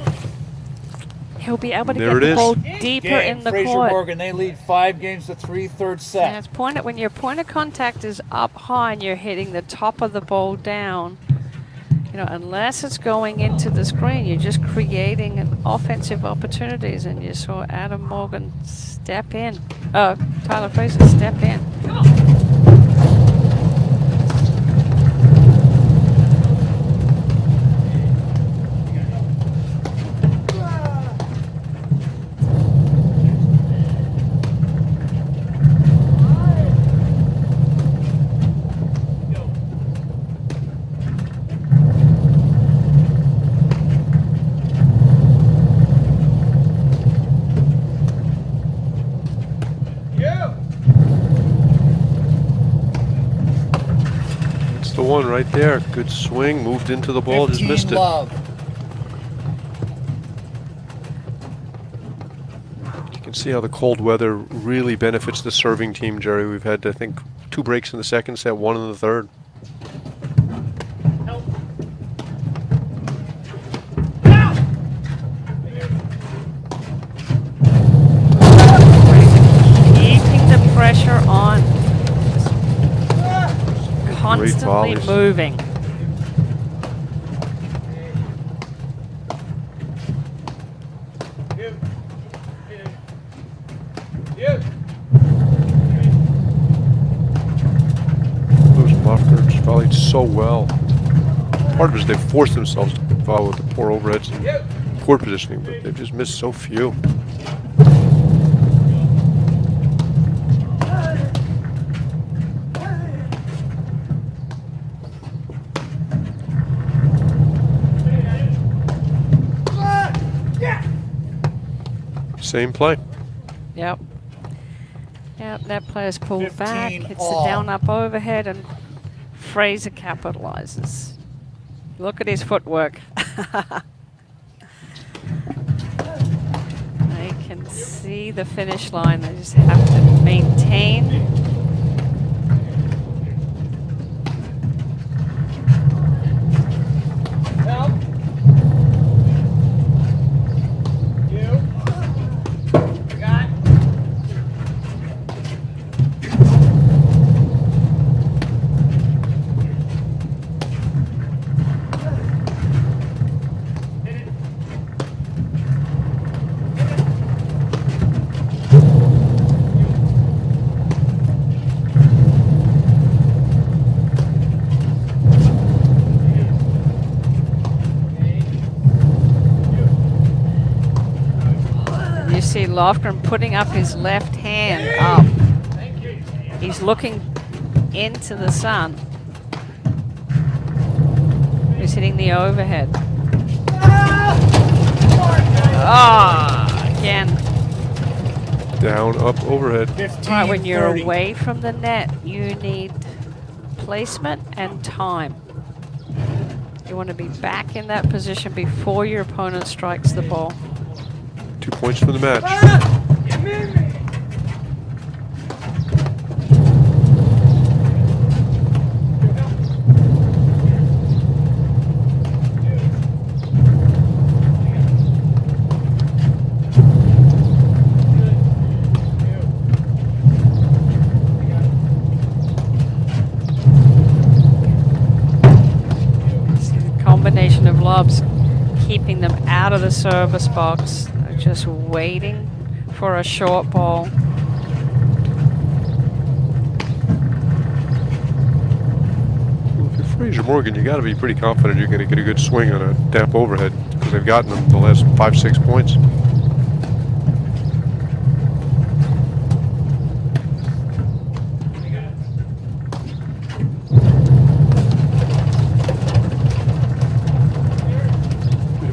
he'll be able to There get it the is. ball deeper in the Fraser court. Morgan, they lead 5-3, third set. Yeah, it's when your point of contact is up high and you're hitting the top of the ball down, you know, unless it's going into the screen, you're just creating offensive opportunities. And you saw Adam Morgan step in. Oh, Tyler Fraser step in. That's the one right there. Good swing, moved into the ball, just missed it. Love. You can see how the cold weather really benefits the serving team, Jerry. We've had, I think, 2 breaks in the second set, 1 in the third. Keeping the pressure on. Constantly volleys. moving. Those Lofgren's volleyed so well. Part of it is they've forced themselves to follow with the poor overheads and court positioning, but they've just missed so few. Same play. Yep. Yep, that player's pulled back. 15 Hits all. the down up overhead and Fraser capitalizes. Look at his footwork. They can see the finish line. They just have to maintain Lofgren putting up his left hand up. He's looking into the sun. He's hitting the overhead. Ah, again. Down, up, overhead. 15, Right, when you're 30. away from the net, you need placement and time. You want to be back in that position before your opponent strikes the ball. 2 points for the match. Combination of lobs keeping them out of the service box. They're just waiting for a short ball. Well, if you're Fraser Morgan, you got to be pretty confident you're going to get a good swing on a damp overhead because they've gotten them the last 5-6 points.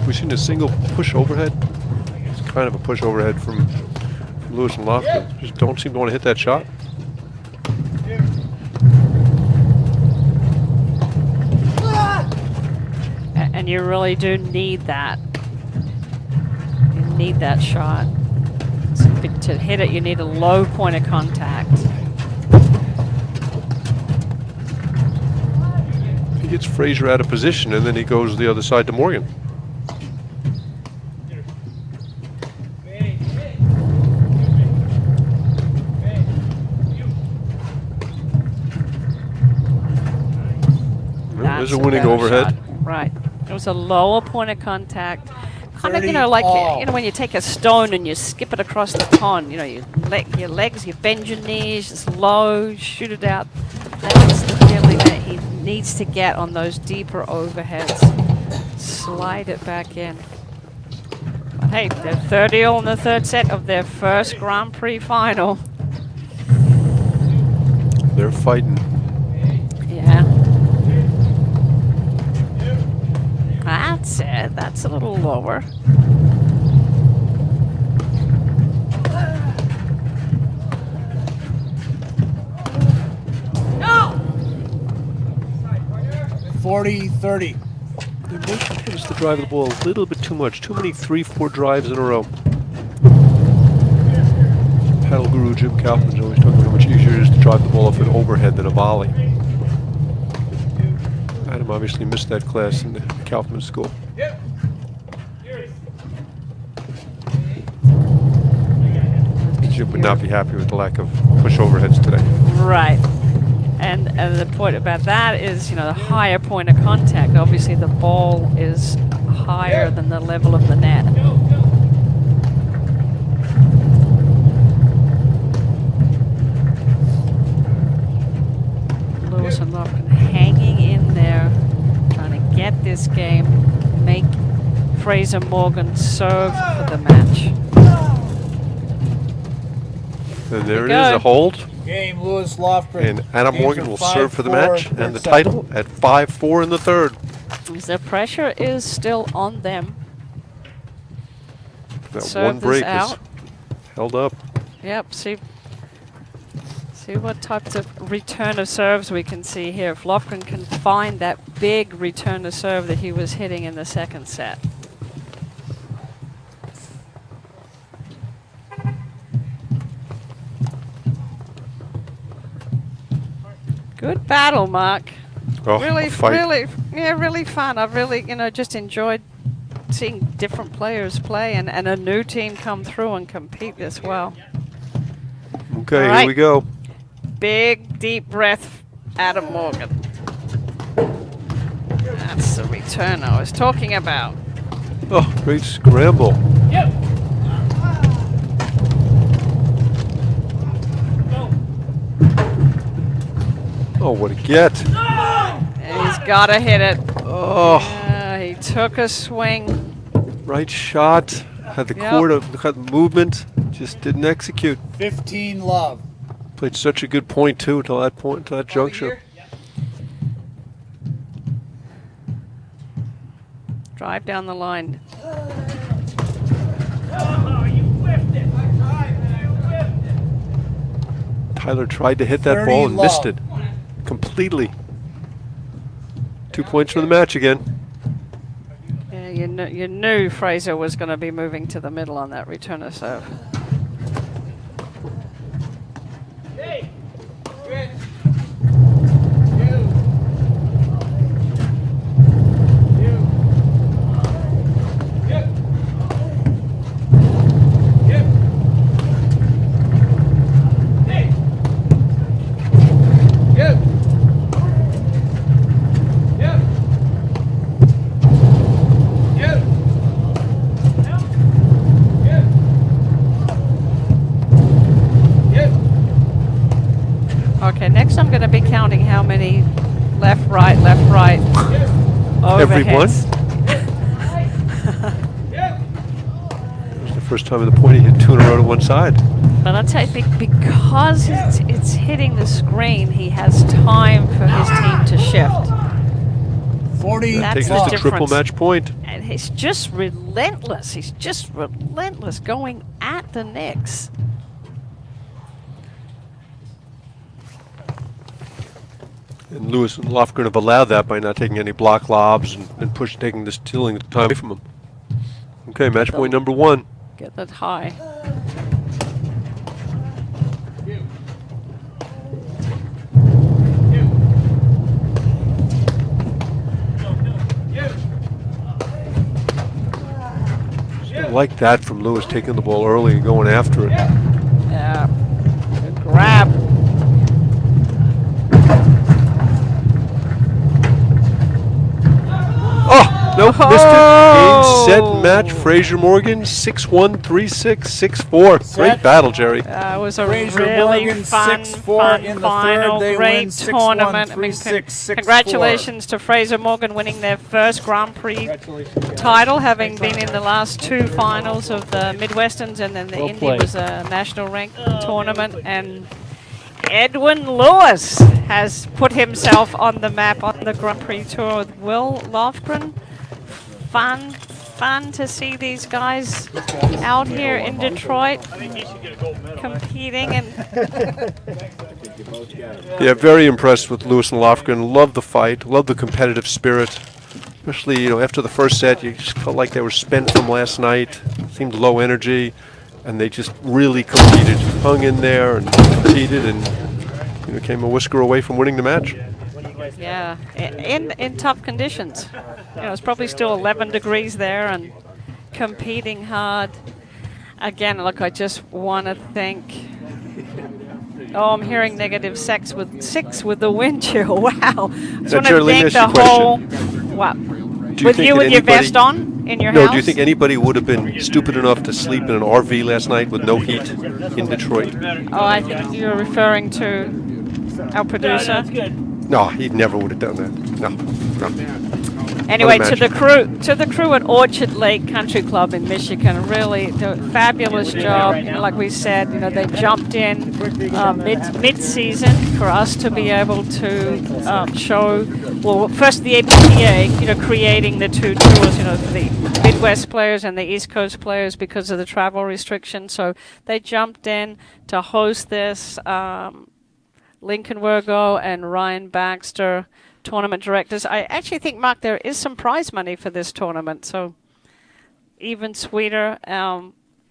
We've seen a single push overhead. It's kind of a push overhead from Lewis and Lofgren. Just don't seem to want to hit that shot. And you really do need that. You need that shot. So to hit it, you need a low point of contact. He gets Fraser out of position and then he goes the other side to Morgan. There's a winning overhead. Shot. Right. It was a lower point of contact. Kind of, 30 like all. when you take a stone and you skip it across the pond. Your legs, you bend your knees, just low, shoot it out. That's the feeling that he needs to get on those deeper overheads. Slide it back in. But hey, they're 30-all in the third set of their first Grand Prix final. They're fighting. Yeah. That's it. That's a little lower. No! 40-30. Their motion tends to drive the ball a little bit too much. Too many 3-4 drives in a row. Paddle guru Jim Kaufman's always talking about how much easier it is to drive the ball off an overhead than a volley. Adam obviously missed that class in the Kaufman school. Jim would not be happy with the lack of push overheads today. Right. And the point about that is, the higher point of contact. Obviously, the ball is higher than the level of the net. Lewis and Lofgren hanging in there, trying to get this game, make Fraser Morgan serve for the match. And there it is, a hold. Game, Lewis Lofgren. And Adam Games Morgan are will serve for the 5-4 match third and the set. title at 5-4 in the third. The pressure is still on them. That Serve one this break is out. held up. Yep, see what types of return of serves we can see here. If Lofgren can find that big return of serve that he was hitting in the second set. Good battle, Mark. Oh, Really, a fight. really fun. I've really, just enjoyed seeing different players play and a new team come through and compete as well. Okay, All here right. we go. Big, deep breath, Adam Morgan. That's the return I was talking about. Oh, great scramble. Oh, what a get. And he's got to hit it. Oh, He took a swing. right shot. Had the Yep. cord of the movement. Just didn't execute. 15 love. Played such a good point too till that juncture. Drive down the line. Tyler tried to hit that 30 ball and missed love. it completely. 2 points for the match again. Yeah, you knew Fraser was going to be moving to the middle on that returner serve. Okay, next I'm going to be counting how many left, right, overheads. It was the first time in the point he hit 2 in a row to one side. But I'll tell you, because it's hitting the screen, he has time for his team to shift. 40 That's Takes the us to triple difference. match point. And he's just relentless. He's just relentless going at the Knicks. And Lewis and Lofgren have allowed that by not taking any block lobs and stealing the time away from him. Okay, match point number 1. Get that high. I like that from Lewis, taking the ball early and going after it. Yeah. Good grab. Oh, nope, missed it. Game, set, match. Fraser Morgan, 6-1, 3-6, 6-4. Great battle, Jerry. It was a Fraser really Morgan, fun 6-4 in the final. third. They Great win 6-1, tournament. 3-6, 6-4. Congratulations to Fraser Morgan winning their first Grand Prix title, having been in the last 2 finals of the Midwesterns, and then the Indy was a national rank tournament. And Edwin Lewis has put himself on the map on the Grand Prix Tour with Will Lofgren. Fun to see these guys out here in Detroit competing. And Yeah, very impressed with Lewis and Lofgren. Love the fight, love the competitive spirit. Especially, after the first set, you just felt like they were spent from last night. Seemed low energy, and they just really competed, hung in there and competed, and came a whisker away from winning the match. yeah, in tough conditions. It's probably still 11 degrees there and competing hard. Again, look, I just want to thank. Oh, I'm hearing -6 with the wind chill. Wow. I just want to Jerry, thank let me the ask you a whole. question. What? Do With think you that with your anybody- vest on in your No, house? do you think anybody would have been stupid enough to sleep in an RV last night with no heat in Detroit? Oh, I think you're referring to our producer. No, he never would have done that. No. Anyway, What a to the crew at Orchard Lake Country Club in Michigan, really did a fabulous job. Like we said, they jumped in mid-season for us to be able to show. Well, first the APTA, creating the 2 tours, for the Midwest players and the East Coast players because of the travel restrictions. So they jumped in to host this. Lincoln Wergo and Ryan Baxter, tournament directors. I actually think, Mark, there is some prize money for this tournament, so even sweeter.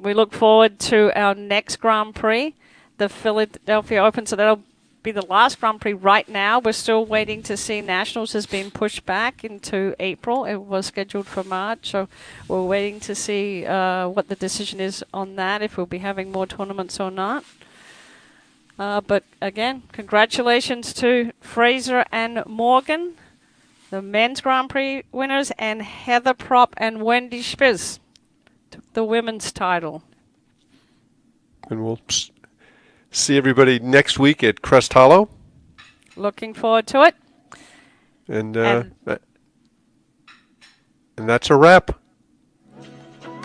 We look forward to our next Grand Prix, the Philadelphia Open, so that'll be the last Grand Prix right now. We're still waiting to see. Nationals has been pushed back into April. It was scheduled for March, so we're waiting to see what the decision is on that, if we'll be having more tournaments or not. But again, congratulations to Fraser and Morgan, the men's Grand Prix winners, and Heather Propp and Wendy Spiz took the women's title. And we'll see everybody next week at Crest Hollow. Looking forward to it. And that's a wrap.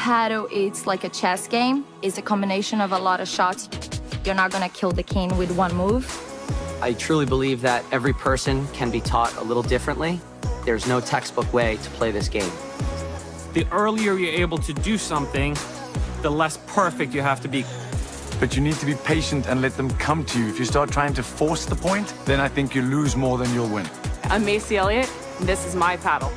paddle, it's like a chess game. It's a combination of a lot of shots. You're not gonna kill the king with one move. I truly believe that every person can be taught a little differently. There's no textbook way to play this game. The earlier you're able to do something, the less perfect you have to be. But you need to be patient and let them come to you. If you start trying to force the point, then I think you lose more than you'll win. I'm Macy Elliott, and this is my paddle.